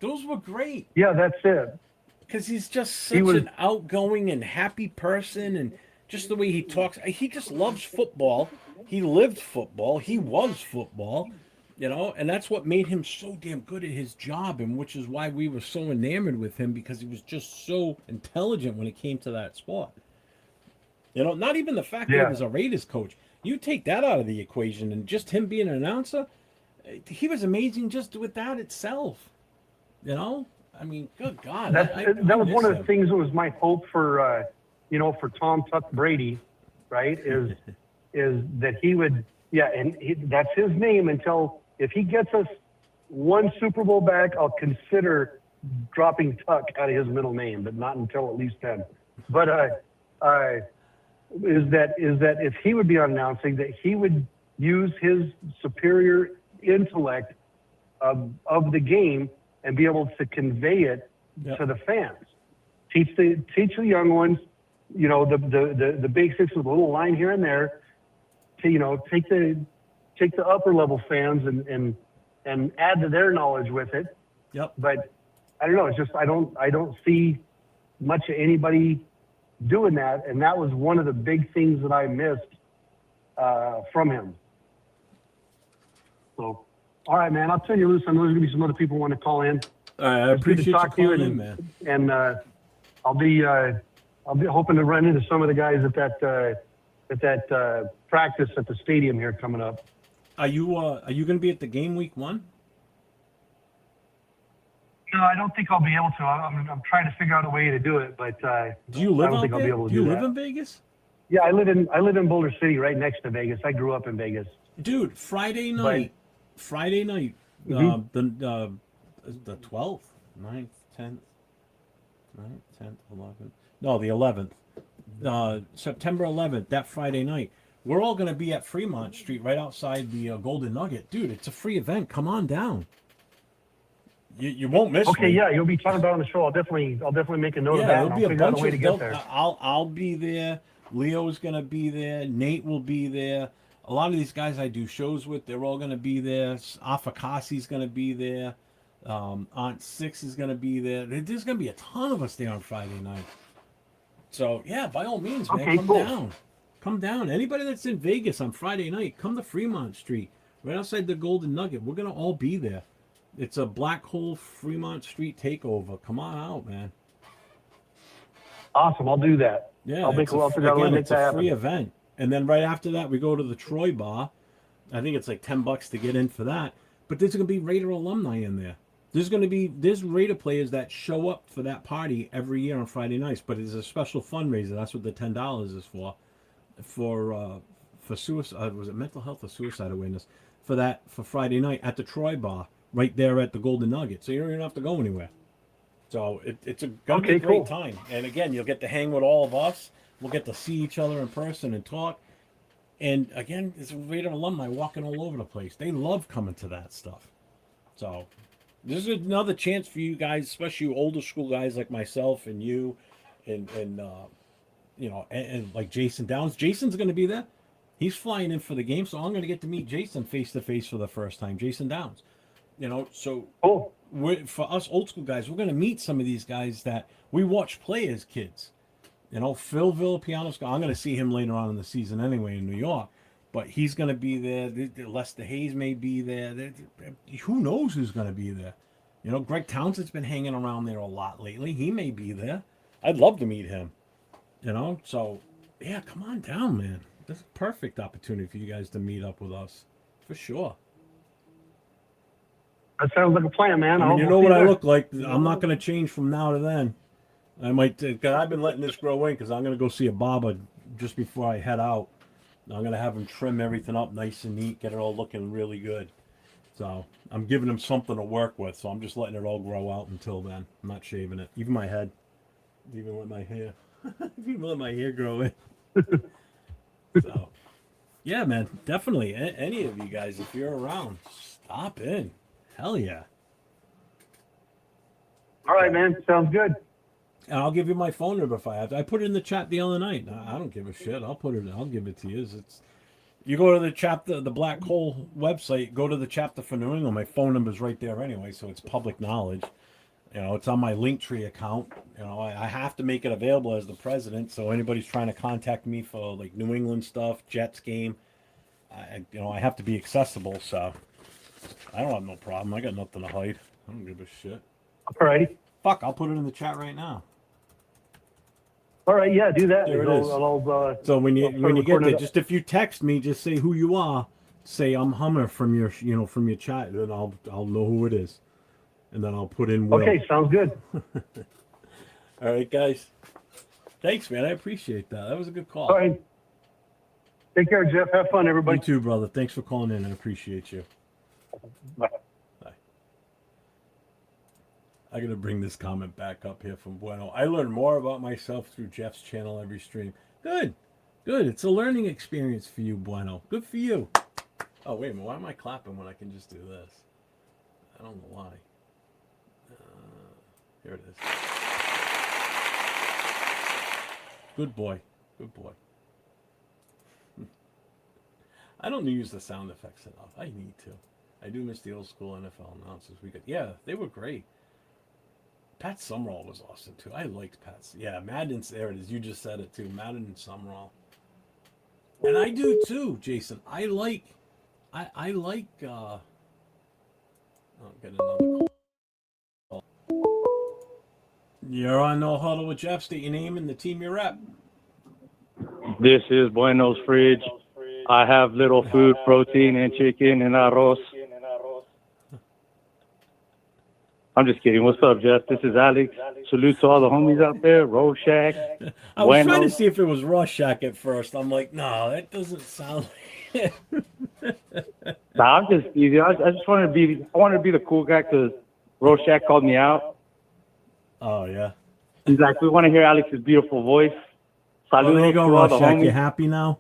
Those were great. Yeah, that's it. Because he's just such an outgoing and happy person, and just the way he talks. He just loves football. He lived football. He was football, you know, and that's what made him so damn good at his job, and which is why we were so enamored with him, because he was just so intelligent when it came to that sport. You know, not even the fact that he was a Raiders coach. You take that out of the equation, and just him being an announcer, he was amazing just with that itself. You know, I mean, good God. That was one of the things that was my hope for, you know, for Tom Tuck Brady, right? Is that he would, that's his name until if he gets us one Super Bowl back, I'll consider dropping Tuck out of his middle name, but not until at least then. But is that if he would be on announcing, that he would use his superior intellect of the game and be able to convey it to the fans. Teach the young ones, you know, the basics with a little line here and there. To, you know, take the upper level fans and add to their knowledge with it. Yep. But I don't know. It's just I don't see much of anybody doing that, and that was one of the big things that I missed from him. So, all right, man, I'll turn you loose. I know there's gonna be some other people who want to call in. All right, I appreciate you calling in, man. And I'll be hoping to run into some of the guys at that practice at the stadium here coming up. Are you going to be at the game week 1? No, I don't think I'll be able to. I'm trying to figure out a way to do it, but do you live I don't out think there? I'll be able to do you do live that. in Vegas? Yeah, I live in Boulder City, right next to Vegas. I grew up in Vegas. Dude, Friday night, Mhm. The 12th, 9th, 10th, 11th. No, the 11th. September 11th, that Friday night. We're all going to be at Fremont Street right outside the Golden Nugget. Dude, it's a free event. Come on down. You won't miss me. Okay, yeah, you'll be talking about it on the show. I'll definitely make a note of that. There'll And be I'll a figure out bunch a way of to get there. I'll be there. Leo's going to be there. Nate will be there. A lot of these guys I do shows with, they're all going to be there. Afakasi's going to be there. Aunt Six is going to be there. There's going to be a ton of us there on Friday night. So, yeah, by all means, man, Okay, come cool. down. Come down. Anybody that's in Vegas on Friday night, come to Fremont Street, right outside the Golden Nugget. We're going to all be there. It's a Black Hole Fremont Street takeover. Come on out, man. Awesome, I'll do that. Yeah, I'll figure out a way to make it's that a happen. free event. And then right after that, we go to the Troy Bar. I think it's like $10 to get in for that. But there's going to be Raider alumni in there. There's Raider players that show up for that party every year on Friday nights. But it's a special fundraiser. That's what the $10 is for. For suicide, was it mental health or suicide awareness? For Friday night at the Troy Bar, right there at the Golden Nugget. So you don't even have to go anywhere. So it's gonna be a great time. And again, you'll get to hang with all of us. We'll get to see each other in person and talk. And again, it's a Raider alumni walking all over the place. They love coming to that stuff. So this is another chance for you guys, especially you older school guys like myself and you, and you know, and like Jason Downs. Jason's going to be there. He's flying in for the game, so I'm going to get to meet Jason face to face for the first time. Jason Downs. You know, so Cool. for us old school guys, we're going to meet some of these guys that we watch play as kids. You know, Phil Villapiano's. I'm going to see him later on in the season anyway in New York, but he's going to be there. Lester Hayes may be there. Who knows who's going to be there? You know, Greg Townsend's been hanging around there a lot lately. He may be there. I'd love to meet him. You know, so yeah, come on down, man. This is a perfect opportunity for you guys to meet up with us, for sure. That sounds like a plan, man. I mean, you know what I look like. I'm not going to change from now to then. I might, because I've been letting this grow in, because I'm going to go see a barber just before I head out. I'm going to have him trim everything up nice and neat, get it all looking really good. So I'm giving him something to work with, so I'm just letting it all grow out until then. I'm not shaving it. Even my head. Even let my hair. Even let my hair grow in. So, yeah, man, definitely. Any of you guys, if you're around, stop in. Hell yeah. All right, man. Sounds good. And I'll give you my phone number if I have to. I put it in the chat the other night. I don't give a shit. I'll give it to you. You go to the Black Hole website, go to the chapter for New England. My phone number's right there anyway, so it's public knowledge. It's on my Linktree account. I have to make it available as the president. So anybody's trying to contact me for like New England stuff, Jets game, I have to be accessible. So I don't have no problem. I got nothing to hide. I don't give a shit. All righty. Fuck, I'll put it in the chat right now. All right, yeah, do that. There it is. So when you get there, just if you text me, just say who you are. Say I'm Hummer from your chat, and I'll know who it is, and then I'll put in Will. Okay, sounds good. All right, guys. Thanks, man. I appreciate that. That was a good call. All right. Take care, Jeff. Have fun, everybody. You too, brother. Thanks for calling in. I appreciate you. Bye. Bye. I gotta bring this comment back up here from Bueno. I learn more about myself through Jeff's channel every stream. Good. Good. It's a learning experience for you, Bueno. Good for you. Oh, wait a minute. Why am I clapping when I can just do this? I don't know why. Here it is. Good boy. Good boy. I don't use the sound effects enough. I need to. I do miss the old school NFL announcers. Yeah, they were great. Pat Summerall was awesome, too. I liked Pat's. Yeah, Madden, there it is. You just said it, too. Madden and Summerall. And I do, too, Jason. I like... I'll get another call. You're on No Huddle with Jeff. State your name and the team you're at. This is Bueno's Fridge. I have little food, protein, and chicken and arroz. I'm just kidding. What's up, Jeff? This is Alex. Salute to all the homies out there. Rorschach. I was trying to see if it was Rorschach at first. I'm like, no, that doesn't sound like Nah, I'm just easy. I just wanted to be the cool guy because Rorschach called me out. Oh, yeah. He's like, we want to hear Alex's beautiful voice. Well, there you go, Rorschach. You happy now?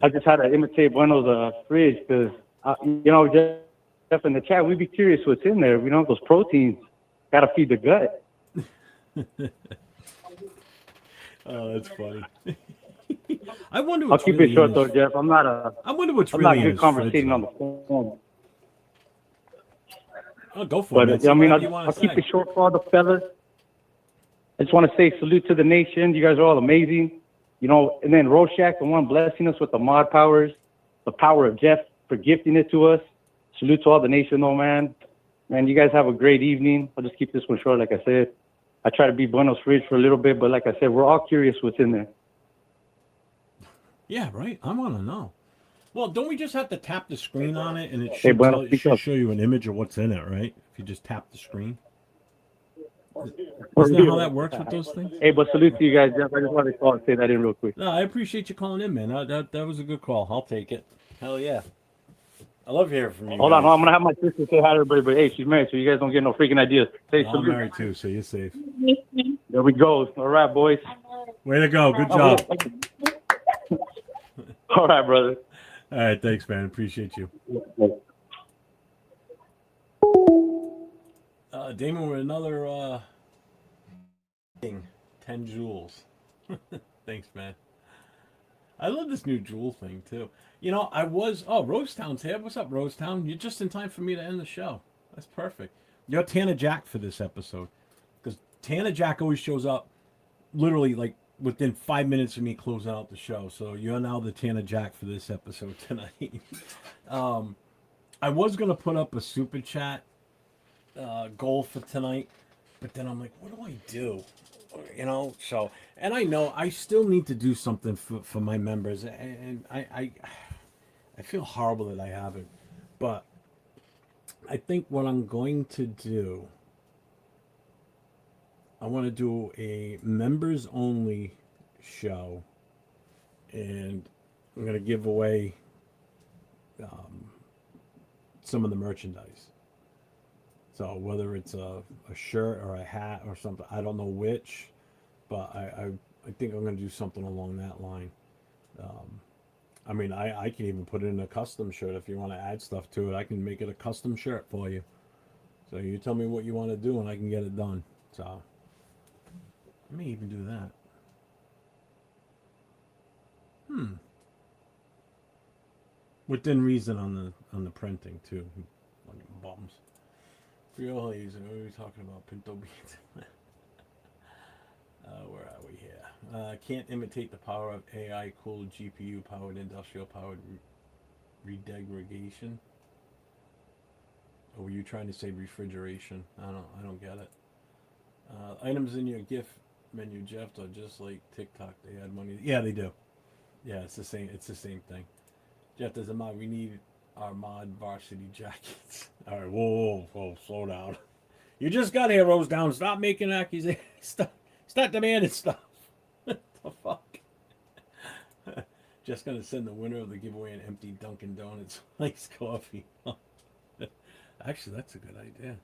I just had to imitate Bueno's fridge because, Jeff, in the chat, we'd be curious what's in there. Those proteins. Got to feed the gut. Oh, that's funny. I wonder. I'll keep it short though, Jeff. I wonder what's really not good conversating on the phone. Oh, go for it. But I'll keep it short for all the fellas. I just want to say salute to the nation. You guys are all amazing. And then Rorschach, the one blessing us with the mod powers, the power of Jeff for gifting it to us. Salute to all the nation, though, man. Man, you guys have a great evening. I'll just keep this one short, like I said. I try to be Bueno's Fridge for a little bit, but like I said, we're all curious what's in there. Yeah, right. I want to know. Well, don't we just have to tap the screen on it, and it should show you an image of what's in it, right? If you just tap the screen. Isn't that how that works with those things? Hey, but salute to you guys, Jeff. I just wanted to call and say that in real quick. No, I appreciate you calling in, man. That was a good call. I'll take it. Hell yeah. I love hearing from you. Hold on, I'm going to have my sister say hi to everybody, but hey, she's married, so you guys don't get no freaking ideas. Say salute. I'm married too, so you're safe. There we go. All right, boys. Way to go. Good job. All right, brother. All right, thanks, man. Appreciate you. Damon with another 10 joules. Thanks, man. I love this new jewel thing, too. Rosetown's here. What's up, Rosetown? You're just in time for me to end the show. That's perfect. You're Tana Jack for this episode. Because Tana Jack always shows up literally, like, within 5 minutes of me closing out the show. So you're now the Tana Jack for this episode tonight. I was going to put up a super chat goal for tonight, but then I'm like, what do I do? And I know I still need to do something for my members, and I feel horrible that I haven't, but I think what I'm going to do, I want to do a members only show, and I'm going to give away some of the merchandise. So whether it's a shirt or a hat or something, I don't know which, but I think I'm going to do something along that line. I can even put it in a custom shirt if you want to add stuff to it. I can make it a custom shirt for you. So you tell me what you want to do and I can get it done. So I may even do that. Within reason on the printing too. Bums. Real hazy. What are we talking about? Pinto beans. Where are we here? Can't imitate the power of AI cooled GPU powered industrial powered redegradation. Or were you trying to say refrigeration? I don't get it. Items in your gift menu, Jeff, are just like TikTok. They add money. Yeah, they do. Yeah, it's the same. It's the same thing. Jeff, there's a mod. We need our mod varsity jackets. All right, whoa, slow down. You just got here, Rose Down. Stop making accusations. Stop demanding stuff. What the fuck? Just gonna send the winner of the giveaway an empty Dunkin' Donuts iced coffee. Actually, that's a good idea.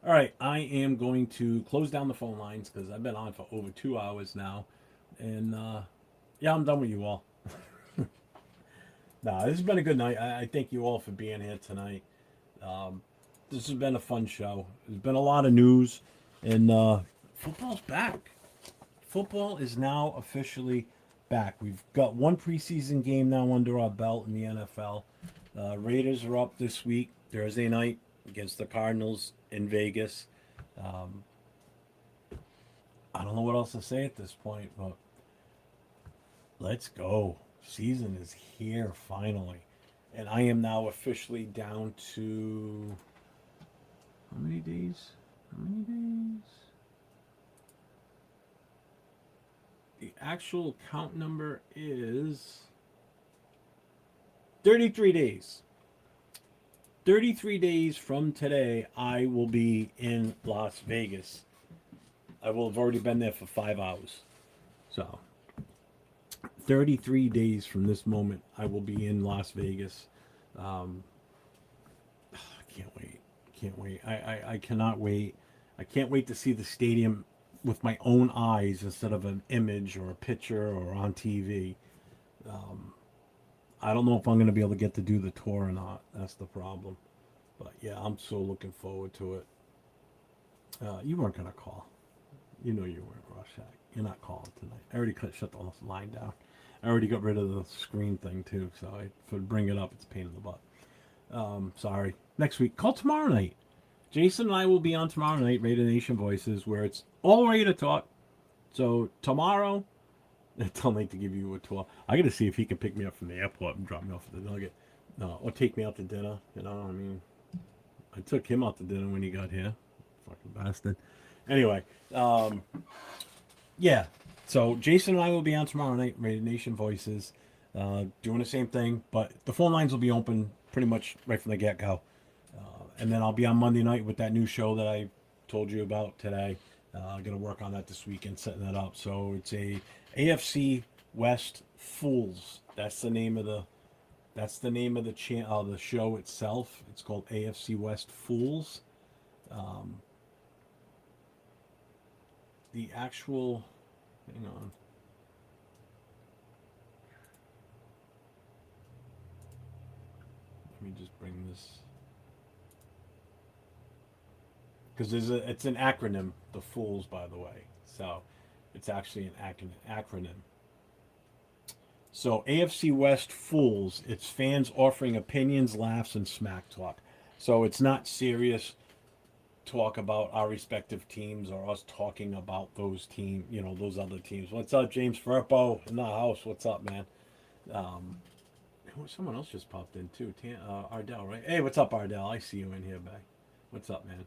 All right, I am going to close down the phone lines because I've been on for over 2 hours now, and yeah, I'm done with you all. Nah, this has been a good night. I thank you all for being here tonight. This has been a fun show. There's been a lot of news, and football's back. Football is now officially back. We've got one preseason game now under our belt in the NFL. Raiders are up this week, Thursday night, against the Cardinals in Vegas. I don't know what else to say at this point, but let's go. Season is here finally. And I am now officially down to how many days? The actual count number is 33 days. 33 days from today, I will be in Las Vegas. I will have already been there for 5 hours. So, 33 days from this moment, I will be in Las Vegas. I can't wait. I cannot wait. I can't wait to see the stadium with my own eyes instead of an image or a picture or on TV. I don't know if I'm going to be able to get to do the tour or not. That's the problem. But yeah, I'm so looking forward to it. You weren't going to call. You know you weren't, Rorschach. You're not calling tonight. I already shut the line down. I already got rid of the screen thing too, so if I bring it up, it's a pain in the butt. Sorry. Next week, call tomorrow night. Jason and I will be on tomorrow night, Raider Nation Voices, where it's all Raider talk. So tomorrow, tell Nate to give you a tour. I got to see if he can pick me up from the airport and drop me off at the Nugget, or take me out to dinner. You know, I mean, I took him out to dinner when he got here. Fucking bastard. Anyway, yeah. So Jason and I will be on tomorrow night, Raider Nation Voices, doing the same thing, but the phone lines will be open pretty much right from the get-go. And then I'll be on Monday night with that new show that I told you about today. I'm gonna work on that this weekend, setting that up. So it's a AFC West Fools. That's the name of the the show itself. It's called AFC West Fools. The actual, hang on. Let me just bring this, because it's an acronym, the Fools, by the way. So it's actually an acronym. So AFC West Fools, it's fans offering opinions, laughs, and smack talk. So it's not serious talk about our respective teams or us talking about those those other teams. What's up, James Firpo in the house? What's up, man? Someone else just popped in too. Ardell, right? Hey, what's up, Ardell? I see you in here, babe. What's up, man?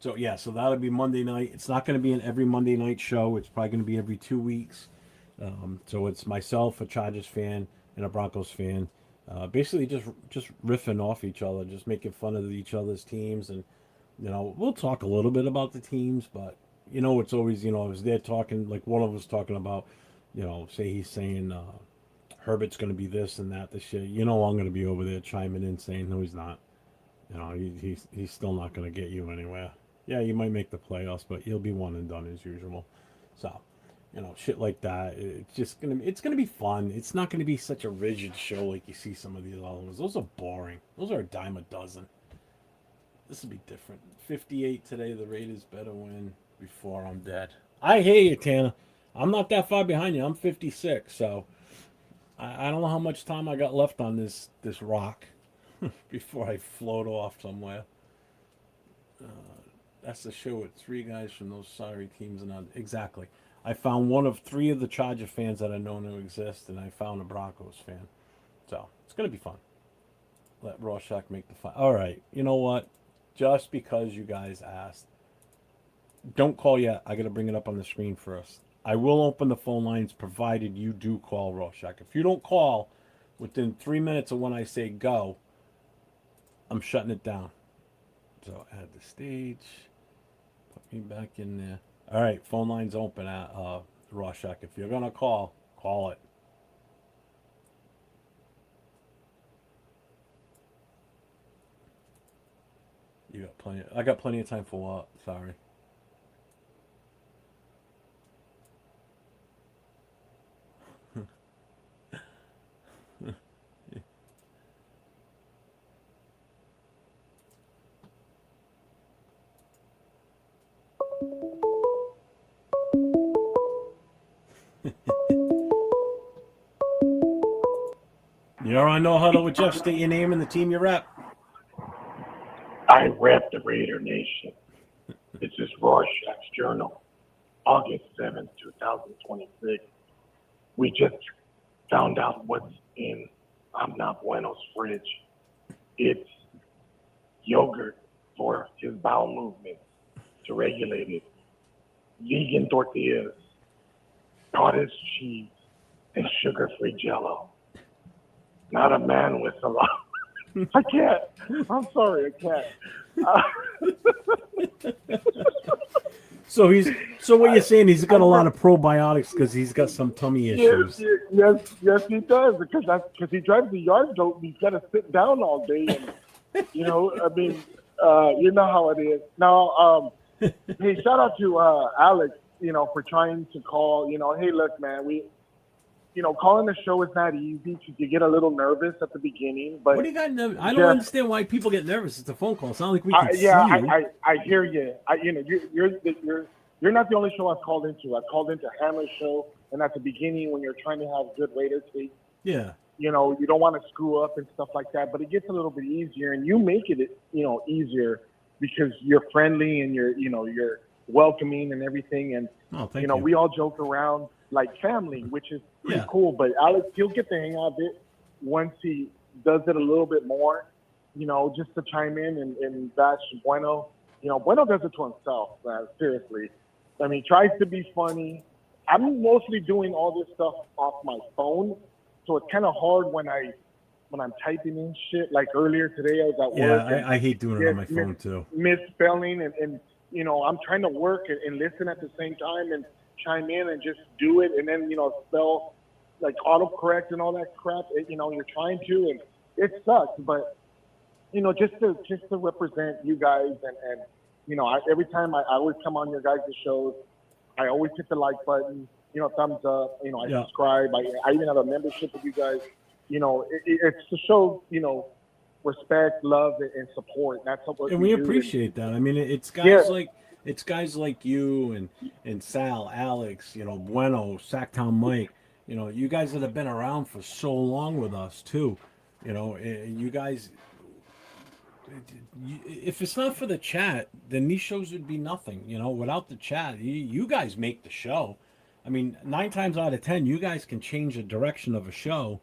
So yeah, so that'll be Monday night. It's not going to be an every Monday night show. It's probably going to be every 2 weeks. So it's myself, a Chargers fan, and a Broncos fan. Basically just riffing off each other, just making fun of each other's teams, and we'll talk a little bit about the teams, but it's always as they're talking, like one of us talking about, say he's saying Herbert's going to be this and that, this shit. I'm going to be over there chiming in saying no, he's not. He's still not going to get you anywhere. Yeah, you might make the playoffs, but you'll be one and done as usual. So. Shit like that. It's gonna be fun. It's not gonna be such a rigid show like you see some of these other ones. Those are boring. Those are a dime a dozen. This will be different. 58 today. The Raiders better win before I'm dead. I hear you, Tanner. I'm not that far behind you. I'm 56. So, I don't know how much time I got left on this rock before I float off somewhere. That's the show with 3 guys from those sorry teams. And exactly. I found one of 3 of the Charger fans that I know to exist, and I found a Broncos fan. So it's going to be fun. Let Rorschach make the fun. All right. You know what? Just because you guys asked, don't call yet. I got to bring it up on the screen first. I will open the phone lines provided you do call Rorschach. If you don't call within 3 minutes of when I say go, I'm shutting it down. So add the stage. Put me back in there. All right, phone lines open at Rorschach. If you're gonna call it. You got plenty. I got plenty of time for what? Sorry. You're on No Huddle with Jeff. State your name and the team you rep. I rep the Raider Nation. This is Rorschach's Journal, August 7th, 2026. We just found out what's in I'm Not Bueno's fridge. It's yogurt for his bowel movements to regulate it, vegan tortillas, cottage cheese, and sugar-free Jell-O. Not a man with a lot. I can't. I'm sorry, I can't. So what you're saying? He's got a lot of probiotics because he's got some tummy issues. Yes, he does. Because he drives the yard goat. And he's got to sit down all day, and you know, I mean, you know how it is. Now, hey, shout out to Alex, you know, for trying to call. You know, hey, look, man, calling the show is not easy because you get a little nervous at the beginning. But what do you got? I don't understand why people get nervous. It's a phone call. It's not like we can see you. I hear you. You're not the only show I've called into. I've called into Hammer's show, and at the beginning when you're trying to have good Raider take, yeah, you know, you don't want to screw up and stuff like that. But it gets a little bit easier, and you make it, you know, easier because you're friendly and you're welcoming and everything. And you know, we all joke around like family, which is pretty cool. But Alex, he'll get the hang of it once he does it a little bit more, you know, just to chime in and bash Bueno. You know, Bueno does it to himself, man, seriously. I mean, he tries to be funny. I'm mostly doing all this stuff off my phone, so it's kind of hard when I'm typing in shit. Like earlier today, I was at work. Yeah, I hate doing it on my phone too. Misspelling and you know, I'm trying to work and listen at the same time and chime in and just do it, and then, you know, spell like autocorrect and all that crap. You know, you're trying to, and it sucks. But you know, just to represent you guys, and you know, every time I always come on your guys' shows, I always hit the like button, you know, thumbs up. You know, I subscribe. I even have a membership with you guys. You know, it's to show, you know, respect, love, and support. That's what we appreciate that. I mean, it's guys like you and Sal, Alex, you know, Bueno, Sacktown Mike. You know, you guys that have been around for so long with us too. You know, you guys. If it's not for the chat, then these shows would be nothing. You know, without the chat, you guys make the show. I mean, 9 times out of 10, you guys can change the direction of a show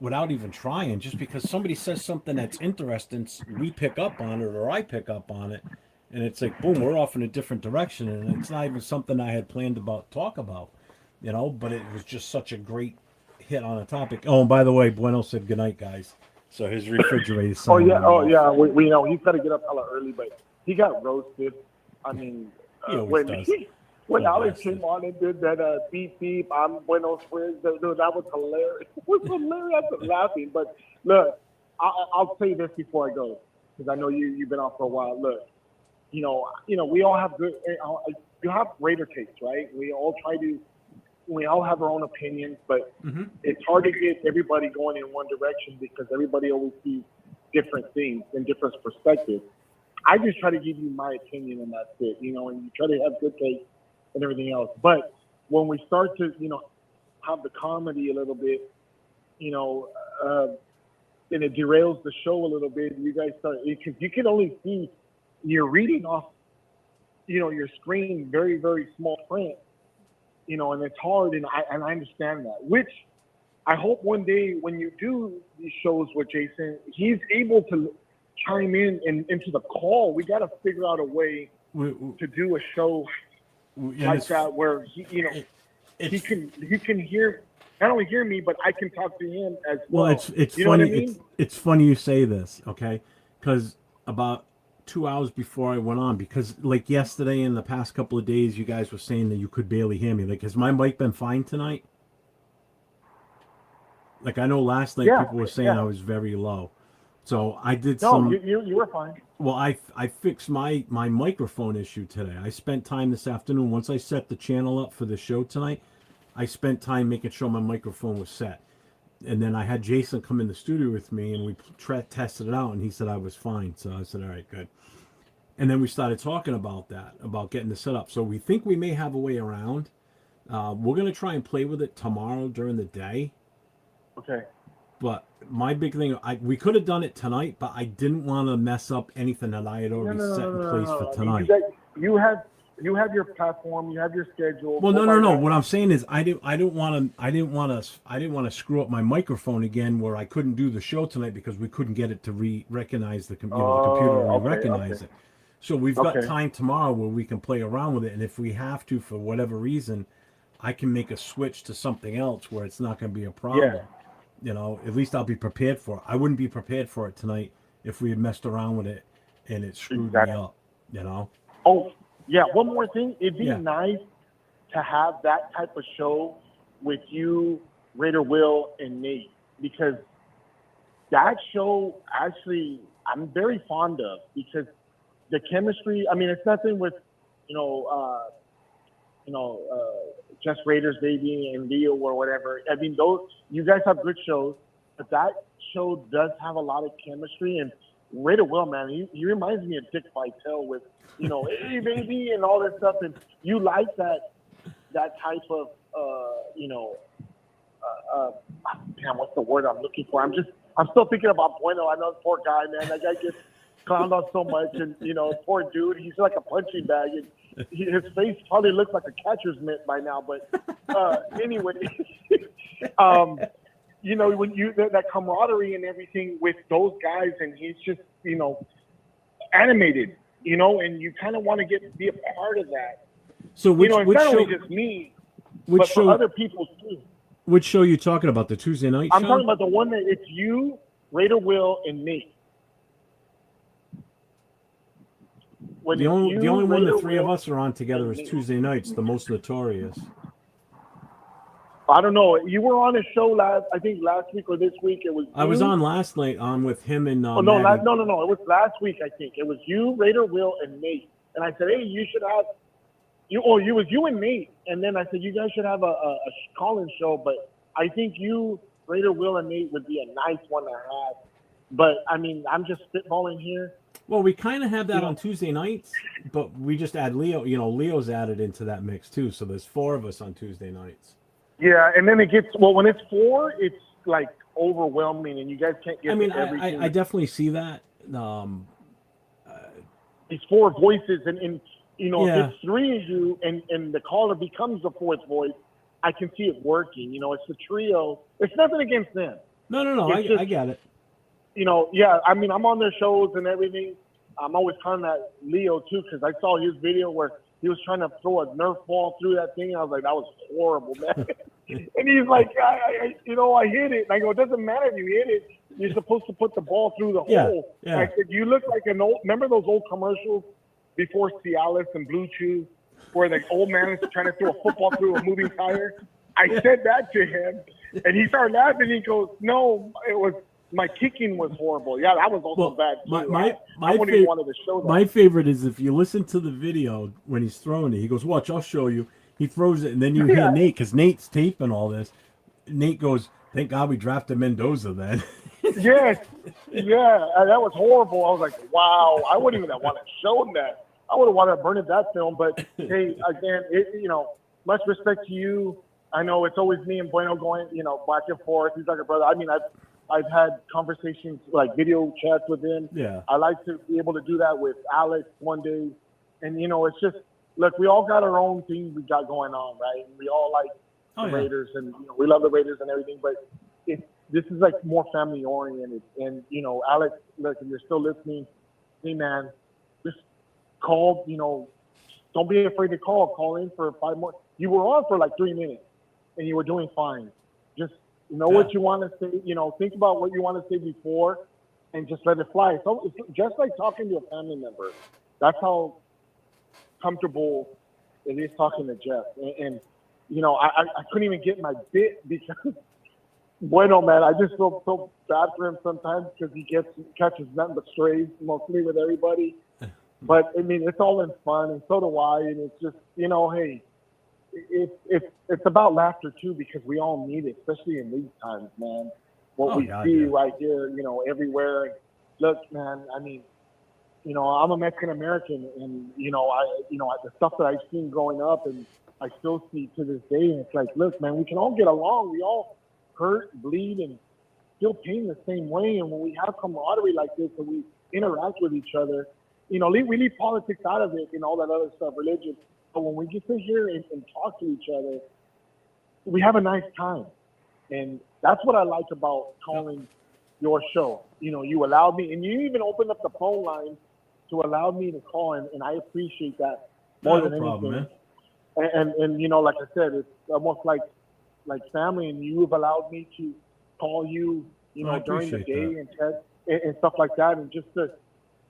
without even trying. Just because somebody says something that's interesting, we pick up on it, or I pick up on it, and it's like, boom, we're off in a different direction, and it's not even something I had planned talk about, you know. But it was just such a great hit on a topic. Oh, and by the way, Bueno said goodnight, guys. So his refrigerator. Oh yeah. We know he's got to get up hella early, but he got roasted. I mean, when Alex came on and did that beep beep, I'm Bueno's fridge. Dude, that was hilarious. It was hilarious. I was laughing. But look, I'll say this before I go, because I know you've been on for a while. Look, you know, we all have good. You have Raider takes, right? We all have our own opinions, but it's hard to get everybody going in one direction because everybody always sees different things and different perspectives. I just try to give you my opinion, and that's it, you know, and you try to have good takes and everything else. But when we start to, you know, have the comedy a little bit, and it derails the show a little bit. You guys start, because you can only see, you're reading off, your screen very, very small print, and it's hard, and I understand that, which I hope one day when you do these shows with Jason, he's able to chime in and into the call. We got to figure out a way to do a show like that where he can hear, not only hear me, but I can talk to him as well. Well, it's you know funny. What I mean? It's funny you say this, okay? Because about 2 hours before I went on, because like yesterday and the past couple of days, you guys were saying that you could barely hear me. Like, has my mic been fine tonight? Like, I know last night people were saying I was very low. So I did some... No, you were fine. Well, I fixed my microphone issue today. I spent time this afternoon. Once I set the channel up for the show tonight, I spent time making sure my microphone was set. And then I had Jason come in the studio with me, and we tested it out, and he said I was fine. So I said, all right, good. And then we started talking about that, about getting the setup. So we think we may have a way around. We're going to try and play with it tomorrow during the day. Okay. But my big thing, we could have done it tonight, but I didn't want to mess up anything that I had already set in place for tonight. You have your platform, you have your schedule. Well, no. What I'm saying is, I didn't want to screw up my microphone again, where I couldn't do the show tonight because we couldn't get it to recognize the computer to recognize it. So we've got time tomorrow where we can play around with it, and if we have to, for whatever reason, I can make a switch to something else where it's not going to be a problem. Yeah. At least I'll be prepared for it. I wouldn't be prepared for it tonight if we had messed around with it and it screwed me up, Oh, yeah. One more thing. It'd be nice to have that type of show with you, Raider Will, and Nate, because that show actually I'm very fond of, because the chemistry, I mean, it's nothing with, Just Raiders Baby and Leo or whatever. I mean, you guys have good shows, but that show does have a lot of chemistry. And Raider Will, man, he reminds me of Dick Vitale with, hey baby and all that stuff. And you like that type of, damn, what's the word I'm looking for? I'm still thinking about Bueno. I know this poor guy, man. That guy gets clowned on so much, and poor dude. He's like a punching bag. And his face probably looks like a catcher's mitt by now, but anyway, when that camaraderie and everything with those guys, and he's just animated, and you kind of want to be a part of that. So which it's not show, only just me, but for other people too. Which show are you talking about? The Tuesday night show? I'm talking about the one that it's you, Raider Will, and Nate. The only one the three of us are on together is Tuesday nights, the most notorious. I don't know. You were on a show last week or this week. It was. I was on last night on with him and. No. It was last week. I think it was you, Raider Will, and Nate. And I said, hey, you should have. It was you and Nate. And then I said, you guys should have a call-in show. But I think you, Raider Will, and Nate would be a nice one to have. But I mean, I'm just spitballing here. Well, we kind of have that on Tuesday nights, but we just add Leo. Leo's added into that mix too. So there's 4 of us on Tuesday nights. Yeah, and then it gets when it's 4, it's like overwhelming, and you guys can't get. I mean, everything. I definitely see that. These 4 voices, and if it's 3 of you, and the caller becomes the 4th voice, I can see it working. It's a trio. It's nothing against them. No. I get it. I mean, I'm on their shows and everything. I'm always trying that Leo too, because I saw his video where he was trying to throw a Nerf ball through that thing. I was like, that was horrible, man. And he's like, I hit it. And I go, it doesn't matter if you hit it. You're supposed to put the ball through the hole. Yeah. I said, you look like remember those old commercials before Cialis and Blue Chew, where the old man is trying to throw a football through a moving tire? I said that to him, and he started laughing. He goes, no, it was. My kicking was horrible. Yeah, that was also bad too. I wouldn't even wanted to show that. My favorite is if you listen to the video when he's throwing it. He goes, "Watch, I'll show you." He throws it, and then you hear Nate, because Nate's taping all this. Nate goes, "Thank God we drafted Mendoza then." Yes, that was horrible. I was like, "Wow, I wouldn't even want to show that. I would have wanted to burn that film." But hey, again, much respect to you, I know it's always me and Bueno going, back and forth. He's like a brother. I mean, I've had conversations, like video chats with him. Yeah. I like to be able to do that with Alex one day. And, it's just, look, we all got our own things we got going on, right? And we all like the Raiders, and we love the Raiders and everything. But this is like more family oriented. And, Alex, look, if you're still listening, hey, man, just call, don't be afraid to call in for 5 more. You were on for like 3 minutes and you were doing fine. Just know what you want to say, think about what you want to say before and just let it fly. So it's just like talking to a family member. That's how comfortable it is talking to Jeff. And I couldn't even get my bit because, Bueno, man, I just feel so bad for him sometimes because he catches nothing but strays mostly with everybody. But, I mean, it's all in fun, and so do I. And it's just, hey, it's about laughter, too, because we all need it, especially in these times, man. What we see right here, everywhere. And look, man, I mean, I'm a Mexican-American, and, the stuff that I've seen growing up and I still see to this day, and it's like, look, man, we can all get along. We all hurt, bleed, and feel pain the same way. And when we have camaraderie like this and we interact with each other, we leave politics out of it and all that other stuff, religion. But when we just sit here and talk to each other, we have a nice time. And that's what I like about calling your show. You allowed me, and you even opened up the phone line to allow me to call, and I appreciate that more than anything. Man. And like I said, it's almost like family, and you have allowed me to call you, during the day and text and stuff like that, and just to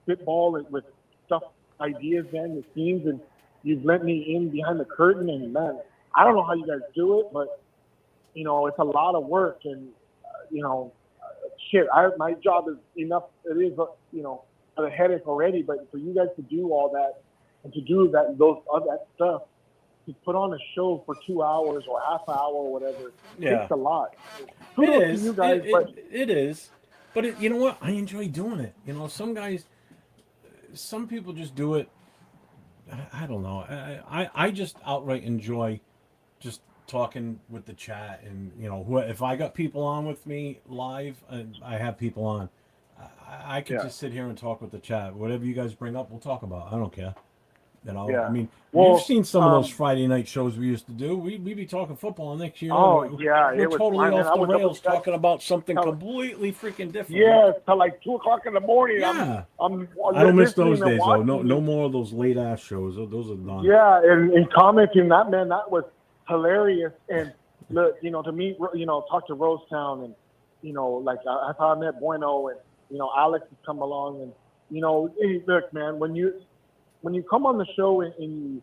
spitball it with stuff, ideas, man, the scenes, and you've let me in behind the curtain, and man, I don't know how you guys do it, but it's a lot of work, and my job is enough. It is a headache already, but for you guys to do all that and to do that stuff, to put on a show for 2 hours or half an hour or whatever, takes a lot. It is. You guys, it is. But you know what? I enjoy doing it. Some people just do it. I don't know. I just outright enjoy just talking with the chat, and if I got people on with me live, and I have people on, I could just sit here and talk with the chat. Whatever you guys bring up, we'll talk about. I don't care. I mean, you've seen some of those Friday night shows we used to do. We'd be talking football next year. We're totally off the rails talking about something completely freaking different. Yeah, till like 2 o'clock in the morning. Yeah. I don't miss those days, though. No more of those late ass shows. Those are done. Yeah, and commenting that, man, that was hilarious. And look, to meet, talk to Rosetown, and like I thought I met Bueno, and Alex has come along, and hey, look, man, when you come on the show and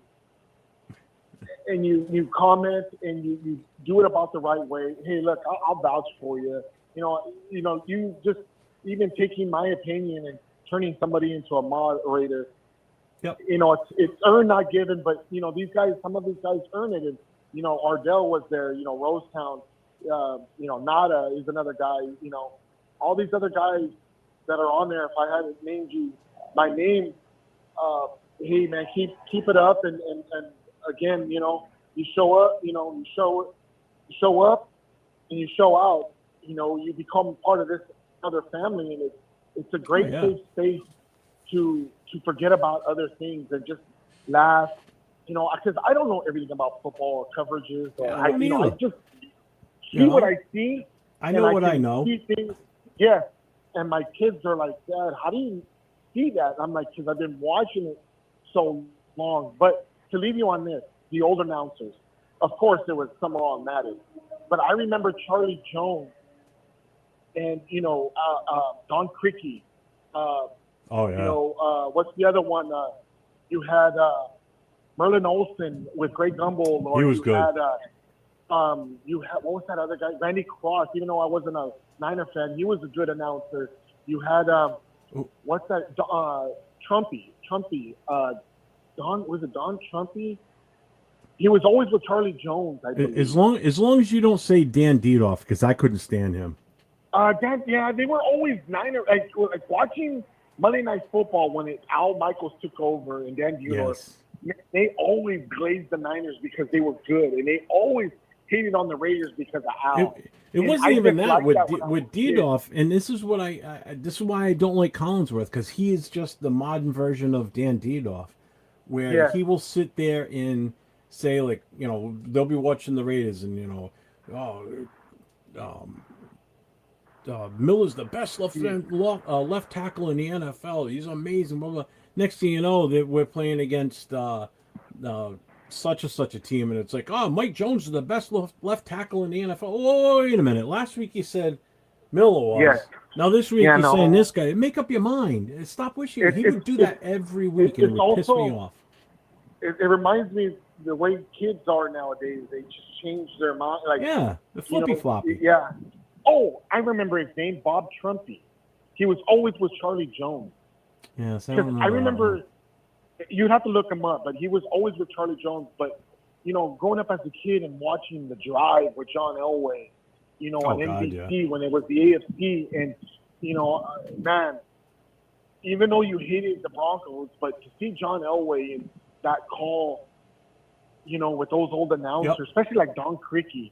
you comment and you do it about the right way, hey, look, I'll vouch for you. You just even taking my opinion and turning somebody into a moderator. Yep. It's earned, not given, but these guys, some of these guys earn it. And Ardell was there. Rosetown. Nada is another guy. All these other guys that are on there. If I hadn't named you by name. Hey, man, keep it up, and again, you show up, you show up, and you show out. You become part of this other family, and it's a great safe space to forget about other things and just laugh. Because I don't know everything about football or coverages. I just see what I see. I know what I know. Yeah, and my kids are like, Dad, how do you see that? I'm like, because I've been watching it so long. But to leave you on this, the old announcers, of course there was some on Madden, but I remember Charlie Jones and Don Kuechly. What's the other one? You had Merlin Olsen with Greg Gumbel. Or he was good. You had what was that other guy? Randy Cross. Even though I wasn't a Niner fan, he was a good announcer. You had what's that? Trumpy. Was it Don Trumpy? He was always with Charlie Jones, I believe. As long as you don't say Dan Diethoff, because I couldn't stand him. They were always Niner. Like watching Monday Night Football when Al Michaels took over and Dan Diethoff. Yes. They always glazed the Niners because they were good, and they always hated on the Raiders because of Al. It And wasn't I even just that liked with when I was a kid. Didoff, and this is what this is why I don't like Collinsworth, because he is just the modern version of Dan Didoff, where Yeah. he will sit there and say, like, you know, they'll be watching the Raiders, and, you know, Miller's the best left tackle in the NFL. He's amazing. Blah, blah. Next thing you know, that we're playing against such and such a team, and it's like, oh, Mike Jones is the best left tackle in the NFL. Oh, wait a minute. Last week you said Miller was. Yeah. Now this week Yeah, you're no. saying this guy. Make up your mind. Stop wishing. He would do that every week, and it would piss me off. It reminds me of the way kids are nowadays. They just change their mind. Like, Yeah, the flippy floppy. Yeah. Oh, I remember his name, Bob Trumpy. He was always with Charlie Jones. Yes, I Because don't I know. remember, you'd have to look him up, but he was always with Charlie Jones. But, you know, growing up as a kid and watching The Drive with John Elway, you know, on NBC when it was the AFC, and, you know, man, even though you hated the Broncos, but to see John Elway and that call, you know, with those old announcers, especially like Don Criqui,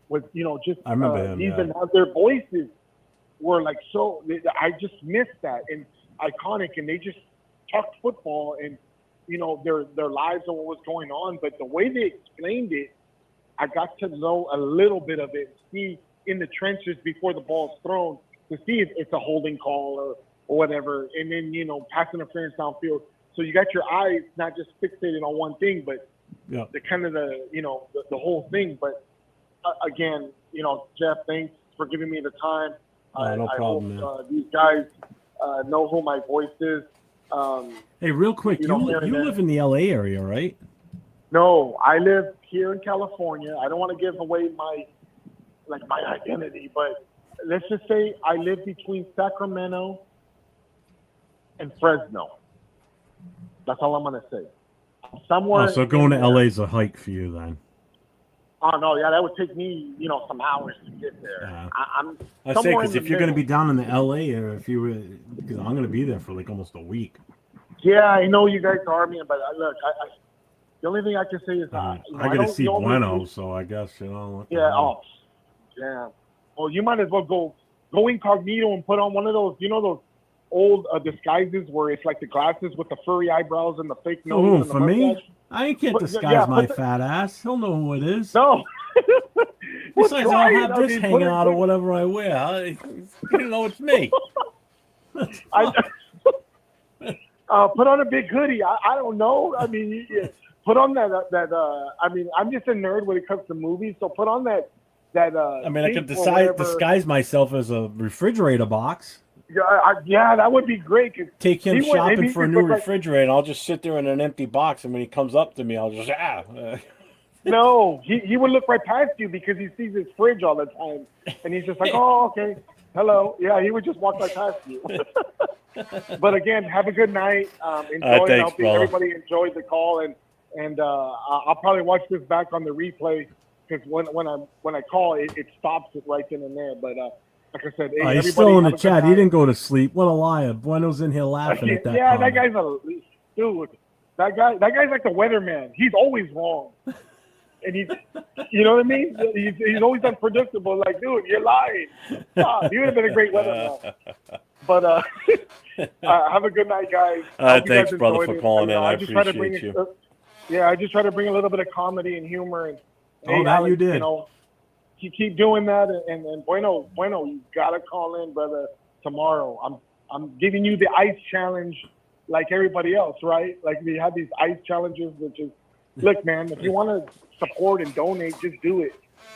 was, you know, just I remember him, these their voices were like so. I just missed that, and iconic, and they just talked football and, you know, their lives and what was going on. But the way they explained it, I got to know a little bit of it. See in the trenches before the ball's thrown to see if it's a holding call or whatever, and then, you know, pass interference downfield. So you got your eyes not just fixated on one thing, but the kind of the whole thing. But again, you know, Jeff, thanks for giving me the time. No problem, I hope these guys know who my voice is. Hey, real quick, you live in the LA area, right? No, I live here in California. I don't want to give away my identity, but let's just say I live between Sacramento and Fresno. That's all I'm gonna say. Somewhere. Oh, so going to LA is a hike for you then? Oh no, yeah, that would take me, you know, some hours to get there. Yeah. I'm I say, because if you're going to be down in the LA area, because I'm going to be there for like almost a week. Yeah, I know you guys are, man, but look, the only thing I can say is I got to see Bueno, so I guess, you know. Yeah. Yeah. Well, you might as well go incognito and put on one of those, you know, those old disguises where it's like the glasses with the furry eyebrows and the fake nose. Oh, and the for me? mustache. I can't disguise my fat ass. He'll know who it is. No. Besides, I'll have this hanging out or whatever I wear. You know, it's me. Put on a big hoodie. I don't know. I mean, put on that. I mean, I'm just a nerd when it comes to movies, so put on that. I mean, I could disguise myself as a refrigerator box. Yeah, that would be great. Take him shopping for a new refrigerator. I'll just sit there in an empty box, and when he comes up to me, I'll just No, he would look right past you because he sees his fridge all the time, and he's just like, oh, okay, hello. Yeah, he would just walk right past you. But again, have a good night. Enjoy. Thanks, I hope everybody enjoyed the call, and I'll probably watch this back on the replay because when I call it stops it right then and there. But like I said, hey, he's still in the chat. He didn't go to sleep. What a liar! Bueno's in here laughing at that. Yeah, comment. that guy's a dude. That guy's like the weatherman. He's always wrong, and he's, you know what I mean? He's always unpredictable. Like, dude, you're lying. He would have been a great weatherman. But have a good night, guys. Thanks, brother, for calling in. I appreciate you. I just try to bring a little bit of comedy and humor. And that Alex, you did. You know, you keep doing that, and Bueno, you gotta call in, brother, tomorrow. I'm giving you the ice challenge, like everybody else, right? Like we have these ice challenges, which is, look, man, if you want to support and donate, just do it.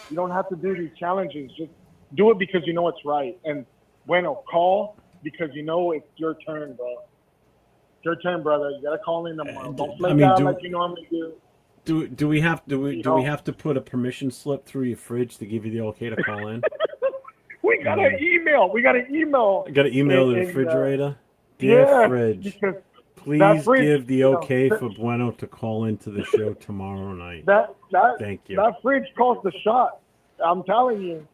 You don't have to do these challenges. Just do it because you know it's right. And Bueno, call because you know it's your turn, bro. It's your turn, brother. You gotta call in tomorrow. Don't flip out like you normally do. Do we have to put a permission slip through your fridge to give you the okay to call in? We got an email. I got to email the refrigerator. Dear fridge, please give the okay for Bueno to call into the show tomorrow night. Thank you. That fridge calls the shot. I'm telling you,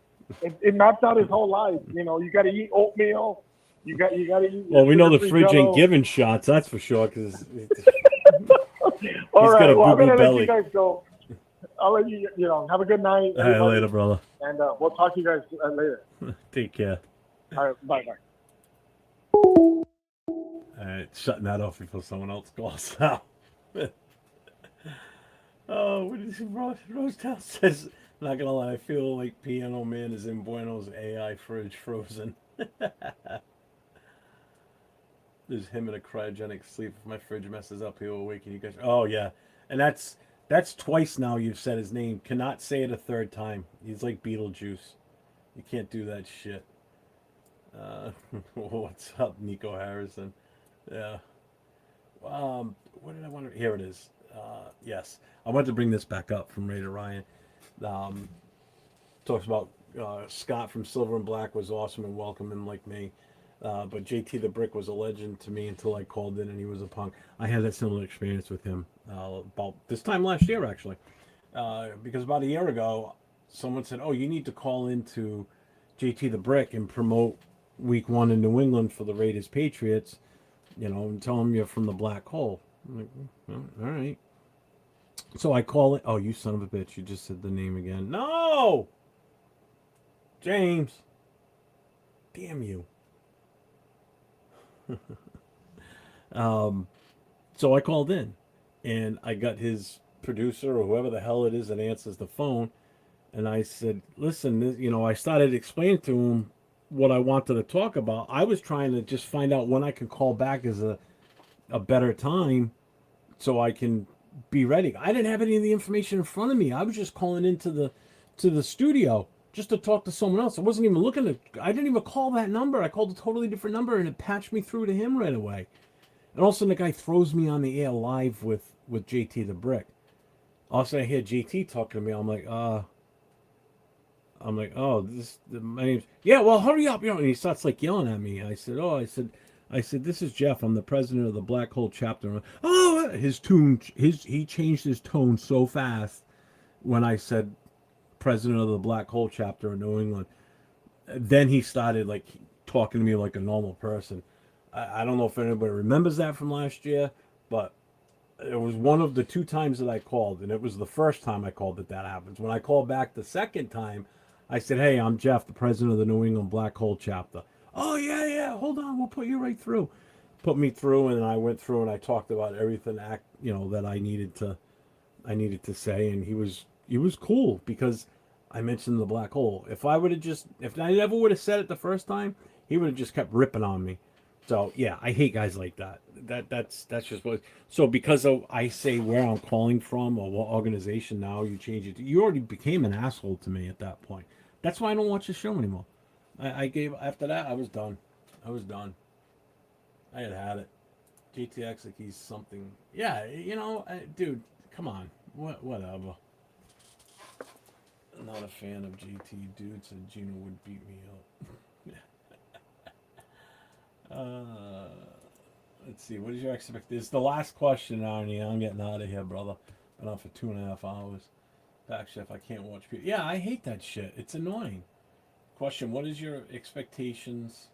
it maps out his whole life. You know, you got to eat oatmeal. You got to eat. Well, we know the fridge ain't giving shots. That's for sure. Because all right, got a I'm gonna belly. let you guys go. I'll let you, have a good night. All right, later, brother. And we'll talk to you guys later. Take care. All right, bye. All right, shutting that off before someone else calls out. Oh, what is it? Rosetown says, not gonna lie, I feel like Piano Man is in Bueno's AI fridge frozen. There's him in a cryogenic sleep. If my fridge messes up, he'll awaken you guys. Oh, yeah. And that's twice now you've said his name. Cannot say it a third time. He's like Beetlejuice. You can't do that shit. What's up, Nico Harrison? Yeah. What did I want to... Here it is. Yes. I wanted to bring this back up from Raider Ryan. Talks about Scott from Silver and Black was awesome and welcoming like me. But JT the Brick was a legend to me until I called in and he was a punk. I had that similar experience with him about this time last year, actually. Because about a year ago, someone said, oh, you need to call into JT the Brick and promote week 1 in New England for the Raiders Patriots, and tell them you're from the Black Hole. I'm like, well, all right. So I call it. Oh, you son of a bitch. You just said the name again. No! James. Damn you. So I called in and I got his producer or whoever the hell it is that answers the phone. And I said, listen, I started explaining to him what I wanted to talk about. I was trying to just find out when I can call back as a better time so I can be ready. I didn't have any of the information in front of me. I was just calling into the studio just to talk to someone else. I wasn't even I didn't even call that number. I called a totally different number and it patched me through to him right away. And all of a sudden the guy throws me on the air live with JT the Brick. All of a sudden I hear JT talking to me. I'm like, oh, my name's, yeah, well, hurry up. And he starts like yelling at me. I said, this is Jeff. I'm the president of the Black Hole chapter. Oh, he changed his tone so fast when I said president of the Black Hole chapter in New England. Then he started like talking to me like a normal person. I don't know if anybody remembers that from last year, but it was one of the 2 times that I called, and it was the first time I called that happens. When I called back the second time, I said, hey, I'm Jeff, the president of the New England Black Hole chapter. Oh, yeah, hold on, we'll put you right through. Put me through, and I went through and I talked about everything that I needed to say, and he was cool because I mentioned the Black Hole. If I never would have said it the first time, he would have just kept ripping on me. So yeah, I hate guys like that. That's just what. So because I say where I'm calling from or what organization, now you change it. You already became an asshole to me at that point. That's why I don't watch the show anymore. After that, I was done. I had it. GTX like he's something. Yeah, dude, come on. Whatever. I'm not a fan of GT. Dude said Gino would beat me up. Let's see. What is your expectation? It's the last question, Arnie. I'm getting out of here, brother. Been on for 2.5 hours. Back chef, I can't watch people. Yeah, I hate that shit. It's annoying. Question: what is your expectations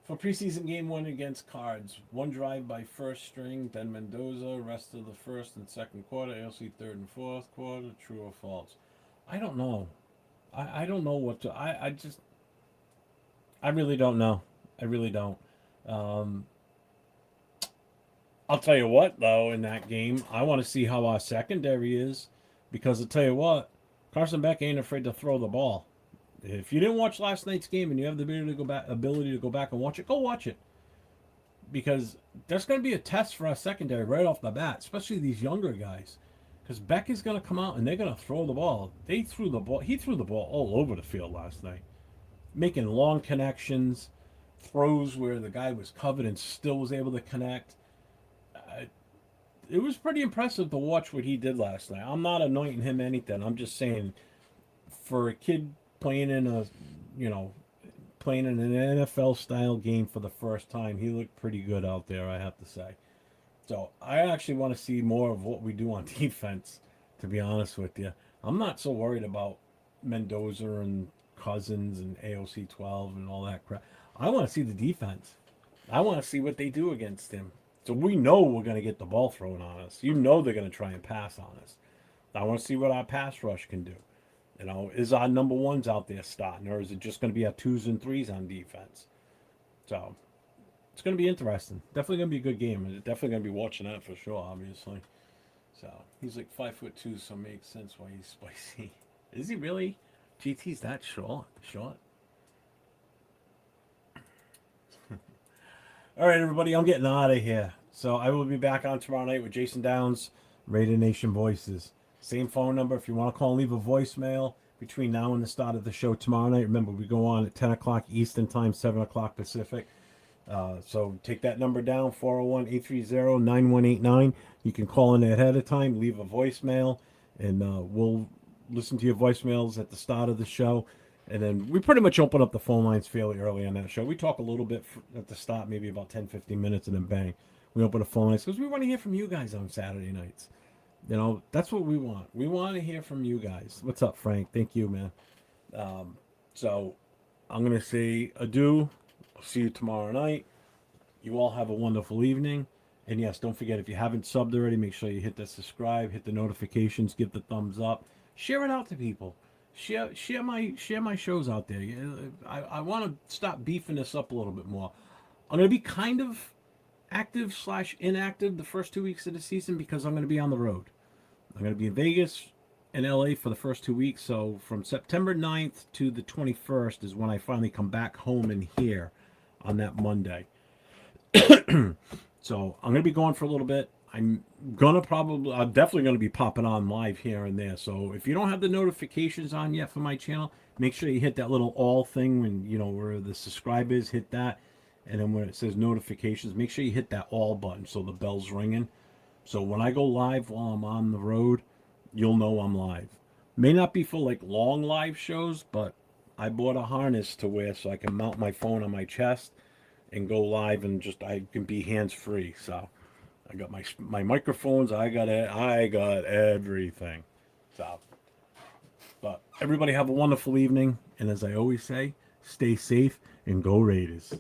for preseason game 1 against Cards? 1 drive by first string, then Mendoza. Rest of the first and second quarter. ALC third and fourth quarter. True or false? I don't know. I don't know what to. I really don't know. I really don't. I'll tell you what, though, in that game, I want to see how our secondary is. Because I'll tell you what, Carson Beck ain't afraid to throw the ball. If you didn't watch last night's game and you have the ability to go back and watch it, go watch it. Because there's going to be a test for our secondary right off the bat, especially these younger guys. Because Beck is going to come out and they're going to throw the ball. He threw the ball all over the field last night. Making long connections. Throws where the guy was covered and still was able to connect. It was pretty impressive to watch what he did last night. I'm not anointing him anything. I'm just saying, for a kid playing in an NFL style game for the first time, he looked pretty good out there, I have to say. So I actually want to see more of what we do on defense, to be honest with you. I'm not so worried about Mendoza and Cousins and AOC 12 and all that crap. I want to see the defense. I want to see what they do against him. So we know we're going to get the ball thrown on us. They're going to try and pass on us. I want to see what our pass rush can do. You know, is our number ones out there starting, or is it just going to be our 2s and 3s on defense? So it's going to be interesting. Definitely going to be a good game. And definitely going to be watching that for sure, obviously. So he's like 5'2", so it makes sense why he's spicy. Is he really? GT's that short? All right, everybody, I'm getting out of here. So I will be back on tomorrow night with Jason Downs, Raider Nation Voices. Same phone number if you want to call and leave a voicemail between now and the start of the show tomorrow night. Remember, we go on at 10 o'clock Eastern Time, 7 o'clock Pacific. So take that number down, 401-830-9189. You can call in ahead of time, leave a voicemail, and we'll listen to your voicemails at the start of the show. And then we pretty much open up the phone lines fairly early on that show. We talk a little bit at the start, maybe about 10, 15 minutes, and then bang. We open the phone lines because we want to hear from you guys on Saturday nights. You know, that's what we want. We want to hear from you guys. What's up, Frank? Thank you, man. So I'm going to say adieu. I'll see you tomorrow night. You all have a wonderful evening. And yes, don't forget, if you haven't subbed already, make sure you hit the subscribe, hit the notifications, give the thumbs up. Share it out to people. Share my shows out there. I want to stop beefing this up a little bit more. I'm going to be kind of active/inactive the first 2 weeks of the season because I'm going to be on the road. I'm going to be in Vegas and LA for the first 2 weeks. So from September 9th to the 21st is when I finally come back home and here on that Monday. So I'm going to be gone for a little bit. I'm definitely going to be popping on live here and there. So if you don't have the notifications on yet for my channel, make sure you hit that little all thing when, you know, where the subscribe is, hit that. And then when it says notifications, make sure you hit that all button so the bell's ringing. So when I go live while I'm on the road, you'll know I'm live. May not be for like long live shows, but I bought a harness to wear so I can mount my phone on my chest and go live, and just I can be hands-free. So I got my microphones. I got everything. So, but everybody have a wonderful evening. And as I always say, stay safe and go Raiders.